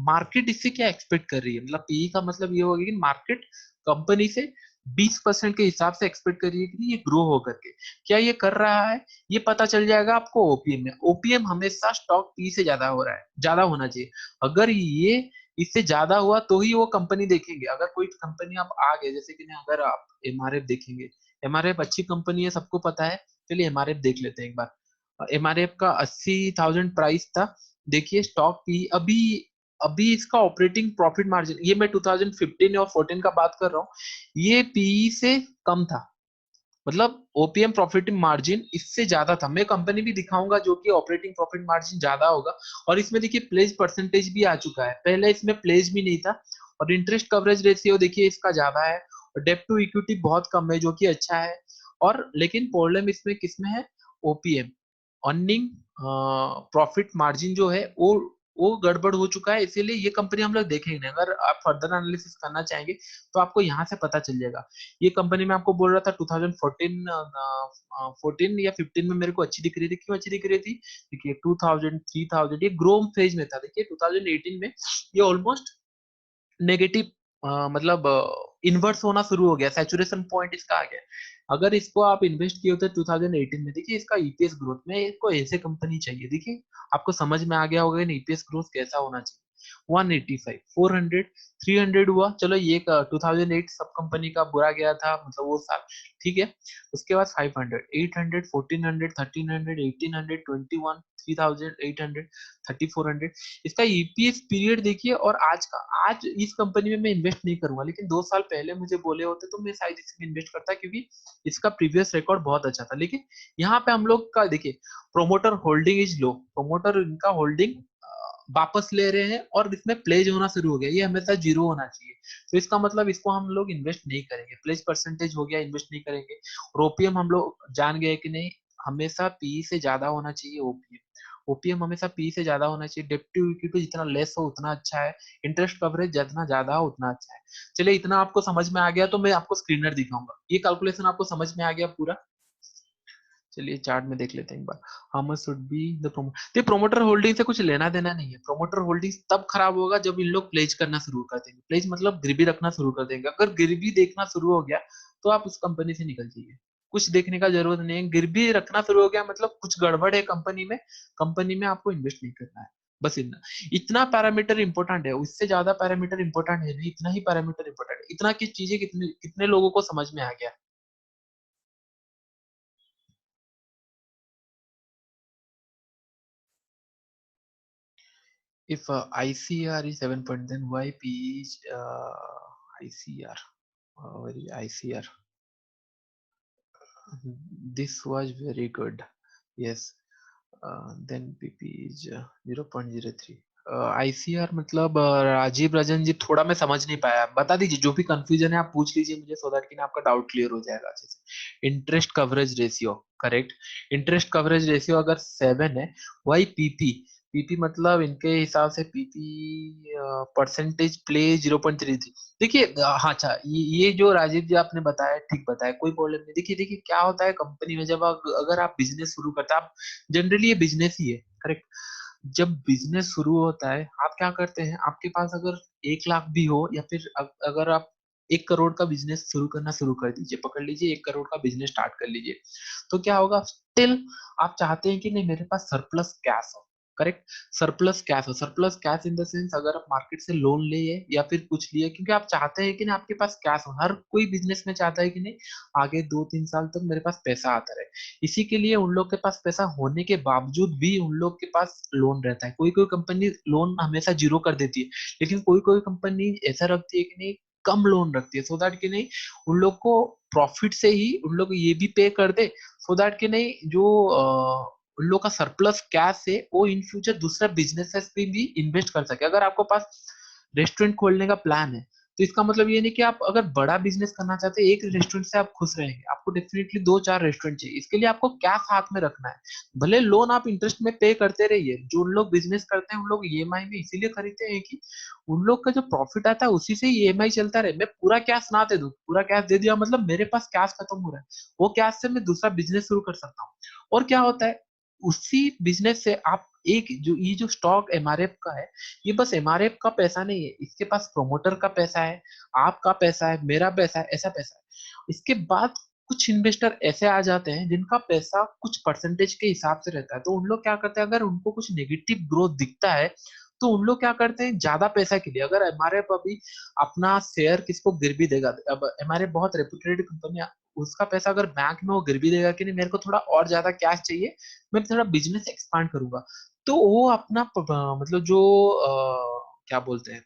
A: मार्केट इससे क्या एक्सपेक्ट कर रही है, मतलब पीई का मतलब ये होगा कि मार्केट कंपनी से 20% के हिसाब से एक्सपेक्ट कर रही है कि ये ग्रो हो करके, क्या ये कर रहा है, ये पता चल जाएगा आपको ओपीएम में। ओपीएम हमेशा स्टॉक पी से ज्यादा हो रहा है, ज्यादा होना चाहिए। अगर ये इससे ज्यादा हुआ तो ही वो कंपनी देखेंगे। अगर कोई कंपनी आप आ गए, जैसे कि अगर आप एमआरएफ देखेंगे, एमआरएफ अच्छी कंपनी है, सबको पता है। चलिए एमआरएफ देख लेते हैं एक बार। एमआरएफ का 80,000 प्राइस था। देखिए स्टॉक पी अभी, अभी इसका ऑपरेटिंग प्रॉफिट मार्जिन, ये मैं 2015 और 14 का बात कर रहा हूँ, ये पीई से कम था। मतलब ओपीएम प्रॉफिट मार्जिन इससे ज्यादा था। मैं कंपनी भी दिखाऊंगा जो कि ऑपरेटिंग प्रॉफिट मार्जिन ज्यादा होगा। और इसमें देखिए प्लेज परसेंटेज भी आ चुका है, पहले इसमें प्लेज भी नहीं था। और इंटरेस्ट कवरेज रेशियो देखिए इसका ज्यादा है, और डेब्ट टू इक्विटी बहुत कम है, जो कि अच्छा है। और लेकिन प्रॉब्लम इसमें किसमें है, ओपीएम, अर्निंग प्रॉफिट मार्जिन जो है वो गड़बड़ हो चुका है। इसीलिए ये कंपनी हम लोग देखेंगे नहीं। अगर आप फर्दर एनालिसिस करना चाहेंगे तो आपको यहाँ से पता चल जाएगा। ये कंपनी में आपको बोल रहा था 2014 या 15 में मेरे को अच्छी दिख रही थी। क्यों अच्छी दिख रही थी, देखिए 2000 3000 ये ग्रो फेज में था। देखिए 2018 में ये ऑलमोस्ट नेगेटिव, मतलब इन्वर्स होना शुरू हो गया, सैचुरेशन पॉइंट इसका आ गया। अगर इसको आप इन्वेस्ट किए होते 2018 में, देखिए इसका ईपीएस ग्रोथ में, इसको ऐसे कंपनी चाहिए। देखिए आपको समझ में आ गया होगा ईपीएस ग्रोथ कैसा होना चाहिए। 185 400 300 हुआ, चलो ये 2008 सब कंपनी का बुरा गया था, मतलब वो साल, ठीक है। उसके बाद 500 800 1400 1300 1800 21 3800 3400, इसका ईपीएस पीरियड देखिए। और आज का, आज इस कंपनी में मैं इन्वेस्ट नहीं करूंगा, लेकिन 2 साल पहले मुझे बोले होते तो मैं शायद इसमें इन्वेस्ट करता, क्योंकि इसका प्रीवियस रिकॉर्ड बहुत अच्छा था। लेकिन यहाँ पे हम लोग का देखिए, promoter holding is low, promoter इनका होल्डिंग वापस ले रहे हैं और इसमें प्लेज होना शुरू हो गया, ये हमेशा जीरो होना चाहिए। तो इसका मतलब इसको हम लोग इन्वेस्ट नहीं करेंगे। प्लेज परसेंटेज हो गया, इन्वेस्ट नहीं करेंगे। और ओपीएम हम लोग जान गए कि नहीं, हमेशा पी से ज्यादा होना चाहिए ओपीएम। ओपीएम हमेशा पी से ज्यादा होना चाहिए। डेब्ट टू इक्विटी जितना लेस हो उतना अच्छा है। इंटरेस्ट कवरेज जितना ज्यादा हो उतना अच्छा है। चलिए इतना आपको समझ में आ गया तो मैं आपको स्क्रीनर दिखाऊंगा। ये कैलकुलेशन आपको समझ में आ गया पूरा। चलिए चार्ट में देख लेते हैं एक बार। How much should be the promoter, ये प्रोमोटर होल्डिंग से कुछ लेना देना नहीं है। प्रोमोटर होल्डिंग तब खराब होगा जब इन लोग प्लेज करना शुरू कर देंगे। प्लेज मतलब गिरवी रखना शुरू कर देंगे। अगर गिरवी देखना शुरू हो गया तो आप उस कंपनी से निकल जाइए। कुछ देखने का जरूरत नहीं है, गिरवी रखना शुरू हो गया मतलब कुछ गड़बड़ है कंपनी में। कंपनी में आपको इन्वेस्ट नहीं करना है, बस इतना। इतना पैरामीटर इंपॉर्टेंट है, उससे ज्यादा पैरामीटर इंपॉर्टेंट है नहीं, इतना ही पैरामीटर इंपॉर्टेंट है। इतना की चीजें कितने कितने लोगों को समझ में आ गया। If ICR is 7 point, then why P is ICR? Very ICR. This was very good. Yes. Then PP is 0.03. ICR मतलब राजीव रंजन जी, थोड़ा मैं समझ नहीं पाया, बता दीजिए। जो भी कंफ्यूजन है आप पूछ लीजिए मुझे, सो दैट कि ना आपका डाउट क्लियर हो जाएगा अच्छे से। Interest coverage ratio, correct. Interest coverage ratio अगर 7 है, वही पीपी। पीपी मतलब इनके हिसाब से पीपी परसेंटेज प्ले 0.33। देखिए हाँ अच्छा, ये जो राजीव जी आपने बताया ठीक बताया, कोई प्रॉब्लम नहीं। देखिए देखिए क्या होता है कंपनी में, जब अगर आप बिजनेस शुरू करते हैं, आप जनरली ये बिजनेस ही है, करेक्ट। जब बिजनेस शुरू होता है आप क्या करते हैं, आपके पास अगर 1 लाख भी हो, या फिर अगर आप 1 करोड़ का बिजनेस शुरू करना शुरू कर दीजिए, पकड़ लीजिए 1 करोड़ का बिजनेस स्टार्ट कर लीजिए। तो क्या होगा, स्टिल आप चाहते हैं कि नहीं मेरे पास सरप्लस कैश हो, करेक्ट? सरप्लस कैश हो, surplus cash in the sense अगर आप मार्केट से लोन लिए या फिर कुछ लिए, क्योंकि आप चाहते हैं कि ना आपके पास कैश हो। हर कोई बिजनेस में चाहता है कि नहीं आगे 2-3 साल तक मेरे पास पैसा आता रहे। इसी के लिए उन लोग के पास पैसा होने के बावजूद भी उन लोग के पास लोन रहता है। कोई कोई कंपनी लोन हमेशा जीरो कर देती है, लेकिन कोई कोई कंपनी ऐसा रखती है कि नहीं कम लोन रखती है, सो दैट कि नहीं उन लोग को प्रॉफिट से ही उन लोग ये भी पे कर दे, सो दैट कि नहीं जो उन लोग का सरप्लस कैश है वो इन फ्यूचर दूसरा बिजनेसेस में भी इन्वेस्ट कर सके। अगर आपको पास रेस्टोरेंट खोलने का प्लान है, तो इसका मतलब ये नहीं कि आप अगर बड़ा बिजनेस करना चाहते हैं एक रेस्टोरेंट से आप खुश रहेंगे, आपको डेफिनेटली 2-4 रेस्टोरेंट चाहिए। इसके लिए आपको कैश हाथ में रखना है। भले लोन आप इंटरेस्ट में पे करते रहिए, जो लोग बिजनेस करते हैं उन लोग ईएमआई में इसीलिए खरीदते हैं कि उन लोग का जो प्रॉफिट आता है उसी से ही ईएमआई चलता रहे। मैं पूरा कैश ना दे दूं, पूरा कैश दे दिया मतलब मेरे पास कैश खत्म हो रहा है, वो कैश से मैं दूसरा बिजनेस शुरू कर सकता हूँ। और क्या होता है, उसी बिजनेस से आप एक जो ये जो स्टॉक एमआरएफ का है, ये बस एमआरएफ का पैसा नहीं है, इसके पास प्रोमोटर का पैसा है, आपका पैसा है, मेरा पैसा है, ऐसा पैसा है। इसके बाद कुछ इन्वेस्टर ऐसे आ जाते हैं जिनका पैसा कुछ परसेंटेज के हिसाब से रहता है, तो उन लोग क्या करते हैं, अगर उनको कुछ नेगेटिव ग्रोथ दिखता है तो उन लोग क्या करते हैं, ज्यादा पैसा के लिए, अगर एमआरएफ अभी अपना शेयर किसको गिरवी देगा, अब एमआरएफ बहुत रेपुटेड कंपनी, उसका पैसा अगर बैंक में वो गिरवी देगा कि नहीं मेरे को थोड़ा और ज्यादा कैश चाहिए, मैं थोड़ा बिजनेस एक्सपांड करूंगा, तो वो अपना मतलब जो क्या बोलते हैं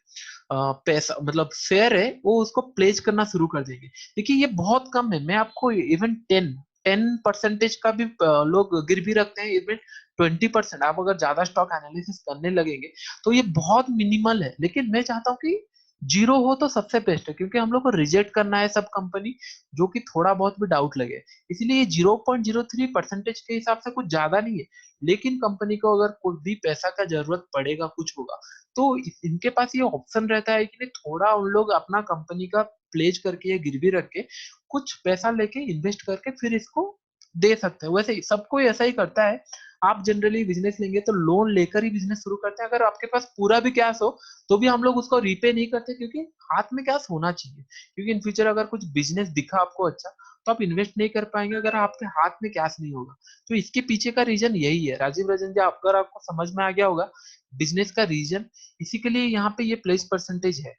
A: पैसा मतलब शेयर है वो उसको प्लेस करना शुरू कर देंगे। देखिए ये बहुत कम है, मैं आपको इवन 10% का भी लोग गिरवी रखते हैं, इवन 20%। आप अगर ज्यादा स्टॉक एनालिसिस करने लगेंगे तो ये बहुत मिनिमल है, लेकिन मैं चाहता हूँ कि जीरो हो तो सबसे बेस्ट है, क्योंकि हम लोग को रिजेक्ट करना है सब कंपनी जो कि थोड़ा बहुत भी डाउट लगे। इसलिए 0.03% के हिसाब से कुछ ज्यादा नहीं है, लेकिन कंपनी को अगर कोई भी पैसा का जरूरत पड़ेगा, कुछ होगा, तो इनके पास ये ऑप्शन रहता है कि नहीं थोड़ा उन लोग अपना कंपनी का प्लेज करके या गिरवी रख के कुछ पैसा लेके इन्वेस्ट करके फिर इसको दे सकते हैं। वैसे सबको ऐसा ही करता है। आप जनरली बिजनेस लेंगे तो लोन लेकर ही बिजनेस शुरू करते हैं। अगर आपके पास पूरा भी कैश हो तो भी हम लोग उसको रीपे नहीं करते, क्योंकि हाथ में कैश होना चाहिए, क्योंकि इन फ्यूचर अगर कुछ बिजनेस दिखा आपको अच्छा तो आप इन्वेस्ट नहीं कर पाएंगे अगर आपके हाथ में कैश नहीं होगा। तो इसके पीछे का रीजन यही है राजीव रंजन जी, अगर आपको समझ में आ गया होगा बिजनेस का रीजन, इसी के लिए यहाँ पे ये प्लेस परसेंटेज है।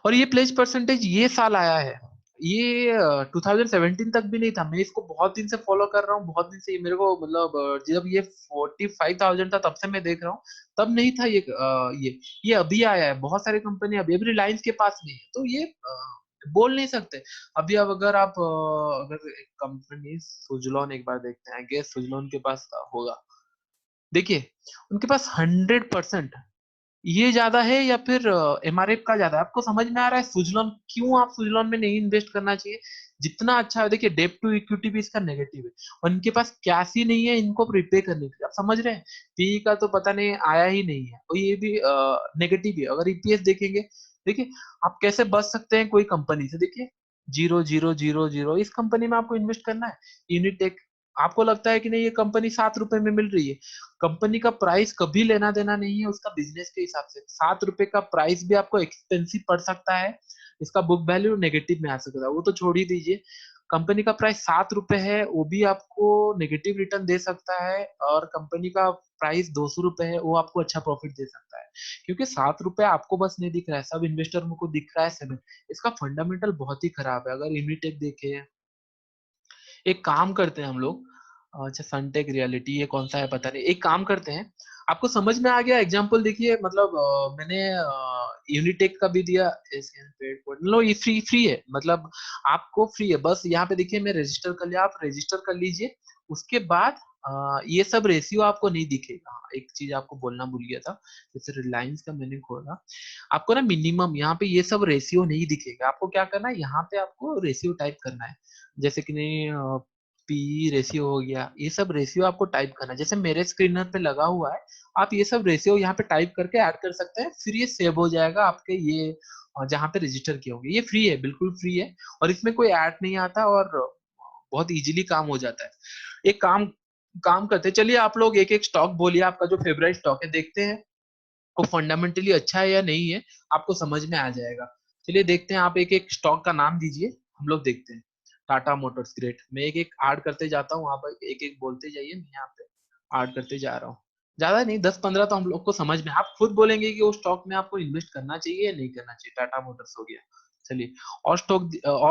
A: और ये प्लेज परसेंटेज ये साल आया है, ये 2017 तक भी नहीं था। मैं इसको बहुत दिन से फॉलो कर रहा हूँ, बहुत दिन से। ये मेरे को मतलब जब ये 45,000 था तब से मैं देख रहा हूँ, तब नहीं था ये ये अभी आया है। बहुत सारी कंपनी अभी अभी रिलायंस के पास नहीं है, तो ये बोल नहीं सकते। अभी अब अगर आप अगर एक कंपनी सुजलॉन एक बार देखते हैं, गेस सुजलॉन के पास होगा, देखिए उनके पास 100% ये ज्यादा है या फिर एमआरएफ का ज्यादा है? आपको समझ में आ रहा है सुजलॉन क्यों आप सुजलॉन में नहीं इन्वेस्ट करना चाहिए? जितना अच्छा है, देखिए डेप टू इक्विटी भी इसका नेगेटिव है, और इनके पास कैश ही नहीं है इनको प्रीपे करने के लिए। आप समझ रहे हैं, पीई का तो पता नहीं आया ही नहीं है, और ये भी नेगेटिव है। अगर ईपीएस देखेंगे, देखिए आप कैसे बच सकते हैं कोई कंपनी से, देखिए 0.000। इस कंपनी में आपको इन्वेस्ट करना है, यूनिटेक। आपको लगता है कि नहीं ये कंपनी 7 रुपए में मिल रही है, कंपनी का प्राइस कभी लेना देना नहीं है उसका बिजनेस के हिसाब से। 7 रुपए का प्राइस भी आपको एक्सपेंसिव पड़ सकता है, इसका बुक वैल्यू नेगेटिव में आ सकता है, वो तो छोड़ ही दीजिए। कंपनी का प्राइस 7 रुपए है, वो भी आपको नेगेटिव रिटर्न दे सकता है, और कंपनी का प्राइस 200 रुपए है, वो आपको अच्छा प्रॉफिट दे सकता है। क्योंकि 7 रुपए आपको बस नहीं दिख रहा है, सब इन्वेस्टर को दिख रहा है 7। इसका फंडामेंटल बहुत ही खराब है। अगर यूनिटेक देखे, एक काम करते हैं हम लोग, अच्छा सनटेक रियलिटी ये कौन सा है पता नहीं, एक काम करते हैं, आपको समझ में आ गया एग्जांपल? देखिए मतलब मैंने यूनिटेक का भी दिया, लो ये फ्री फ्री है, मतलब आपको फ्री है। बस यहाँ पे देखिए मैं रजिस्टर कर लिया, आप रजिस्टर कर लीजिए। उसके बाद ये सब रेशियो आपको नहीं दिखेगा। एक चीज आपको बोलना भूल गया था, जैसे रिलायंस का मैंने खोला, आपको ना मिनिमम यहाँ पे ये सब रेशियो नहीं दिखेगा। आपको क्या करना है, यहाँ पे आपको रेशियो टाइप करना है, जैसे कि नहीं पी रेशियो हो गया, ये सब रेशियो आपको टाइप करना है। जैसे मेरे स्क्रीनर पे लगा हुआ है, आप ये सब रेशियो यहाँ पे टाइप करके ऐड कर सकते हैं, फिर ये सेव हो जाएगा आपके ये जहाँ पे रजिस्टर किए होंगे। ये फ्री है, बिल्कुल फ्री है, और इसमें कोई ऐड नहीं आता, और बहुत इजीली काम हो जाता है। एक काम काम करते हैं, चलिए आप लोग एक एक स्टॉक बोलिए, आपका जो फेवरेट स्टॉक है, देखते हैं वो फंडामेंटली अच्छा है या नहीं है, आपको समझ में आ जाएगा। चलिए देखते हैं, आप एक एक स्टॉक का नाम दीजिए, हम लोग देखते हैं। Tata Motors, great. मैं एक एक ऐड करते जाता हूँ, वहां पर एक एक बोलते जाइए, मैं यहाँ पे ऐड करते जा रहा हूँ। ज्यादा नहीं, 10-15 तो हम लोग को समझ में, आप खुद बोलेंगे कि वो स्टॉक में आपको इन्वेस्ट करना चाहिए या नहीं करना चाहिए। टाटा मोटर्स हो गया। चलिए, और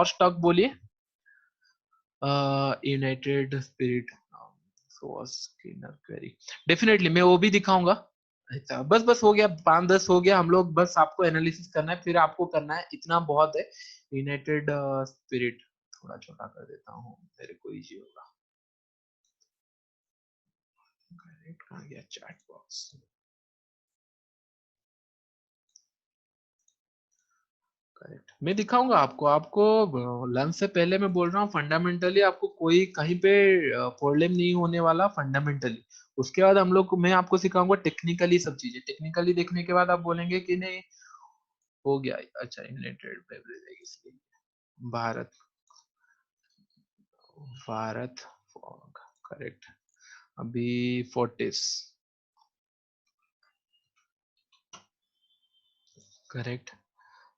A: स्टॉक बोलिए। यूनाइटेड स्पिरिट, क्वेरी, डेफिनेटली मैं वो भी दिखाऊंगा। अच्छा, बस बस हो गया, 5-10 हो गया, हम लोग बस आपको एनालिसिस करना है, फिर आपको करना है, इतना बहुत है। यूनाइटेड स्पिरिट थोड़ा छोटा कर देता हूँ, मेरे को इजी होगा। करेक्ट, कहाँ गया चैट बॉक्स? करेक्ट, मैं दिखाऊंगा आपको। आपको लंच से पहले मैं बोल रहा हूँ, फंडामेंटली आपको कोई कहीं पे प्रॉब्लम नहीं होने वाला फंडामेंटली। उसके बाद हम लोग, मैं आपको सिखाऊंगा टेक्निकली सब चीजें। टेक्निकली देखने के बाद आप बोलेंगे कि नहीं हो गया। अच्छा, यूनाइटेड बेवरेज, इसलिए भारत, भारत, करेक्ट। अभी फोर्टिस, करेक्ट।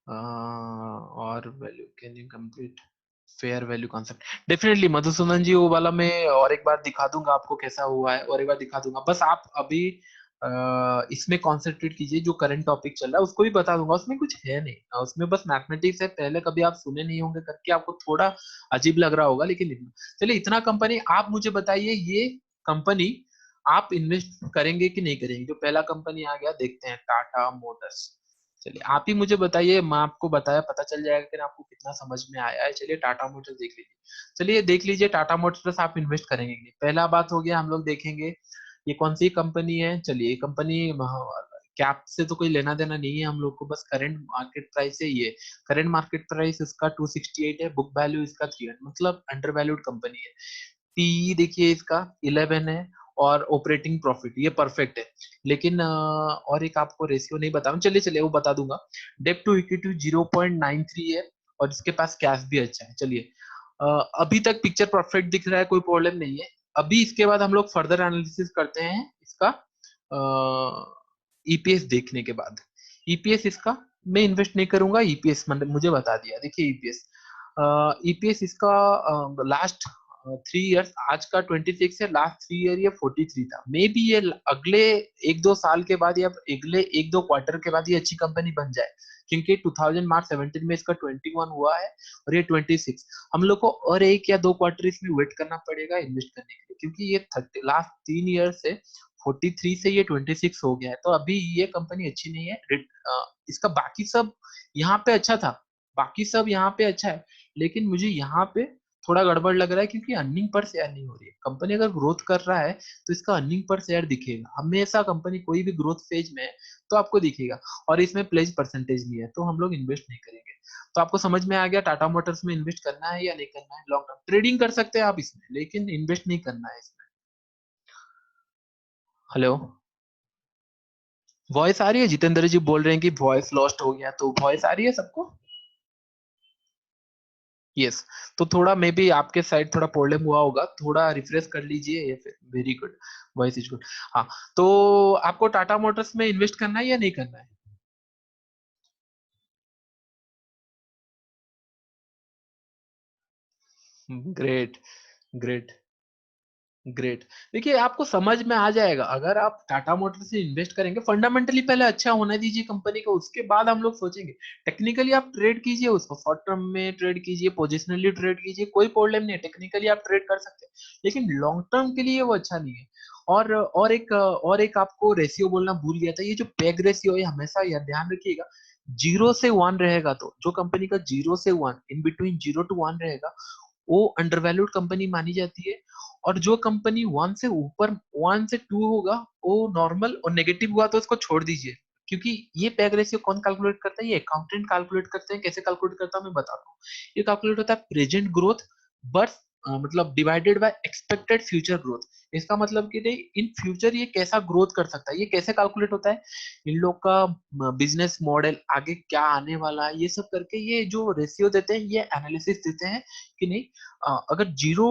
A: और value can you complete fair value concept, definitely Madhusudan ji, वो वाला मैं और एक बार दिखा दूंगा आपको कैसा हुआ है, और एक बार दिखा दूंगा। बस आप अभी इसमें कॉन्सेंट्रेट कीजिए, जो करंट टॉपिक चल रहा है उसको भी बता दूंगा। उसमें कुछ है नहीं, उसमें बस मैथमेटिक्स है, पहले कभी आप सुने नहीं होंगे करके आपको थोड़ा अजीब लग रहा होगा, लेकिन चलिए इतना कंपनी आप मुझे बताइए, ये कंपनी आप इन्वेस्ट करेंगे कि नहीं करेंगे? जो पहला कंपनी आ गया, देखते हैं, टाटा मोटर्स। चलिए आप ही मुझे बताइए, मैं आपको बताया, पता चल जाएगा कि आपको कितना समझ में आया है। चलिए टाटा मोटर्स देख लीजिए। चलिए देख लीजिए, टाटा मोटर्स आप इन्वेस्ट करेंगे कि नहीं? पहला बात हो गया, हम लोग देखेंगे ये कौन सी कंपनी है। चलिए, ये कंपनी कैप से तो कोई लेना देना नहीं है हम लोग को, बस करंट मार्केट प्राइस है ये। करंट मार्केट प्राइस इसका 268 है, बुक वैल्यू इसका 300, मतलब अंडर वैल्यूड कंपनी है। पीई देखिए इसका 11 है, और ऑपरेटिंग प्रॉफिट ये परफेक्ट है। लेकिन और एक आपको रेशियो नहीं बताऊं, चलिए चलिए वो बता दूंगा। डेप टू इक्विटी 0.93 है, और इसके पास कैश भी अच्छा है। चलिए, अभी तक पिक्चर परफेक्ट दिख रहा है, कोई प्रॉब्लम नहीं है। अभी इसके बाद हम लोग फर्दर एनालिसिस करते हैं इसका, ईपीएस देखने के बाद। ईपीएस इसका मैं इन्वेस्ट नहीं करूंगा, ईपीएस मुझे बता दिया। देखिए ईपीएस, ईपीएस इसका लास्ट 3 इयर्स, आज का 26 है, लास्ट 3 ईयर ये 43 था। मे बी ये अगले 1-2 साल के बाद या अगले 1-2 क्वार्टर के बाद ये अच्छी कंपनी बन जाए, क्योंकि 2000 मार्च 17 में इसका 21 हुआ है, और ये 26। हम लोग को और 1 या 2 क्वार्टर इसमें वेट करना पड़ेगा इन्वेस्ट करने के लिए, क्योंकि ये 30 लास्ट 3 ईयर से 43 से ये 26 हो गया है, तो अभी ये कंपनी अच्छी नहीं है। इसका बाकी सब यहाँ पे अच्छा था, बाकी सब यहाँ पे अच्छा है, लेकिन मुझे यहाँ पे थोड़ा गड़बड़ लग रहा है, क्योंकि अर्निंग पर शेयर नहीं हो रही है। कंपनी अगर ग्रोथ कर रहा है तो इसका अर्निंग पर शेयर दिखेगा हमेशा, कंपनी कोई भी ग्रोथ फेज में है तो आपको दिखेगा। और इसमें प्लेज परसेंटेज भी है, तो हम लोग इन्वेस्ट नहीं करेंगे। तो आपको समझ में आ गया टाटा मोटर्स में इन्वेस्ट करना है या नहीं करना है। लॉन्ग टर्म ट्रेडिंग कर सकते हैं आप इसमें, लेकिन इन्वेस्ट नहीं करना है इसमें। हेलो, वॉइस आ रही है? जितेंद्र जी बोल रहे हैं कि वॉइस लॉस्ट हो गया, तो वॉइस आ रही है सबको? यस। तो थोड़ा मे बी आपके साइड थोड़ा प्रॉब्लम हुआ होगा, थोड़ा रिफ्रेश कर लीजिए, या फिर very good, voice is good. हाँ, तो आपको टाटा मोटर्स में इन्वेस्ट करना है या नहीं करना है? Great, great, great. देखिए आपको समझ में आ जाएगा, अगर आप टाटा मोटर से इन्वेस्ट करेंगे, फंडामेंटली पहले अच्छा होना दीजिए कंपनी को, उसके बाद हम लोग सोचेंगे। टेक्निकली आप ट्रेड कीजिए उसको, शॉर्ट टर्म में ट्रेड कीजिए, पोजिशनली ट्रेड कीजिए, कोई प्रॉब्लम नहीं है, टेक्निकली आप ट्रेड कर सकते हैं, लेकिन लॉन्ग टर्म के लिए वो अच्छा नहीं है। और एक आपको रेशियो बोलना भूल गया था, ये जो पेग रेशियो है हमेशा यह ध्यान रखिएगा, 0 से 1 रहेगा, तो जो कंपनी का 0 से 1, इन बिटवीन 0 to 1 रहेगा, वो अंडरवैल्यूड कंपनी मानी जाती है। और जो कंपनी 1 से 2 होगा, वो नॉर्मल, और नेगेटिव हुआ तो उसको छोड़ दीजिए। क्योंकि ये पैग रेशियो कौन कैलकुलेट करता है? ये अकाउंटेंट कैलकुलेट करते हैं। कैसे कैलकुलेट करता हूँ मैं बताता हूँ। ये कैलकुलेट होता है प्रेजेंट ग्रोथ, बट मतलब divided by expected future growth. इसका मतलब कि नहीं, इन फ्यूचर ये कैसा ग्रोथ कर सकता है, ये कैसे कैलकुलेट होता है, इन लोग का बिजनेस मॉडल आगे क्या आने वाला है, ये सब करके ये जो रेशियो देते हैं, ये एनालिसिस देते हैं कि नहीं। अगर 0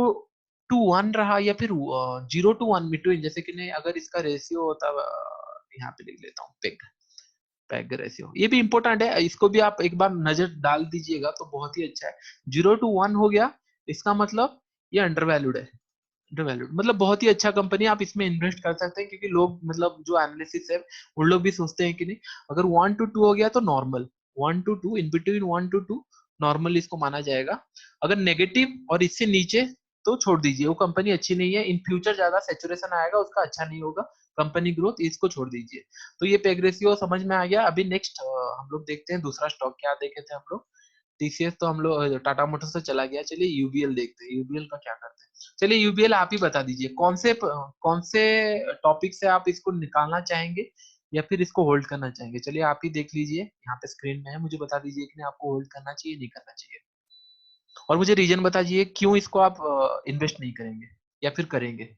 A: to 1 रहा, या फिर 0 to 1 बिटवीन, जैसे कि नहीं, अगर इसका रेशियो होता, यहाँ पे लिख लेता हूँ पेग, पैग रेशियो ये भी इंपॉर्टेंट है, इसको भी आप एक बार नजर डाल दीजिएगा तो बहुत ही अच्छा है। 0 to 1 हो गया, इसका मतलब ये अंडर वैल्यूड है। अंडर वैल्यूड मतलब बहुत ही अच्छा कंपनी, आप इसमें इन्वेस्ट कर सकते हैं, क्योंकि लोग मतलब जो एनालिसिस है उन लोग भी सोचते हैं कि नहीं, अगर 1 to 2 हो गया तो normal, 1 to 2 in between 1 to 2 normal इसको माना जाएगा। अगर नेगेटिव और इससे नीचे तो छोड़ दीजिए, वो कंपनी अच्छी नहीं है, इन फ्यूचर ज्यादा सेचुरेशन आएगा उसका, अच्छा नहीं होगा कंपनी ग्रोथ, इसको छोड़ दीजिए। तो ये पेग रेशियो समझ में आ गया। अभी नेक्स्ट हम लोग देखते हैं दूसरा स्टॉक क्या देखे थे हम लोग। टीसीएस तो हम लोग टाटा मोटर्स से चला गया, चलिए यूबीएल देखते हैं, यूबीएल का क्या करते हैं। चलिए यूबीएल आप ही बता दीजिए, कौन से टॉपिक से आप इसको निकालना चाहेंगे या फिर इसको होल्ड करना चाहेंगे। चलिए आप ही देख लीजिए, यहाँ पे स्क्रीन में है, मुझे बता दीजिए कि नहीं आपको होल्ड करना चाहिए नहीं करना चाहिए, और मुझे रीजन बता दीजिए क्यों इसको आप इन्वेस्ट नहीं करेंगे या फिर करेंगे।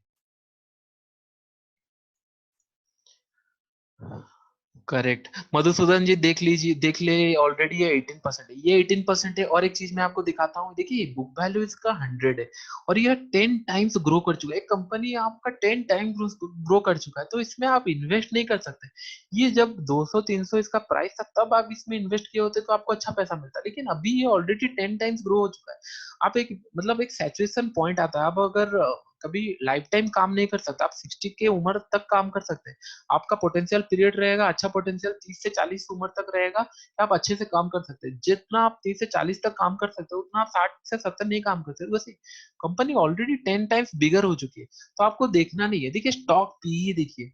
A: करेक्ट। मधुसूदन जी देख लीजिए, देख ले, ऑलरेडी ये 18% है, ये 18% है। और एक चीज मैं आपको दिखाता हूँ, देखिए बुक वैल्यू इसका 100 है और ये 10 टाइम्स ग्रो कर चुका है। एक कंपनी आपका 10 टाइम्स ग्रो कर चुका है, तो इसमें आप इन्वेस्ट नहीं कर सकते। ये जब 200-300 इसका प्राइस था तब आप इसमें इन्वेस्ट किए होते तो आपको अच्छा पैसा मिलता, लेकिन अभी ये ऑलरेडी 10 टाइम्स ग्रो हो चुका है। आप एक मतलब एक सैचुरेशन पॉइंट आता है, आप अगर कभी लाइफ टाइम काम नहीं कर सकते, आप 60 के उम्र तक काम कर सकते हैं, आपका पोटेंशियल पीरियड रहेगा, अच्छा पोटेंशियल 30 से 40 उम्र तक रहेगा, आप अच्छे से काम कर सकते हैं। जितना आप 30 से 40 तक काम कर सकते हो उतना आप 60 से 70 नहीं काम कर सकते। वैसे कंपनी ऑलरेडी 10 टाइम्स बिगर हो चुकी है, तो आपको देखना नहीं है। देखिए स्टॉक पीई देखिए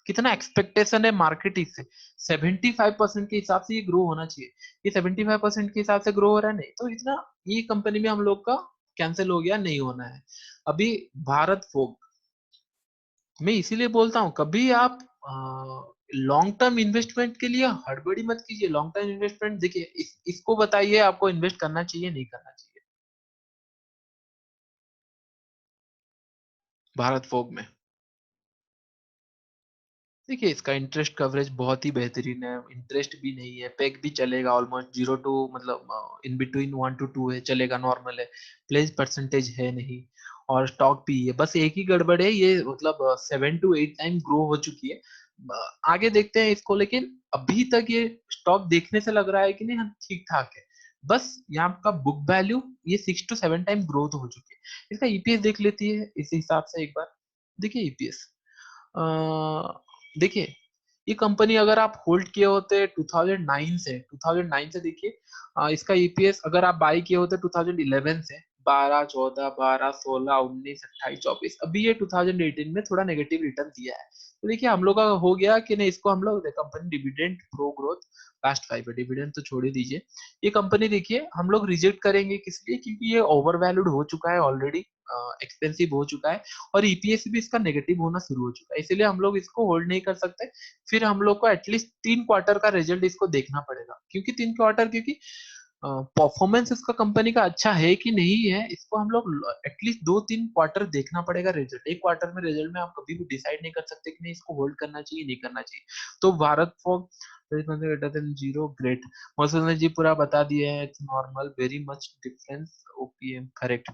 A: कितना एक्सपेक्टेशन है मार्केट इससे, 75% के हिसाब से ये ग्रो होना चाहिए, ये 75% के हिसाब से ग्रो हो रहा है नहीं, तो इतना ये कंपनी में हम लोग का कैंसिल हो गया, नहीं होना है। अभी भारत फोक, मैं इसीलिए बोलता हूँ कभी आप लॉन्ग टर्म इन्वेस्टमेंट के लिए हड़बड़ी मत कीजिए। लॉन्ग टर्म इन्वेस्टमेंट देखिए इसको बताइए आपको इन्वेस्ट करना चाहिए नहीं करना चाहिए भारत फोक में। देखिए इसका इंटरेस्ट कवरेज बहुत ही बेहतरीन है, इंटरेस्ट भी नहीं है, पेग भी चलेगा ऑलमोस्ट 0 to मतलब इन बिटवीन 1 to 2 है, चलेगा, नॉर्मल है, प्लेज परसेंटेज है नहीं, और स्टॉक भी है। बस एक ही गड़बड़ है, ये मतलब 7 to 8 टाइम ग्रो हो चुकी है। आगे देखते हैं इसको, लेकिन अभी तक ये स्टॉक देखने से लग रहा है कि नहीं हम ठीक ठाक है। बस यहाँ का बुक वैल्यू ये 6 to 7 टाइम ग्रोथ हो चुकी है। इसका ईपीएस देख लेती है इस हिसाब से एक बार। देखिए ईपीएस देखिए ये कंपनी अगर आप होल्ड किए होते 2009 से देखिए, इसका ईपीएस अगर आप बाई किए होते 2011 से, 12 14 12 16 19 28 24, अभी ये 2018 में थोड़ा नेगेटिव रिटर्न दिया है। तो देखिए हम लोग का हो गया कि नहीं, इसको हम लोग company dividend pro growth last 5 है, डिविडेंड तो छोड़ ही दीजिए। ये कंपनी देखिए हम लोग रिजेक्ट करेंगे किस लिए, क्योंकि ये ओवर वैल्यूड हो चुका है ऑलरेडी, एक्सपेंसिव हो चुका है, और ईपीएस भी इसका नेगेटिव होना शुरू हो चुका है, इसीलिए हम लोग इसको होल्ड नहीं कर सकते। फिर हम लोग को एटलीस्ट 3 क्वार्टर का रिजल्ट इसको देखना पड़ेगा, क्योंकि 3 क्वार्टर, क्योंकि परफॉर्मेंस इसका कंपनी का अच्छा है कि नहीं है, इसको हम लोग एटलीस्ट 2-3 क्वार्टर देखना पड़ेगा रिजल्ट। एक क्वार्टर में रिजल्ट में आप कभी भी डिसाइड नहीं कर सकते कि नहीं इसको होल्ड करना चाहिए नहीं करना चाहिए। तो भारत फॉग greater than zero, great. Madhusudan ji पूरा बता दिए हैं, it's normal, very much difference, OPM correct.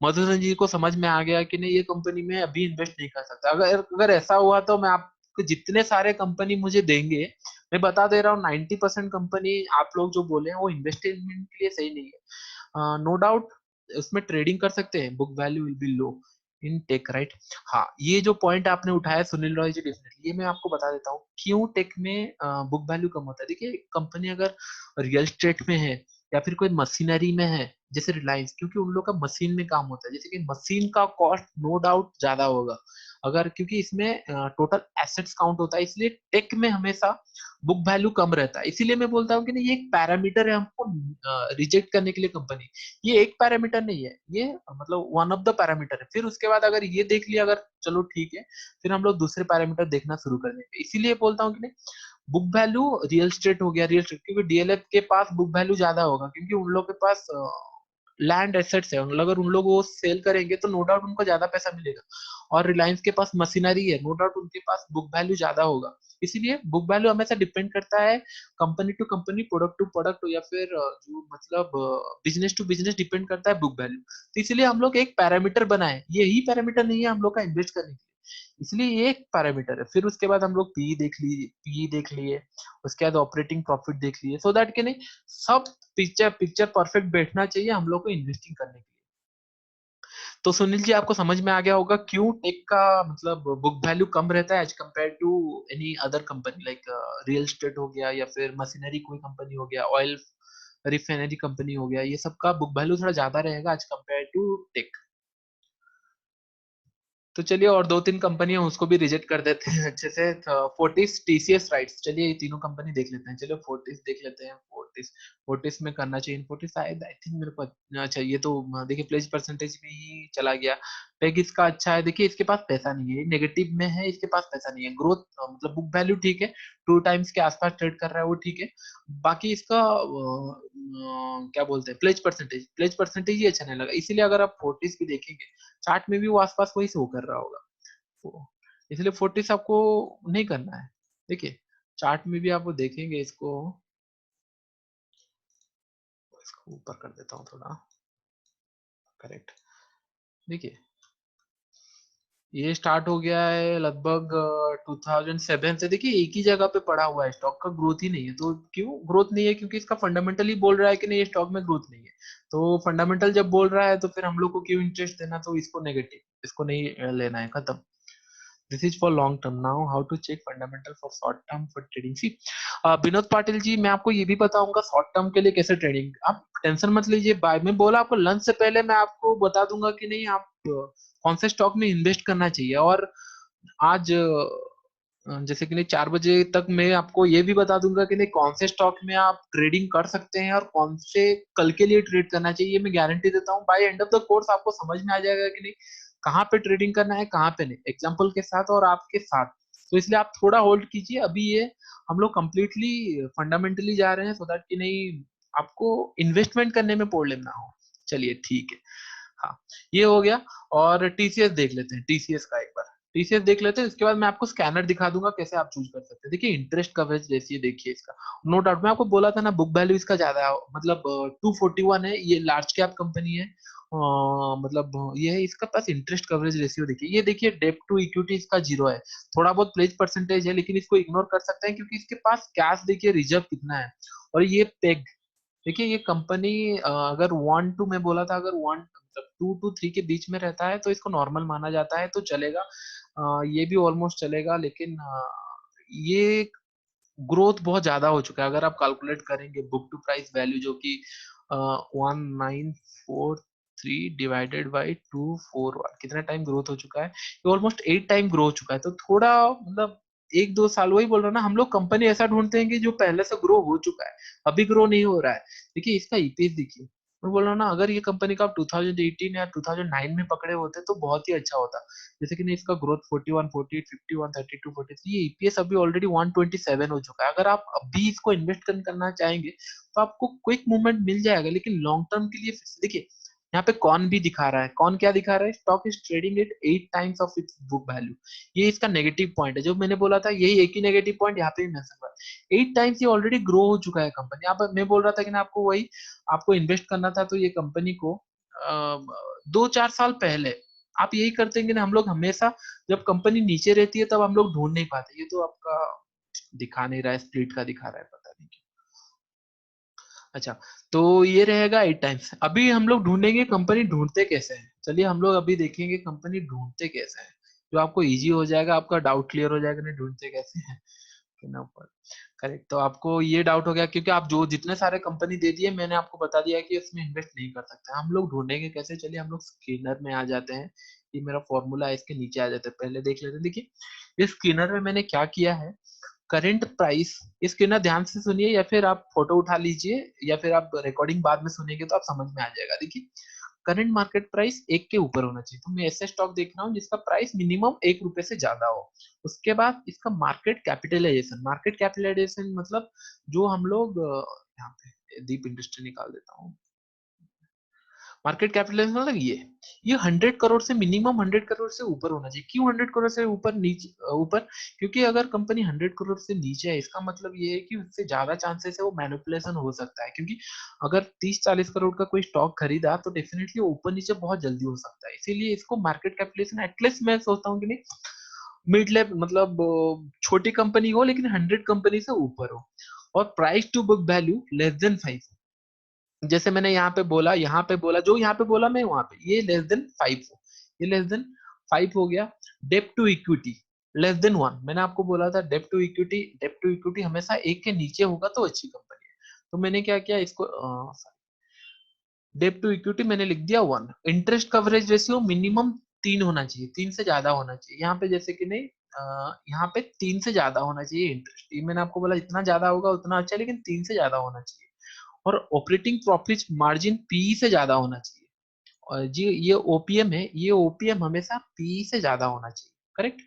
A: Madhusudan ji को समझ में आ गया कि नहीं ये कंपनी में अभी इन्वेस्ट नहीं कर सकता। अगर अगर ऐसा हुआ तो मैं आपको जितने सारे कंपनी मुझे देंगे, मैं बता दे रहा हूँ 90% कंपनी आप लोग जो बोले हैं वो इन्वेस्टमेंट के लिए सही नहीं है। नो डाउट उसमें ट्रेडिंग कर सकते हैं, book value will be low in tech, right. हाँ ये जो पॉइंट आपने उठाया सुनील रॉय जी, डेफिनेटली ये मैं आपको बता देता हूँ क्यों टेक में बुक वैल्यू कम होता है। देखिए कंपनी अगर रियल स्टेट में है या फिर कोई मशीनरी में है, जैसे रिलायंस, क्योंकि उन लोग का मशीन में काम होता है, जैसे कि मशीन का कॉस्ट नो डाउट ज्यादा होगा, अगर क्योंकि इसमें टोटल एसेट्स काउंट होता है, इसलिए टेक में हमेशा बुक वैल्यू कम रहता है। इसीलिए मैं बोलता हूँ कि नहीं ये एक पैरामीटर है हमको रिजेक्ट करने के लिए कंपनी, ये एक पैरामीटर नहीं है, ये मतलब वन ऑफ द पैरामीटर है। फिर उसके बाद अगर ये देख लिया अगर चलो ठीक है, फिर हम लोग दूसरे पैरामीटर देखना शुरू कर देंगे। इसीलिए बोलता हूँ कि नहीं बुक वैल्यू रियल स्टेट हो गया, रियल स्टेट क्योंकि डीएलएफ के पास बुक वैल्यू ज्यादा होगा, क्योंकि उन लोग के पास लैंड एसेट्स है, अगर उन लोग वो सेल करेंगे तो नो डाउट उनको ज्यादा पैसा मिलेगा। और रिलायंस के पास मशीनरी है, नो डाउट उनके पास बुक वैल्यू ज्यादा होगा। इसीलिए बुक वैल्यू हमेशा डिपेंड करता है company to company, product to product, या फिर जो मतलब बिजनेस टू बिजनेस डिपेंड करता है बुक वैल्यू। तो इसलिए हम लोग एक पैरामीटर बनाए, यही पैरामीटर नहीं है हम लोग का इन्वेस्ट करने के लिए। इसलिए ये एक पैरामीटर है। फिर उसके बाद हम लोग पी देख लिए, उसके बाद ऑपरेटिंग प्रॉफिट देख लिए, सो दैट कि नहीं सब पिक्चर पिक्चर परफेक्ट बैठना चाहिए हम लोग को इन्वेस्टिंग करने के लिए। तो सुनील जी आपको समझ में आ गया होगा क्यों टेक का मतलब बुक वैल्यू कम रहता है as compare to any other company, like real estate हो गया या फिर मशीनरी कोई कंपनी हो गया, ऑयल रिफाइनरी कंपनी हो गया, ये सब का बुक वैल्यू थोड़ा ज्यादा रहेगा एज कम्पेयर टू टेक। तो चलिए और दो तीन कंपनियां उसको भी रिजेक्ट कर देते हैं अच्छे से। फोर्टिस, टीसीएस, राइट्स, चलिए ये तीनों कंपनी देख लेते हैं। चलो फोर्टिस देख लेते हैं। फोर्टिस, फोर्टिस में करना चाहिए। फोर्टिस शायद आई थिंक मेरे को अच्छा, ये तो देखिए प्लेज परसेंटेज में ही चला गया। पेग इसका अच्छा है, देखिए इसके पास पैसा नहीं है, नेगेटिव में है, इसके पास पैसा नहीं है। ग्रोथ मतलब बुक वैल्यू ठीक है, 2 टाइम्स के आसपास ट्रेड कर रहा है वो ठीक है। बाकी इसका क्या बोलते हैं, प्लेज परसेंटेज, प्लेज परसेंटेज ही अच्छा नहीं लगा, इसीलिए अगर आप फोर्टिस भी देखेंगे चार्ट में भी वो आसपास वही शो कर रहा होगा। तो इसलिए फोर्टिस आपको नहीं करना है। देखिए चार्ट में भी आप वो देखेंगे इसको, इसको ऊपर कर देता हूँ थोड़ा, करेक्ट। देखिए ये स्टार्ट हो गया है लगभग 2007 से, देखिए एक ही जगह पे पड़ा हुआ है, स्टॉक का ग्रोथ ही नहीं है। तो क्यों ग्रोथ नहीं है? क्योंकि इसका फंडामेंटल ही बोल रहा है कि नहीं ये स्टॉक में ग्रोथ नहीं है। तो फंडामेंटल जब बोल रहा है तो फिर हम लोग को क्यों इंटरेस्ट देना? तो इसको नेगेटिव, इसको नहीं लेना है, खत्म। This is for long term. Now how to check fundamental for short term for trading. See Vinod Patil ji, मैं आपको ये भी बताऊंगा शॉर्ट टर्म के लिए कैसे ट्रेडिंग, आप टेंशन मत लीजिए। बाय में बोला आपको लंच से पहले मैं आपको बता दूंगा कि नहीं आप कौन से स्टॉक में इन्वेस्ट करना चाहिए। और आज जैसे कि नहीं 4 बजे तक मैं आपको ये भी बता दूंगा कि नहीं कौन से स्टॉक में आप ट्रेडिंग कर सकते हैं और कौन से कल के लिए ट्रेड करना चाहिए। मैं गारंटी देता हूँ by end of the course आपको समझ में आ जाएगा कि नहीं कहाँ पे ट्रेडिंग करना है, कहाँ पे नहीं, एग्जाम्पल के साथ और आपके साथ। तो इसलिए आप थोड़ा होल्ड कीजिए, अभी ये हम लोग कंप्लीटली फंडामेंटली जा रहे हैं, सो दैट कि नहीं आपको इन्वेस्टमेंट करने में प्रॉब्लम ना हो। चलिए ठीक है, हाँ ये हो गया। और टीसीएस देख लेते हैं, टीसीएस का एक बार टीसीएस देख लेते हैं, उसके बाद मैं आपको स्कैनर दिखा दूंगा कैसे आप चूज कर सकते हैं। देखिए इंटरेस्ट कवरेज रेशियो देखिए इसका, नो डाउट मैं आपको बोला था ना बुक वैल्यू इसका ज्यादा है, मतलब 241 है, ये लार्ज कैप कंपनी है। मतलब ये है, इसका पास इंटरेस्ट कवरेज रेशियो देखिए, ये देखिए डेब्ट टू इक्विटी इसका 0 है। थोड़ा बहुत प्लेज परसेंटेज है लेकिन इसको इग्नोर कर सकते हैं क्योंकि इसके पास कैश देखिए रिजर्व कितना है। और ये पेग देखिए, ये कंपनी अगर 1 to, मैं बोला था अगर 2 to 3 के बीच में रहता है तो इसको नॉर्मल माना जाता है, तो चलेगा। ये भी ऑलमोस्ट चलेगा, लेकिन ये ग्रोथ बहुत ज्यादा हो चुका है। अगर आप कैलकुलेट करेंगे बुक टू प्राइस वैल्यू जो कि 1943 डिवाइडेड बाई 241, कितना टाइम ग्रोथ हो चुका है? ये ऑलमोस्ट 8 टाइम ग्रो हो चुका है। तो थोड़ा मतलब 1-2 साल, वही बोल रहा हूँ ना, हम लोग कंपनी ऐसा ढूंढते हैं कि जो पहले से ग्रो हो चुका है, अभी ग्रो नहीं हो रहा है। देखिए इसका ईपीएस देखिए, मैं बोल रहा हूँ ना, अगर ये कंपनी का आप 2018 या 2009 में पकड़े होते तो बहुत ही अच्छा होता। जैसे कि नहीं इसका ग्रोथ 41, 48, 51, 32, 43, ये ईपीएस अभी ऑलरेडी 127 हो चुका है। अगर आप अभी इसको इन्वेस्ट करना चाहेंगे तो आपको क्विक मूवमेंट मिल जाएगा, लेकिन लॉन्ग टर्म के लिए देखिए यहाँ पे कौन भी दिखा रहा है, कौन क्या दिखा रहा है, stock is trading at 8 times of its book value. ये इसका नेगेटिव पॉइंट है, जो मैंने बोला था यही एक ही नेगेटिव पॉइंट यहाँ पे भी मेंशन हुआ है। 8 टाइम्स ये ऑलरेडी ग्रो हो चुका है कंपनी। आप, मैं बोल रहा था कि ना आपको वही आपको इन्वेस्ट करना था, तो ये कंपनी को 2-4 साल पहले आप यही करते हैं कि ना हम लोग हमेशा जब कंपनी नीचे रहती है तब हम लोग ढूंढ नहीं पाते। ये तो आपका दिखा नहीं रहा है, स्प्लिट का दिखा रहा है, पता नहीं क्यों। अच्छा, तो ये रहेगा 8 टाइम्स। अभी हम लोग ढूंढेंगे कंपनी ढूंढते कैसे हैं, चलिए हम लोग अभी देखेंगे कंपनी ढूंढते कैसे हैं, जो आपको इजी हो जाएगा, आपका डाउट क्लियर हो जाएगा नहीं ढूंढते कैसे हैं। करेक्ट, तो आपको ये डाउट हो गया क्योंकि आप जो जितने सारे कंपनी दे दिए मैंने आपको बता दिया है कि उसमें इन्वेस्ट नहीं कर सकते। हम लोग ढूंढेंगे कैसे, चलिए हम लोग स्कैनर में आ जाते हैं। ये मेरा फॉर्मूला है, इसके नीचे आ जाते हैं, पहले देख लेते हैं। देखिए इस स्कैनर में मैंने क्या किया है, करंट प्राइस, इसके ना ध्यान से सुनिए या फिर आप फोटो उठा लीजिए या फिर आप रिकॉर्डिंग बाद में सुनेंगे तो आप समझ में आ जाएगा। देखिए करंट मार्केट प्राइस 1 के ऊपर होना चाहिए, तो मैं ऐसे स्टॉक देख रहा हूँ जिसका प्राइस मिनिमम 1 रुपए से ज्यादा हो। उसके बाद इसका मार्केट कैपिटलाइजेशन, मार्केट कैपिटलाइजेशन मतलब जो हम लोग यहाँ पे दीप इंडस्ट्री निकाल देता हूँ। मार्केट कैपिटलाइजेशन मतलब ये 100 करोड़ से मिनिमम 100 करोड़ से ऊपर होना चाहिए। क्यों 100 करोड़ से ऊपर नीचे ऊपर? क्योंकि अगर कंपनी 100 करोड़ से नीचे है, इसका मतलब ये है कि उससे ज्यादा चांसेस है वो मैनिपुलेशन हो सकता है। क्योंकि अगर 30-40 करोड़ का कोई स्टॉक खरीदा तो डेफिनेटली ऊपर नीचे बहुत जल्दी हो सकता है। इसीलिए इसको मार्केट कैपिटलाइजेशन एटलीस्ट मैं सोचता हूँ कि नहीं, मिड लेवल मतलब छोटी कंपनी हो लेकिन 100 कंपनी से ऊपर हो, और price to book value less than 5। जैसे मैंने यहाँ पे बोला जो यहाँ पे बोला मैं वहां पे, ये लेस देन 5 हो, ये लेस देन 5 हो गया। डेप्ट टू इक्विटी लेस देन 1, मैंने आपको बोला था डेप्ट टू इक्विटी हमेशा एक के नीचे होगा तो अच्छी कंपनी है। तो मैंने क्या किया इसको, डेप्ट टू इक्विटी मैंने लिख दिया 1। इंटरेस्ट कवरेज रेशियो मिनिमम 3 होना चाहिए, 3 से ज्यादा होना चाहिए। यहाँ पे जैसे कि नहीं, यहाँ पे 3 से ज्यादा होना चाहिए इंटरेस्ट, ये मैंने आपको बोला जितना ज्यादा होगा उतना अच्छा, लेकिन 3 से ज्यादा होना चाहिए। और ऑपरेटिंग प्रॉफिट मार्जिन पी से ज्यादा होना चाहिए। और जी ये ओपीएम है, ये ओपीएम हमेशा पी से ज्यादा होना चाहिए, करेक्ट।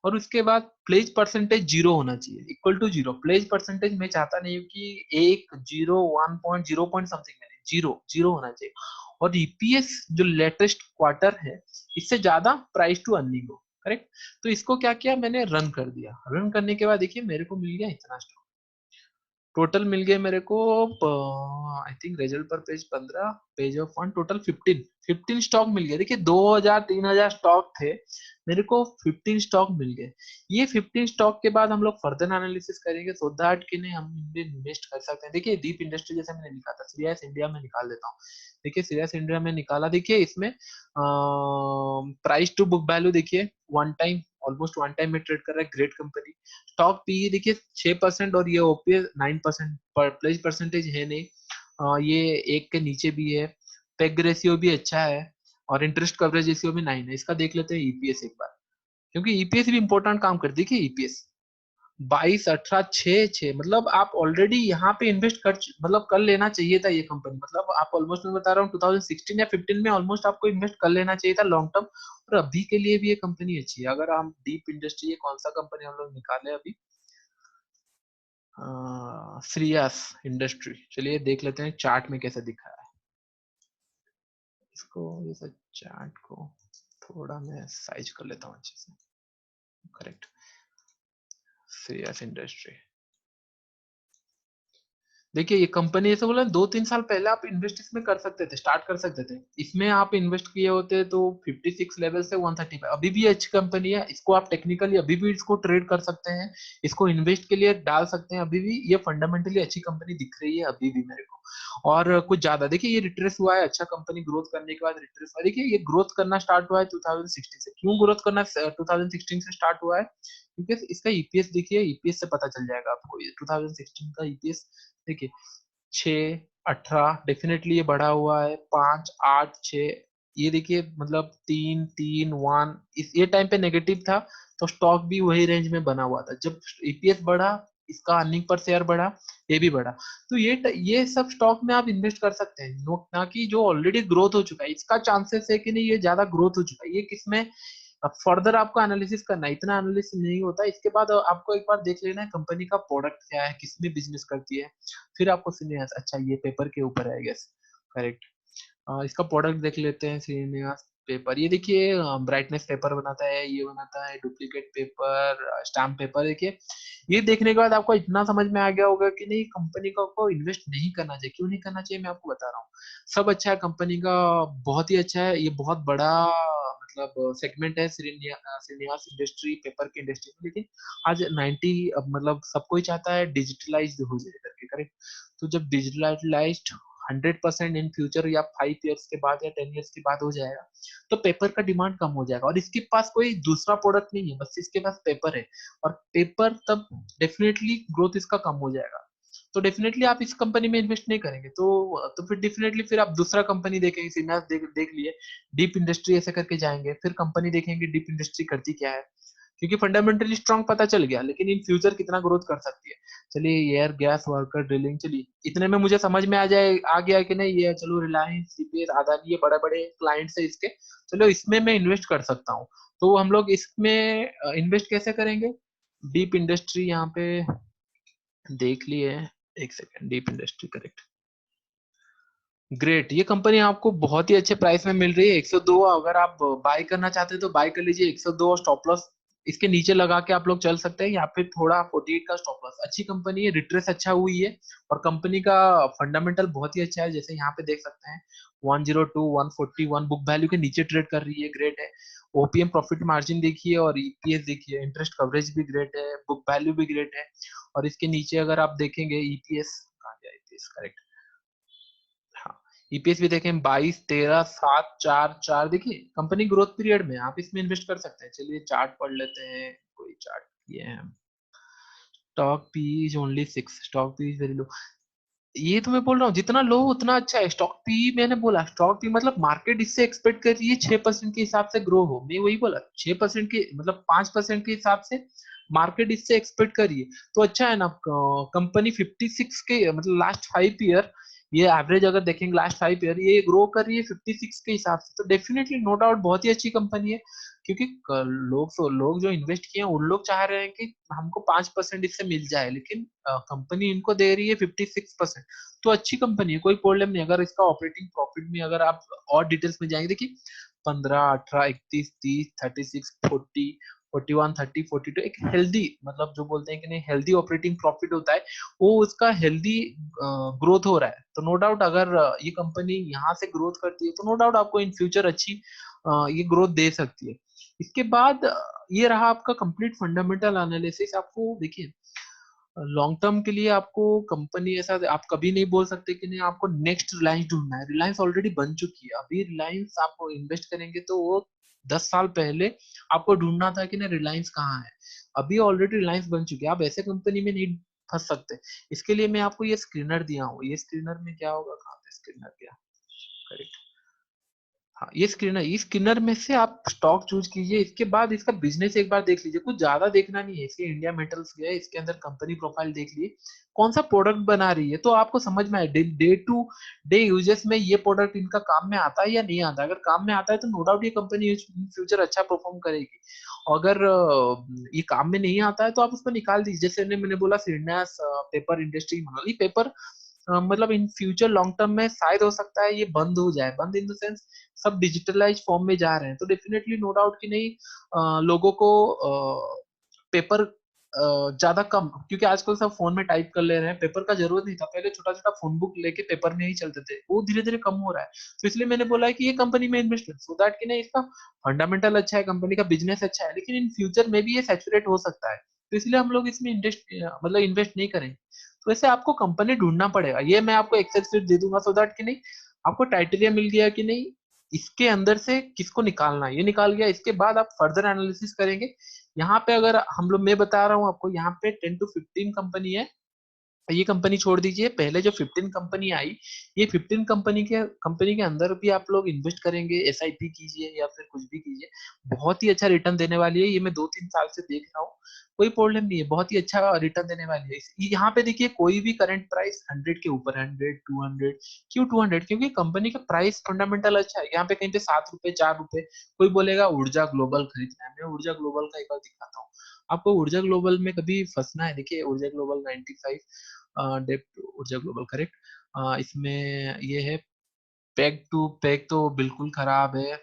A: और उसके बाद प्लेज परसेंटेज जीरो होना चाहिए, equal to zero. Pledge percentage मैं चाहता नहीं हूँ कि 1, 0, 1 point 0 point something, zero zero होना चाहिए। और ईपीएस जो लेटेस्ट क्वार्टर है, इससे ज्यादा प्राइस टू अर्निंग हो, करेक्ट। तो इसको क्या किया मैंने, रन कर दिया। रन करने के बाद देखिए मेरे को मिल गया इतना स्टॉक, टोटल मिल गए मेरे को। आई थिंक रिजल्ट पर page 15, page of fund total 15 stock मिल गए। देखिए 2000-3000 स्टॉक थे, मेरे को 15 स्टॉक मिल गए। ये 15 स्टॉक के बाद हम लोग फर्दर एनालिसिस करेंगे सो दैट कि नहीं हम इनमें इन्वेस्ट कर सकते हैं। देखिए डीप इंडस्ट्री जैसे मैंने निकाला था, सीरियस इंडिया में निकाल देता हूँ। देखिए सीरियस इंडिया में निकाला, देखिए इसमें प्राइस टू बुक वैल्यू देखिए one time, almost one time में ट्रेड कर रहा है, ग्रेट कंपनी। स्टॉक पी देखिए 6% और ये ओपीएस 9%, पर प्लेज परसेंटेज है नहीं। ये एक के नीचे भी है। पेग रेशियो भी अच्छा है, और इंटरेस्ट कवरेज रेशियो भी 9 है। इसका देख लेते हैं ईपीएस एक बार, क्योंकि ईपीएस भी इंपॉर्टेंट काम करती है। देखिए ईपीएस 22, 18, 6, मतलब आप ऑलरेडी यहाँ पे इन्वेस्ट कर, मतलब कर लेना चाहिए था ये कंपनी। मतलब आप ऑलमोस्ट, मैं बता रहा हूँ 2016 या 15 में ऑलमोस्ट आपको इन्वेस्ट कर लेना चाहिए था लॉन्ग टर्म। और अभी के लिए भी ये कंपनी अच्छी है। अगर हम डीप इंडस्ट्री, ये कौन सा कंपनी हम लोग निकाले अभी, श्रेयस इंडस्ट्री, चलिए देख लेते हैं चार्ट में कैसे दिखा है इसको। ये सब चार्ट को थोड़ा मैं साइज कर लेता हूँ अच्छे से, करेक्ट। श्रेयस इंडस्ट्री, देखिए ये कंपनी ऐसे बोला 2-3 साल पहले आप इन्वेस्ट इसमें कर सकते थे, स्टार्ट कर सकते थे। इसमें आप इन्वेस्ट किए होते तो 56 लेवल से 135, अभी भी अच्छी कंपनी है। इसको आप टेक्निकली अभी भी इसको ट्रेड कर सकते हैं, इसको इन्वेस्ट के लिए डाल सकते हैं। अभी भी ये फंडामेंटली अच्छी कंपनी दिख रही है अभी भी मेरे को। और कुछ ज्यादा देखिए ये रिट्रेस हुआ है, अच्छा कंपनी ग्रोथ करने के बाद रिट्रेस हुआ है। देखिए ये ग्रोथ करना स्टार्ट हुआ है 2016 से। क्यों ग्रोथ करना 2016 से स्टार्ट हुआ है? क्योंकि इसका ईपीएस देखिए, ईपीएस से पता चल जाएगा आपको। ये 2016 का ईपीएस देखिए, 6, 18 डेफिनेटली ये बढ़ा हुआ है, 5, 8, 6, ये देखिए मतलब 3, 3, 1, इस ये टाइम पे नेगेटिव था तो स्टॉक भी वही रेंज में बना हुआ था। जब ईपीएस बढ़ा, इसका अर्निंग पर शेयर बढ़ा, ये भी बढ़ा। तो ये सब स्टॉक में आप इन्वेस्ट कर सकते हैं, ना कि जो ऑलरेडी ग्रोथ हो चुका है। इसका चांसेस है कि नहीं ये ज्यादा ग्रोथ हो चुका है, ये किसमें अब फर्दर आपको एनालिसिस करना है, इतना एनालिसिस नहीं होता। इसके बाद आपको एक बार देख लेना है कंपनी का प्रोडक्ट क्या है, किसमें बिजनेस करती है, फिर आपको श्रीनिवास, अच्छा ये पेपर के ऊपर है गेस, करेक्ट। इसका प्रोडक्ट देख लेते हैं, श्रीनिवास पेपर। ये देखिए ब्राइटनेस पेपर बनाता है, ये बनाता है डुप्लीकेट पेपर, स्टैम्प पेपर। देखिए ये देखने के बाद आपको इतना समझ में आ गया होगा कि नहीं कंपनी को इन्वेस्ट नहीं करना चाहिए। क्यों नहीं करना चाहिए मैं आपको बता रहा हूँ। सब अच्छा है कंपनी का, बहुत ही अच्छा है, ये बहुत बड़ा मतलब सेगमेंट है श्रीनिवास इंडस्ट्री पेपर की इंडस्ट्री में। लेकिन आज 90 अब मतलब सब कोई चाहता है डिजिटलाइज हो जाए करके, करेक्ट। तो जब डिजिटलाइज्ड 100% इन फ्यूचर या 5 इयर्स के बाद या 10 इयर्स के बाद हो जाएगा, तो पेपर का डिमांड कम हो जाएगा। और इसके पास कोई दूसरा प्रोडक्ट नहीं है, बस इसके पास पेपर है। और पेपर तब डेफिनेटली ग्रोथ इसका कम हो जाएगा। तो डेफिनेटली आप इस कंपनी में इन्वेस्ट नहीं करेंगे, तो फिर डेफिनेटली फिर आप दूसरा कंपनी देखेंगे। सिन्हास देख लिए, डीप इंडस्ट्री ऐसे करके जाएंगे, फिर कंपनी देखेंगे डीप इंडस्ट्री करती क्या है। क्योंकि फंडामेंटली स्ट्रांग पता चल गया, लेकिन इन फ्यूचर कितना ग्रोथ कर सकती है। चलिए एयर गैस वर्कर ड्रिलिंग, चलिए इतने में मुझे समझ में आ गया कि नहीं ये चलो रिलायंस सीपीएस अदानी ये बड़े बड़े क्लाइंट्स है इसके, चलो इसमें मैं इन्वेस्ट कर सकता हूँ। तो हम लोग इसमें इन्वेस्ट कैसे करेंगे? डीप इंडस्ट्री यहाँ पे देख लिए, एक second, deep industry, correct. Great, ये कंपनी आपको बहुत ही अच्छे प्राइस में मिल रही है 102। अगर आप बाय करना चाहते हैं तो बाय कर लीजिए 102, स्टॉप लॉस इसके नीचे लगा के आप लोग चल सकते हैं, या फिर थोड़ा 48 का स्टॉप लॉस। अच्छी कंपनी है, रिट्रेस अच्छा हुई है, और कंपनी का फंडामेंटल बहुत ही अच्छा है। जैसे यहाँ पे देख सकते हैं 102, 141 बुक वैल्यू के नीचे ट्रेड कर रही है, ग्रेट है। ओपीएम प्रॉफिट मार्जिन देखिए और ईपीएस देखिए, इंटरेस्ट कवरेज भी ग्रेट है, बुक वैल्यू भी ग्रेट है। और इसके नीचे अगर आप देखेंगे ईपीएस, कहाँ गया ईपीएस, करेक्ट, हाँ, ईपीएस भी देखें 22, 13, 7, 4, 4। देखिए कंपनी ग्रोथ पीरियड में आप इसमें इन्वेस्ट कर सकते हैं। चलिए चार्ट पढ़ लेते हैं, कोई चार्ट ये है। Stock P is only 6, stock P is very low. ये तो मैं बोल रहा हूँ जितना लो उतना अच्छा है। स्टॉक पी मैंने बोला, स्टॉक पी मतलब मार्केट इससे एक्सपेक्ट कर रही है 6% के हिसाब से ग्रो हो, मैं वही बोला 6% के मतलब 5% के हिसाब से मार्केट इससे एक्सपेक्ट कर रही है, तो अच्छा है ना। कंपनी 56 के मतलब लास्ट 5 ईयर, ये एवरेज अगर देखेंगे लास्ट 5 ईयर ये ग्रो कर रही है 56 के हिसाब से, तो डेफिनेटली नो डाउट बहुत ही अच्छी कंपनी है। क्योंकि लोग जो इन्वेस्ट किए हैं उन लोग चाह रहे हैं कि हमको 5% इससे मिल जाए, लेकिन कंपनी इनको दे रही है 56%, तो अच्छी कंपनी है, कोई प्रॉब्लम नहीं। अगर इसका ऑपरेटिंग प्रॉफिट में अगर आप और डिटेल्स में जाएंगे, देखिए 15, 18, 31, 30, 36, 40, 41, 30, 42, एक हेल्दी मतलब जो बोलते हैं कि नहीं हेल्दी ऑपरेटिंग प्रॉफिट होता है, वो उसका हेल्दी ग्रोथ हो रहा है। तो नो डाउट अगर ये कंपनी यहाँ से ग्रोथ करती है तो नो डाउट आपको इन फ्यूचर अच्छी ये ग्रोथ दे सकती है। इसके बाद ये रहा आपका कंप्लीट फंडामेंटल एनालिसिस। आपको देखिए लॉन्ग टर्म के लिए आपको कंपनी ऐसा आप कभी नहीं बोल सकते कि नहीं आपको नेक्स्ट रिलायंस ढूंढना है, रिलायंस ऑलरेडी बन चुकी है। अभी रिलायंस आप इन्वेस्ट करेंगे तो वो 10 साल पहले आपको ढूंढना था कि नहीं रिलायंस कहाँ है। अभी ऑलरेडी रिलायंस बन चुकी है, आप ऐसे कंपनी में नहीं फंस सकते। इसके लिए मैं आपको ये स्क्रीनर दिया हूँ, ये स्क्रीनर में क्या होगा, कहाँ पे स्क्रीनर गया, करेक्ट, हाँ ये स्क्रीनर, इस स्क्रीनर में से आप स्टॉक चूज कीजिए। इसके बाद इसका बिजनेस एक बार देख लीजिए, कुछ ज्यादा देखना नहीं है। इसके इंडिया मेटल्स गए, इसके अंदर कंपनी प्रोफाइल देख लिए, कौन सा प्रोडक्ट बना रही है, तो आपको समझ में आए डे टू डे यूजेस में ये प्रोडक्ट इनका काम में आता है या नहीं आता। अगर काम में आता है तो नो डाउट ये कंपनी इन फ्यूचर अच्छा परफॉर्म करेगी। अगर ये काम में नहीं आता है तो आप उसको निकाल दीजिए। जैसे मैंने बोला सिरनास पेपर इंडस्ट्री, मंगली पेपर, मतलब इन फ्यूचर लॉन्ग टर्म में शायद हो सकता है ये बंद हो जाए, बंद इन द सेंस सब डिजिटलाइज फॉर्म में जा रहे हैं, तो डेफिनेटली नो डाउट कि नहीं लोगों को पेपर ज्यादा कम, क्योंकि आजकल सब फोन में टाइप कर ले रहे हैं, पेपर का जरूरत नहीं था। पहले छोटा छोटा फोन बुक लेके पेपर में ही चलते थे, वो धीरे धीरे कम हो रहा है। तो इसलिए मैंने बोला है कि ये कंपनी में इन्वेस्ट कर, सो दैट कि नहीं इसका फंडामेंटल अच्छा है, कंपनी का बिजनेस अच्छा है, लेकिन इन फ्यूचर में भी ये सैचुरेट हो सकता है, तो इसलिए हम लोग इसमें इन्वेस्ट नहीं करेंगे। तो वैसे आपको कंपनी ढूंढना पड़ेगा, ये मैं आपको एक्सेल शीट दे दूंगा, सो दैट कि नहीं आपको क्राइटेरिया मिल गया कि नहीं इसके अंदर से किसको निकालना है, ये निकाल गया। इसके बाद आप फर्दर एनालिसिस करेंगे। यहाँ पे अगर हम लोग, मैं बता रहा हूँ आपको, यहाँ पे 10 to 15 कंपनी है, ये कंपनी छोड़ दीजिए, पहले जो 15 कंपनी आई, ये 15 कंपनी के अंदर भी आप लोग इन्वेस्ट करेंगे, एसआईपी कीजिए या फिर कुछ भी कीजिए, बहुत ही अच्छा रिटर्न देने वाली है। ये मैं 2-3 साल से देख रहा हूँ, कोई प्रॉब्लम नहीं है, बहुत ही अच्छा रिटर्न देने वाली है। यहाँ पे देखिए कोई भी करंट प्राइस 100 के ऊपर, 100, 200, क्यों 200, क्योंकि कंपनी का प्राइस फंडामेंटल अच्छा है। यहाँ पे कहीं पे 7 रुपए, 4 रुपए, कोई बोलेगा ऊर्जा ग्लोबल खरीदना है, मैं ऊर्जा ग्लोबल का एक बार दिखाता हूँ आपको। ऊर्जा ग्लोबल में कभी फंसना है, देखिए ऊर्जा ग्लोबल 95 डेप्ट, ऊर्जा ग्लोबल करेक्ट, इसमें ये है पैक टू पैक, तो बिल्कुल खराब है।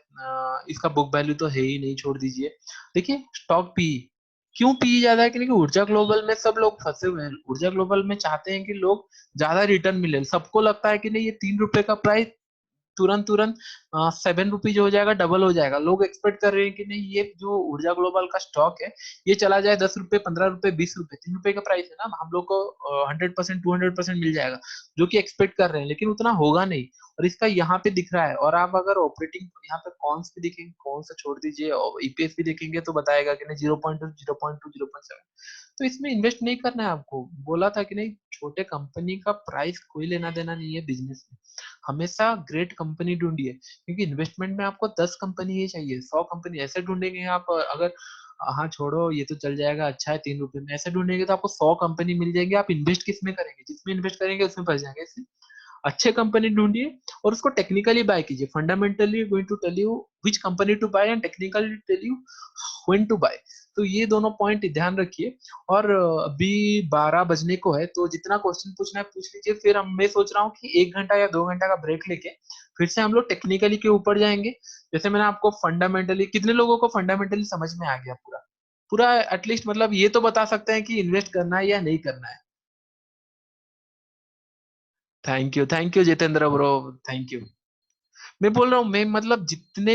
A: इसका बुक वैल्यू तो है ही नहीं, छोड़ दीजिए। देखिए स्टॉक पी क्यों पी ज्यादा है, क्योंकि ऊर्जा ग्लोबल में सब लोग फंसे हुए हैं। ऊर्जा ग्लोबल में चाहते हैं कि लोग ज्यादा रिटर्न मिले, सबको लगता है कि नहीं ये 3 रुपए का प्राइस तुरंत तुरंत 7 रुपीज हो जाएगा, डबल हो जाएगा। लोग एक्सपेक्ट कर रहे हैं कि नहीं ये जो ऊर्जा ग्लोबल का स्टॉक है ये चला जाए 10 रुपए, 15 रुपए, 20 रुपए, 3 रुपए का प्राइस है ना, हम लोग को 100%, 200% मिल जाएगा, जो कि एक्सपेक्ट कर रहे हैं, लेकिन उतना होगा नहीं। और इसका यहाँ पे दिख रहा है, और आप अगर ऑपरेटिंग यहाँ पे कॉन्स भी देखेंगे, कौन सा छोड़ दीजिए, और ईपीएस भी देखेंगे तो बताएगा कि नहीं 0.2, 0.2, 0.7। तो इसमें इन्वेस्ट नहीं करना है आपको, बोला था कि नहीं छोटे कंपनी का प्राइस कोई लेना देना नहीं है बिजनेस में। हमेशा ग्रेट कंपनी ढूंढिए, क्योंकि इन्वेस्टमेंट में आपको 10 कंपनी ही चाहिए, 100 कंपनी ऐसे ढूंढेंगे आप अगर, हाँ छोड़ो ये तो चल जाएगा, अच्छा है 3 रुपए में, ऐसे ढूंढेंगे तो आपको 100 कंपनी मिल जाएगी। आप इन्वेस्ट किस में करेंगे, जिसमें इन्वेस्ट करेंगे उसमें फंस जाएंगे। इसलिए अच्छे कंपनी ढूंढिए और उसको टेक्निकली बाय कीजिए। Fundamentally going to tell you which company to buy, and technically tell you when to buy. तो ये दोनों पॉइंट ध्यान रखिए। और अभी 12 बजने को है, तो जितना क्वेश्चन पूछना है पूछ लीजिए, फिर मैं सोच रहा हूँ कि 1 घंटा या 2 घंटा का ब्रेक लेके फिर से हम लोग टेक्निकली के ऊपर जाएंगे। जैसे मैंने आपको फंडामेंटली, कितने लोगों को फंडामेंटली समझ में आ गया पूरा पूरा एटलीस्ट, मतलब ये तो बता सकते हैं कि इन्वेस्ट करना है या नहीं करना है। Thank you Jitendra bro, thank you. मैं बोल रहा हूँ, मैं मतलब जितने,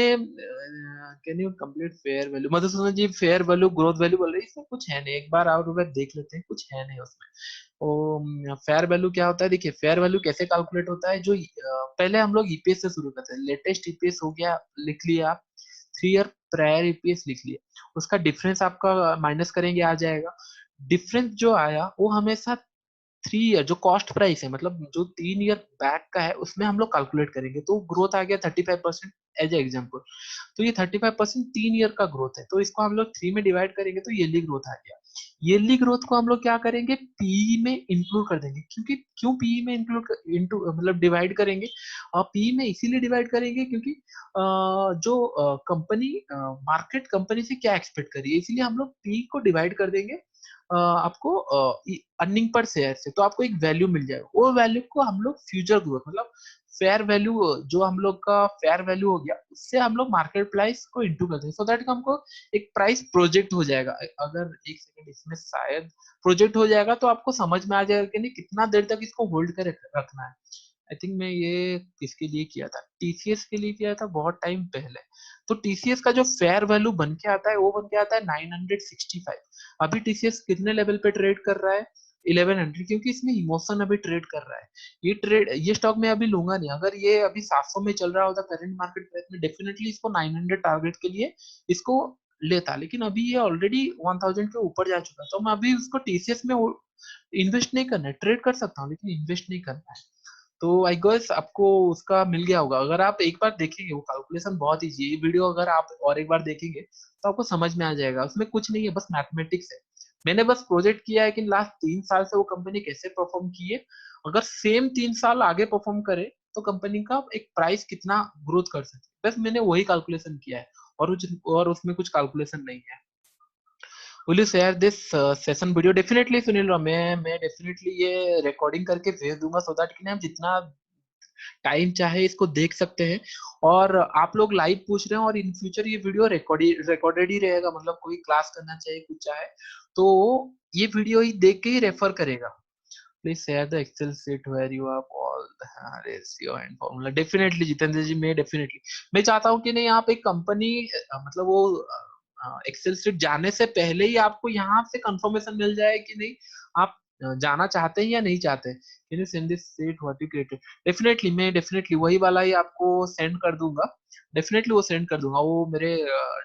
A: can you complete fair value, Madhusudan ji fair value growth value बोल रही है, इसमें कुछ है नहीं, एक बार और रुपए देख लेते हैं, कुछ है नहीं उसमें। ओ, फेयर वैल्यू क्या होता है, देखिए फेयर वैल्यू कैसे कैलकुलेट होता है, जो पहले हम लोग ईपीएस से शुरू करते हैं। लेटेस्ट ईपीएस हो गया, लिख लिया आप, 3 ईयर प्रायर ईपीएस लिख लिया, उसका डिफरेंस आपका माइनस करेंगे आ जाएगा। डिफरेंस जो आया वो हमेशा 3 ईयर जो कॉस्ट प्राइस है, मतलब जो 3 ईयर बैक का है, उसमें हम लोग कैलकुलेट करेंगे, तो ग्रोथ आ गया 35% एज ए एग्जाम्पल। तो ये 35% 3 ईयर का ग्रोथ है, तो इसको हम लोग 3 में डिवाइड करेंगे तो ईयरली ग्रोथ आ गया। ईयरली ग्रोथ को हम लोग क्या करेंगे, पीई में इंक्लूड कर देंगे, क्योंकि क्यों पीई में इंक्लूड इंटू मतलब डिवाइड करेंगे, और पीई में इसीलिए डिवाइड करेंगे क्योंकि जो कंपनी मार्केट कंपनी से क्या एक्सपेक्ट करिए, इसीलिए हम लोग पी को डिवाइड कर देंगे आपको अर्निंग पर शेयर से, तो आपको एक वैल्यू मिल जाएगा। वो वैल्यू को हम लोग फ्यूचर ग्रोथ, मतलब फेयर वैल्यू, जो हम लोग का फेयर वैल्यू हो गया, उससे हम लोग मार्केट प्राइस को इंटू करते हैं, सो दैट हमको एक प्राइस प्रोजेक्ट हो जाएगा। अगर एक सेकंड इसमें शायद प्रोजेक्ट हो जाएगा तो आपको समझ में आ जाएगा कि नहीं कितना देर तक इसको होल्ड कर रखना है। आई थिंक मैं ये किसके लिए किया था, टीसीएस के लिए किया था बहुत टाइम पहले। तो टीसीएस का जो फेयर वैल्यू बन के आता है वो बन के आता है 965। अभी टीसीएस कितने लेवल पे ट्रेड कर रहा है, 1100, क्योंकि इसमें इमोशन अभी ट्रेड कर रहा है। ये स्टॉक मैं अभी लूंगा नहीं, अगर ये अभी 700 में चल रहा होता करंट मार्केट प्राइस में, डेफिनेटली इसको 900 टारगेट के लिए इसको लेता, लेकिन अभी ये ऑलरेडी 1000 के ऊपर जा चुका है, तो मैं अभी उसको टीसीएस में इन्वेस्ट नहीं करना है, ट्रेड कर सकता हूँ लेकिन इन्वेस्ट नहीं करना है। तो आई गेस आपको उसका मिल गया होगा, अगर आप एक बार देखेंगे वो कैलकुलेशन बहुत ईजी है, ये वीडियो अगर आप और एक बार देखेंगे तो आपको समझ में आ जाएगा, उसमें कुछ नहीं है, बस मैथमेटिक्स है। मैंने बस प्रोजेक्ट किया है कि लास्ट 3 साल से वो कंपनी कैसे परफॉर्म की है, अगर सेम 3 साल आगे परफॉर्म करे तो कंपनी का एक प्राइस कितना ग्रोथ कर सकती है, बस मैंने वही कैलकुलेशन किया है, और उसमें कुछ कैलकुलेशन नहीं है। Will you share this session video, definitely Sunil Rao, मैं डेफिनेटली ये रिकॉर्डिंग करके भेज दूंगा, सो दैट कि हम जितना टाइम चाहे इसको देख सकते हैं। और आप लोग लाइव पूछ रहे हैं, और इन फ्यूचर ये वीडियो रिकॉर्डेड ही रहेगा, मतलब कोई क्लास करना चाहिए कुछ चाहे तो ये वीडियो ही देख के ही रेफर करेगा। Please share the excel sheet where you are all ratio and formula, definitely Jitendra ji, मैं डेफिनेटली मैं चाहता हूँ कि नहीं, आप एक कंपनी, मतलब वो एक्सेल शीट जाने से पहले ही आपको यहाँ से कंफर्मेशन मिल जाए कि नहीं आप जाना चाहते हैं या नहीं चाहते। Can you send this sheet what you created, definitely मैं डेफिनेटली वही वाला ही आपको सेंड कर दूंगा, डेफिनेटली वो सेंड कर दूंगा, वो मेरे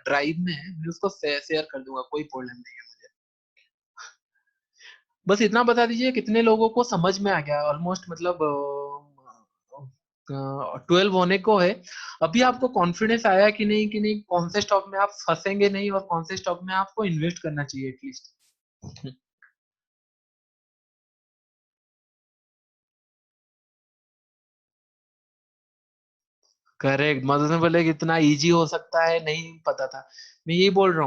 A: ड्राइव में है, मैं उसको शेयर कर दूंगा, कोई प्रॉब्लम नहीं है मुझे। बस इतना बता दीजिए कितने लोगों को समझ में आ गया, ऑलमोस्ट मतलब 12 होने को है। अभी आपको कॉन्फिडेंस आया कि नहीं कौन से स्टॉक में आप फंसेंगे नहीं, और कौन से स्टॉक में आपको इन्वेस्ट करना चाहिए एटलीस्ट। करेक्ट, मधु ने बोले कि इतना इजी हो सकता है, नहीं पता था। मैं यही बोल रहा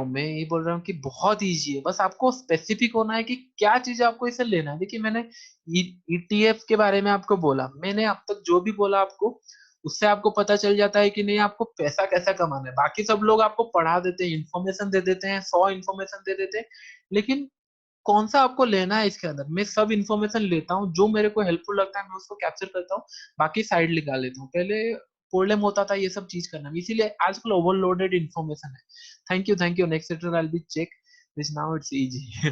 A: हूँ कि बहुत इजी है, बस आपको स्पेसिफिक होना है कि क्या चीज आपको इसे लेना है। देखिए मैंने ईटीएफ के बारे में आपको बोला, मैंने अब तक जो भी बोला आपको, उससे आपको पता चल जाता है कि नहीं आपको पैसा कैसा कमाना है। बाकी सब लोग आपको पढ़ा देते हैं, इन्फॉर्मेशन दे देते हैं, 100 इन्फॉर्मेशन दे देते हैं, लेकिन कौन सा आपको लेना है इसके अंदर। मैं सब इन्फॉर्मेशन लेता हूँ, जो मेरे को हेल्पफुल लगता है मैं उसको कैप्चर करता हूँ, बाकी साइड लगा लेता हूँ। पहले प्रॉब्लम होता था ये सब चीज करना में, इसीलिए आजकल ओवरलोडेड इन्फॉर्मेशन है। Thank you next sector I be check this, now it's easy.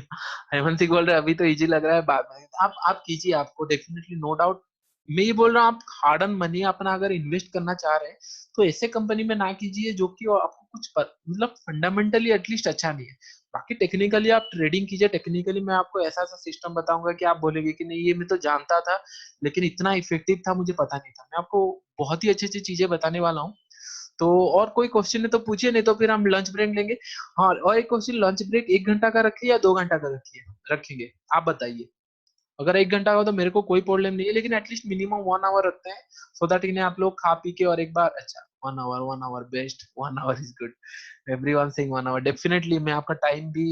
A: Hemant Singh बोल रहे हैं अभी तो इजी लग रहा है, बाद में आप कीजिए, आपको डेफिनेटली नो डाउट। मैं ये बोल रहा हूँ, आप हार्ड अर्न मनी अपना अगर इन्वेस्ट करना चाह रहे हैं तो ऐसे कंपनी में ना कीजिए जो कि आपको कुछ मतलब फंडामेंटली एटलीस्ट अच्छा नहीं है। बाकी टेक्निकली आप ट्रेडिंग कीजिए, टेक्निकली मैं आपको ऐसा ऐसा सिस्टम बताऊंगा कि आप बोलेंगे कि नहीं ये मैं तो जानता था, लेकिन इतना इफेक्टिव था मुझे पता नहीं था। मैं आपको बहुत ही अच्छी अच्छी चीजें बताने वाला हूँ। तो और कोई क्वेश्चन है तो पूछिए, नहीं तो फिर हम लंच ब्रेक लेंगे। हाँ, और एक क्वेश्चन, लंच ब्रेक 1 घंटा का रखिए या 2 घंटा का रखिए, रखेंगे आप बताइए। अगर 1 घंटा का तो मेरे को कोई प्रॉब्लम नहीं है, लेकिन एटलीस्ट मिनिमम 1 आवर रखते हैं, सो दैट इन्हें आप लोग खा पी के और एक बार अच्छा one hour best, one hour is good, everyone saying one hour. Definitely मैं आपका टाइम भी,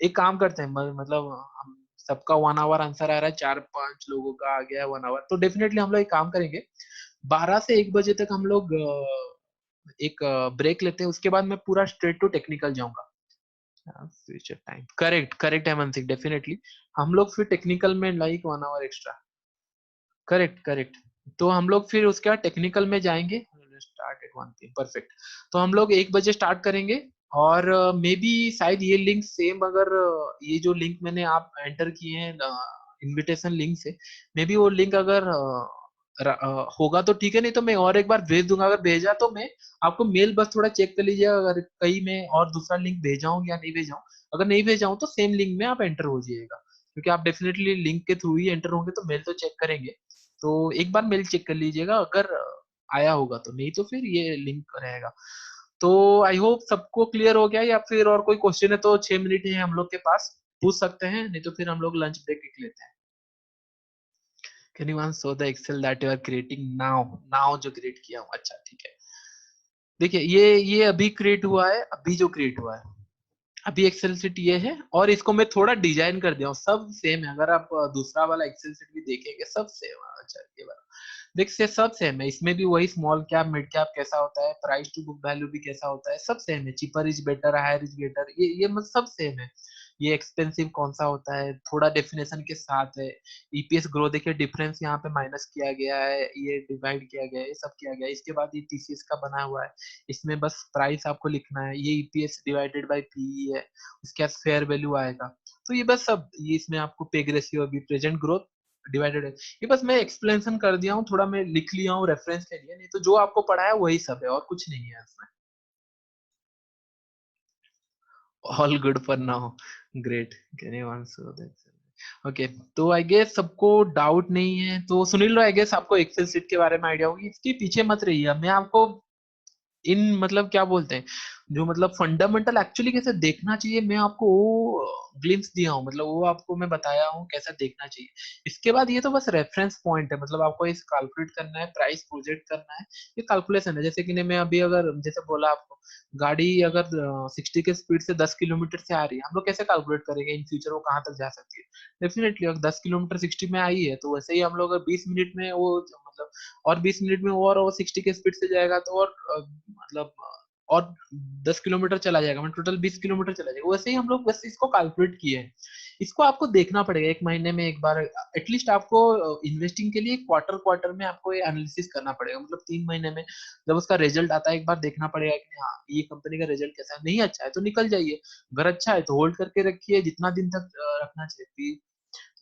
A: एक काम करते हैं, मतलब हम सबका वन आवर आंसर आ रहा है, 4-5 लोगों का आ गया है वन आवर, तो डेफिनेटली हम लोग एक काम करेंगे, 12 से 1 बजे तक हम लोग एक ब्रेक लेते हैं, उसके बाद मैं पूरा स्ट्रेट टू टेक्निकल जाऊंगा। फ्यूचर टाइम, करेक्ट करेक्ट है मनसिक, डेफिनेटली हम लोग फिर टेक्निकल में like one hour extra, correct correct. तो हम लोग फिर उसके बाद टेक्निकल में जाएंगे, स्टार्ट एट 1 PM, परफेक्ट। तो हम लोग 1 बजे स्टार्ट करेंगे, और मे बी शायद ये लिंक सेम, अगर ये जो लिंक मैंने आप एंटर किए हैं इनविटेशन लिंक से, मे बी वो लिंक अगर होगा तो ठीक है, नहीं तो मैं और एक बार भेज दूंगा, अगर भेजा तो मैं आपको मेल बस थोड़ा चेक कर लीजिएगा, अगर कहीं मैं और दूसरा लिंक भेजा हूँ या नहीं भेजा हूँ। अगर नहीं भेजा हूँ तो सेम लिंक में आप एंटर हो जाइएगा, क्योंकि आप डेफिनेटली लिंक के थ्रू ही एंटर होंगे, तो मेल तो चेक करेंगे। तो एक बार मेल चेक कर लीजिएगा, अगर आया होगा तो, नहीं तो फिर ये लिंक रहेगा। तो आई होप सबको क्लियर हो गया, या फिर और कोई क्वेश्चन है तो 6 मिनट है हम लोग के पास, पूछ सकते हैं, नहीं तो फिर हम लोग लंच ब्रेक लेते हैं। Can you one show the Excel that you are creating now, now जो क्रिएट किया हूँ, अच्छा ठीक है। देखिए ये अभी क्रिएट हुआ है, अभी जो क्रिएट हुआ है, अभी एक्सेल सीट ये है, और इसको मैं थोड़ा डिजाइन कर दिया हूँ, सब सेम है, अगर आप दूसरा वाला एक्सेल सीट भी देखेंगे सब सेम है। अच्छा ये वाला देखिए सब सेम है, इसमें भी वही स्मॉल कैप मिड कैप कैसा होता है, प्राइस टू बुक वैल्यू भी कैसा होता है, सब सेम है, cheaper is better, higher is better, ये मतलब सब सेम है। ये एक्सपेंसिव कौन सा होता है, थोड़ा डेफिनेशन के साथ है। ईपीएस ग्रो देखिए, डिफरेंस यहाँ पे माइनस किया गया है, ये डिवाइड किया गया है, ये सब किया गया है, इसके बाद ये टीसीएस का बना हुआ है, इसमें बस प्राइस आपको लिखना है, ये ईपीएस डिवाइडेड बाय पीई है, उसके बाद फेयर वैल्यू आएगा। तो ये बस सब, ये इसमें आपको पेग रेशियो अभी प्रेजेंट ग्रोथ डिवाइडेड है, ये बस मैं एक्सप्लेनेशन कर दिया हूँ, थोड़ा मैं लिख लिया हूँ रेफरेंस के लिए, नहीं तो जो आपको पढ़ा है वही सब है, और कुछ नहीं है इसमें। All good for now, great, can you answer that? Okay, तो आई गेस सबको डाउट नहीं है, तो सुनील आई गेस आपको एक्सेल सीट के बारे में आइडिया होगी, इसके पीछे मत रहिए, मैं आपको इन मतलब क्या बोलते हैं, जो मतलब फंडामेंटल एक्चुअली कैसे देखना चाहिए, मैं आपको वो ग्लिम्स दिया हूँ, मतलब वो आपको मैं बताया हूँ कैसा देखना चाहिए। इसके बाद ये तो बस रेफरेंस पॉइंट है, मतलब आपको इस कैलकुलेट करना है, प्राइस प्रोजेक्ट करना है, ये कैलकुलेशन है। जैसे कि नहीं, मैं अभी अगर जैसे बोला आपको, गाड़ी अगर 60 के स्पीड से 10 किलोमीटर से आ रही है, हम लोग कैसे कैलकुलेट करेंगे इन फ्यूचर वो कहाँ तक जा सकती है। डेफिनेटली अगर 10 किलोमीटर 60 में आई है, तो वैसे ही हम लोग 20 मिनट में वो मतलब, और 20 मिनट में और वो 60 के स्पीड से जाएगा, तो और मतलब और 10 किलोमीटर चला जाएगा, मतलब टोटल 20 किलोमीटर चला जाएगा, वैसे ही हम लोग वैसे इसको कैलकुलेट किए हैं। इसको आपको देखना पड़ेगा एक महीने में एक बार, एटलीस्ट आपको इन्वेस्टिंग के लिए क्वार्टर क्वार्टर में आपको ये एनालिसिस करना पड़ेगा, मतलब 3 महीने में जब उसका रिजल्ट आता है, एक बार देखना पड़ेगा कि हाँ ये कंपनी का रिजल्ट कैसा है, नहीं अच्छा है तो निकल जाइए, अगर अच्छा है तो होल्ड करके रखिए, जितना दिन तक रखना चाहिए।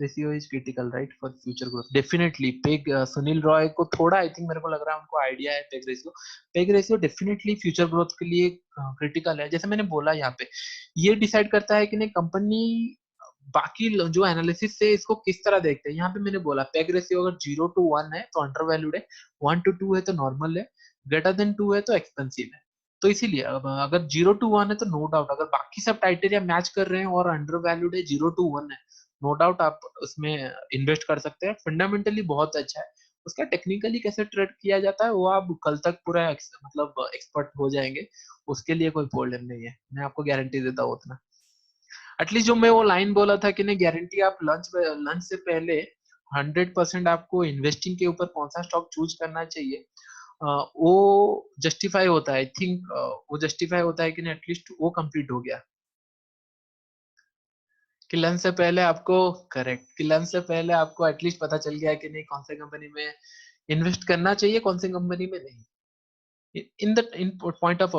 A: Ratio is critical right for future growth, definitely peg, Sunil Roy को थोड़ा आई थिंक मेरे को लग रहा है उनको आइडिया है peg ratio, peg ratio definitely future growth के लिए क्रिटिकल है। जैसे मैंने बोला यहाँ पे, ये डिसाइड करता है कि नहीं कंपनी बाकी जो एनालिसिस से इसको किस तरह देखते हैं। यहाँ पे मैंने बोला पेग रेशियो अगर 0 to 1 है तो अंडर वैल्यूड है, 1 to 2 है तो नॉर्मल है, ग्रेटर देन 2 है तो एक्सपेंसिव है। तो इसीलिए अब अगर 0 to 1 है तो नो डाउट, अगर बाकी सब क्राइटेरिया मैच कर रहे हैं और अंडर वैल्यूड है, 0 to 1 है, नो डाउट आप उसमें इन्वेस्ट कर सकते हैं, फंडामेंटली बहुत अच्छा है। उसका टेक्निकली कैसे ट्रेड किया जाता है वो आप कल तक पूरा मतलब एक्सपर्ट हो जाएंगे, उसके लिए कोई प्रॉब्लम नहीं है, मैं आपको गारंटी देता हूँ उतना। एटलीस्ट जो मैं वो लाइन बोला था कि नहीं गारंटी, आप लंच से पहले 100% आपको इन्वेस्टिंग के ऊपर कौन सा स्टॉक चूज करना चाहिए, वो जस्टिफाई होता है, आई थिंक वो जस्टिफाई होता है कि नहीं, एटलीस्ट वो कंप्लीट हो गया कि लंच से पहले आपको, करेक्ट, कि लंच से पहले आपको एटलीस्ट पता चल गया कि नहीं कौन से कंपनी में इन्वेस्ट करना चाहिए, कौन सी कंपनी में नहीं, in the in point of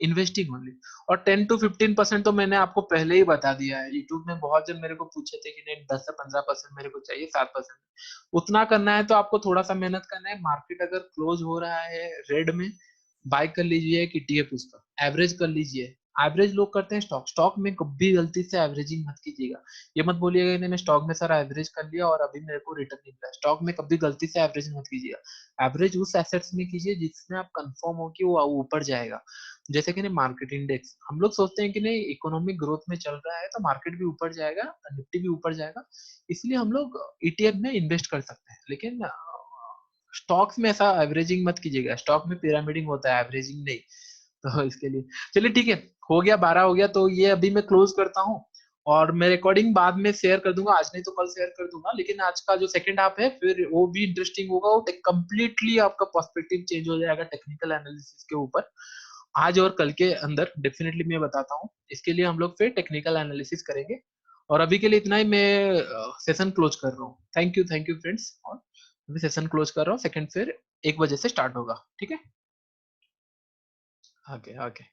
A: investing only. और 10 to 15% तो मैंने आपको पहले ही बता दिया है, यूट्यूब में बहुत जन मेरे को पूछे थे कि नहीं 10 से 15% मेरे को चाहिए, 7%, उतना करना है तो आपको थोड़ा सा मेहनत करना है। मार्केट अगर क्लोज हो रहा है रेड में, बाय कर लीजिए कि टीएफ उसका एवरेज कर लीजिए। एवरेज लोग करते हैं स्टॉक, स्टॉक में कभी गलती से एवरेजिंग मत कीजिएगा, ये मत बोलिएगा नहीं मैं स्टॉक में सारा एवरेज कर लिया और अभी मेरे को रिटर्न नहीं मिला, स्टॉक में कभी गलती से एवरेजिंग मत कीजिएगा, एवरेज उस एसेट्स में कीजिए जिसमें आप कंफर्म हो कि वो ऊपर जाएगा। जैसे कि नहीं मार्केट इंडेक्स, हम लोग सोचते हैं कि नहीं इकोनॉमिक ग्रोथ में चल रहा है तो मार्केट भी ऊपर जाएगा, निफ्टी भी ऊपर जाएगा, इसलिए हम लोग ईटीएफ में इन्वेस्ट कर सकते हैं, लेकिन स्टॉक्स में ऐसा एवरेजिंग मत कीजिएगा, स्टॉक में पिरामिडिंग होता है, एवरेजिंग नहीं। तो इसके लिए चलिए ठीक है, हो गया 12 हो गया, तो ये अभी मैं क्लोज करता हूँ, और मैं रिकॉर्डिंग बाद में शेयर कर दूंगा, आज नहीं तो कल शेयर कर दूंगा, लेकिन आज का जो सेकंड हाफ है फिर वो भी इंटरेस्टिंग होगा, वो कंप्लीटली आपका पर्सपेक्टिव चेंज हो जाएगा टेक्निकल एनालिसिस के ऊपर। आज और कल के अंदर डेफिनेटली मैं बताता हूँ, इसके लिए हम लोग फिर टेक्निकल एनालिसिस करेंगे। और अभी के लिए इतना ही, मैं सेशन क्लोज कर रहा हूँ। थैंक यू फ्रेंड्स, और अभी सेशन क्लोज कर रहा हूँ, सेकंड फिर 1 बजे से स्टार्ट होगा, ठीक है। Okay okay.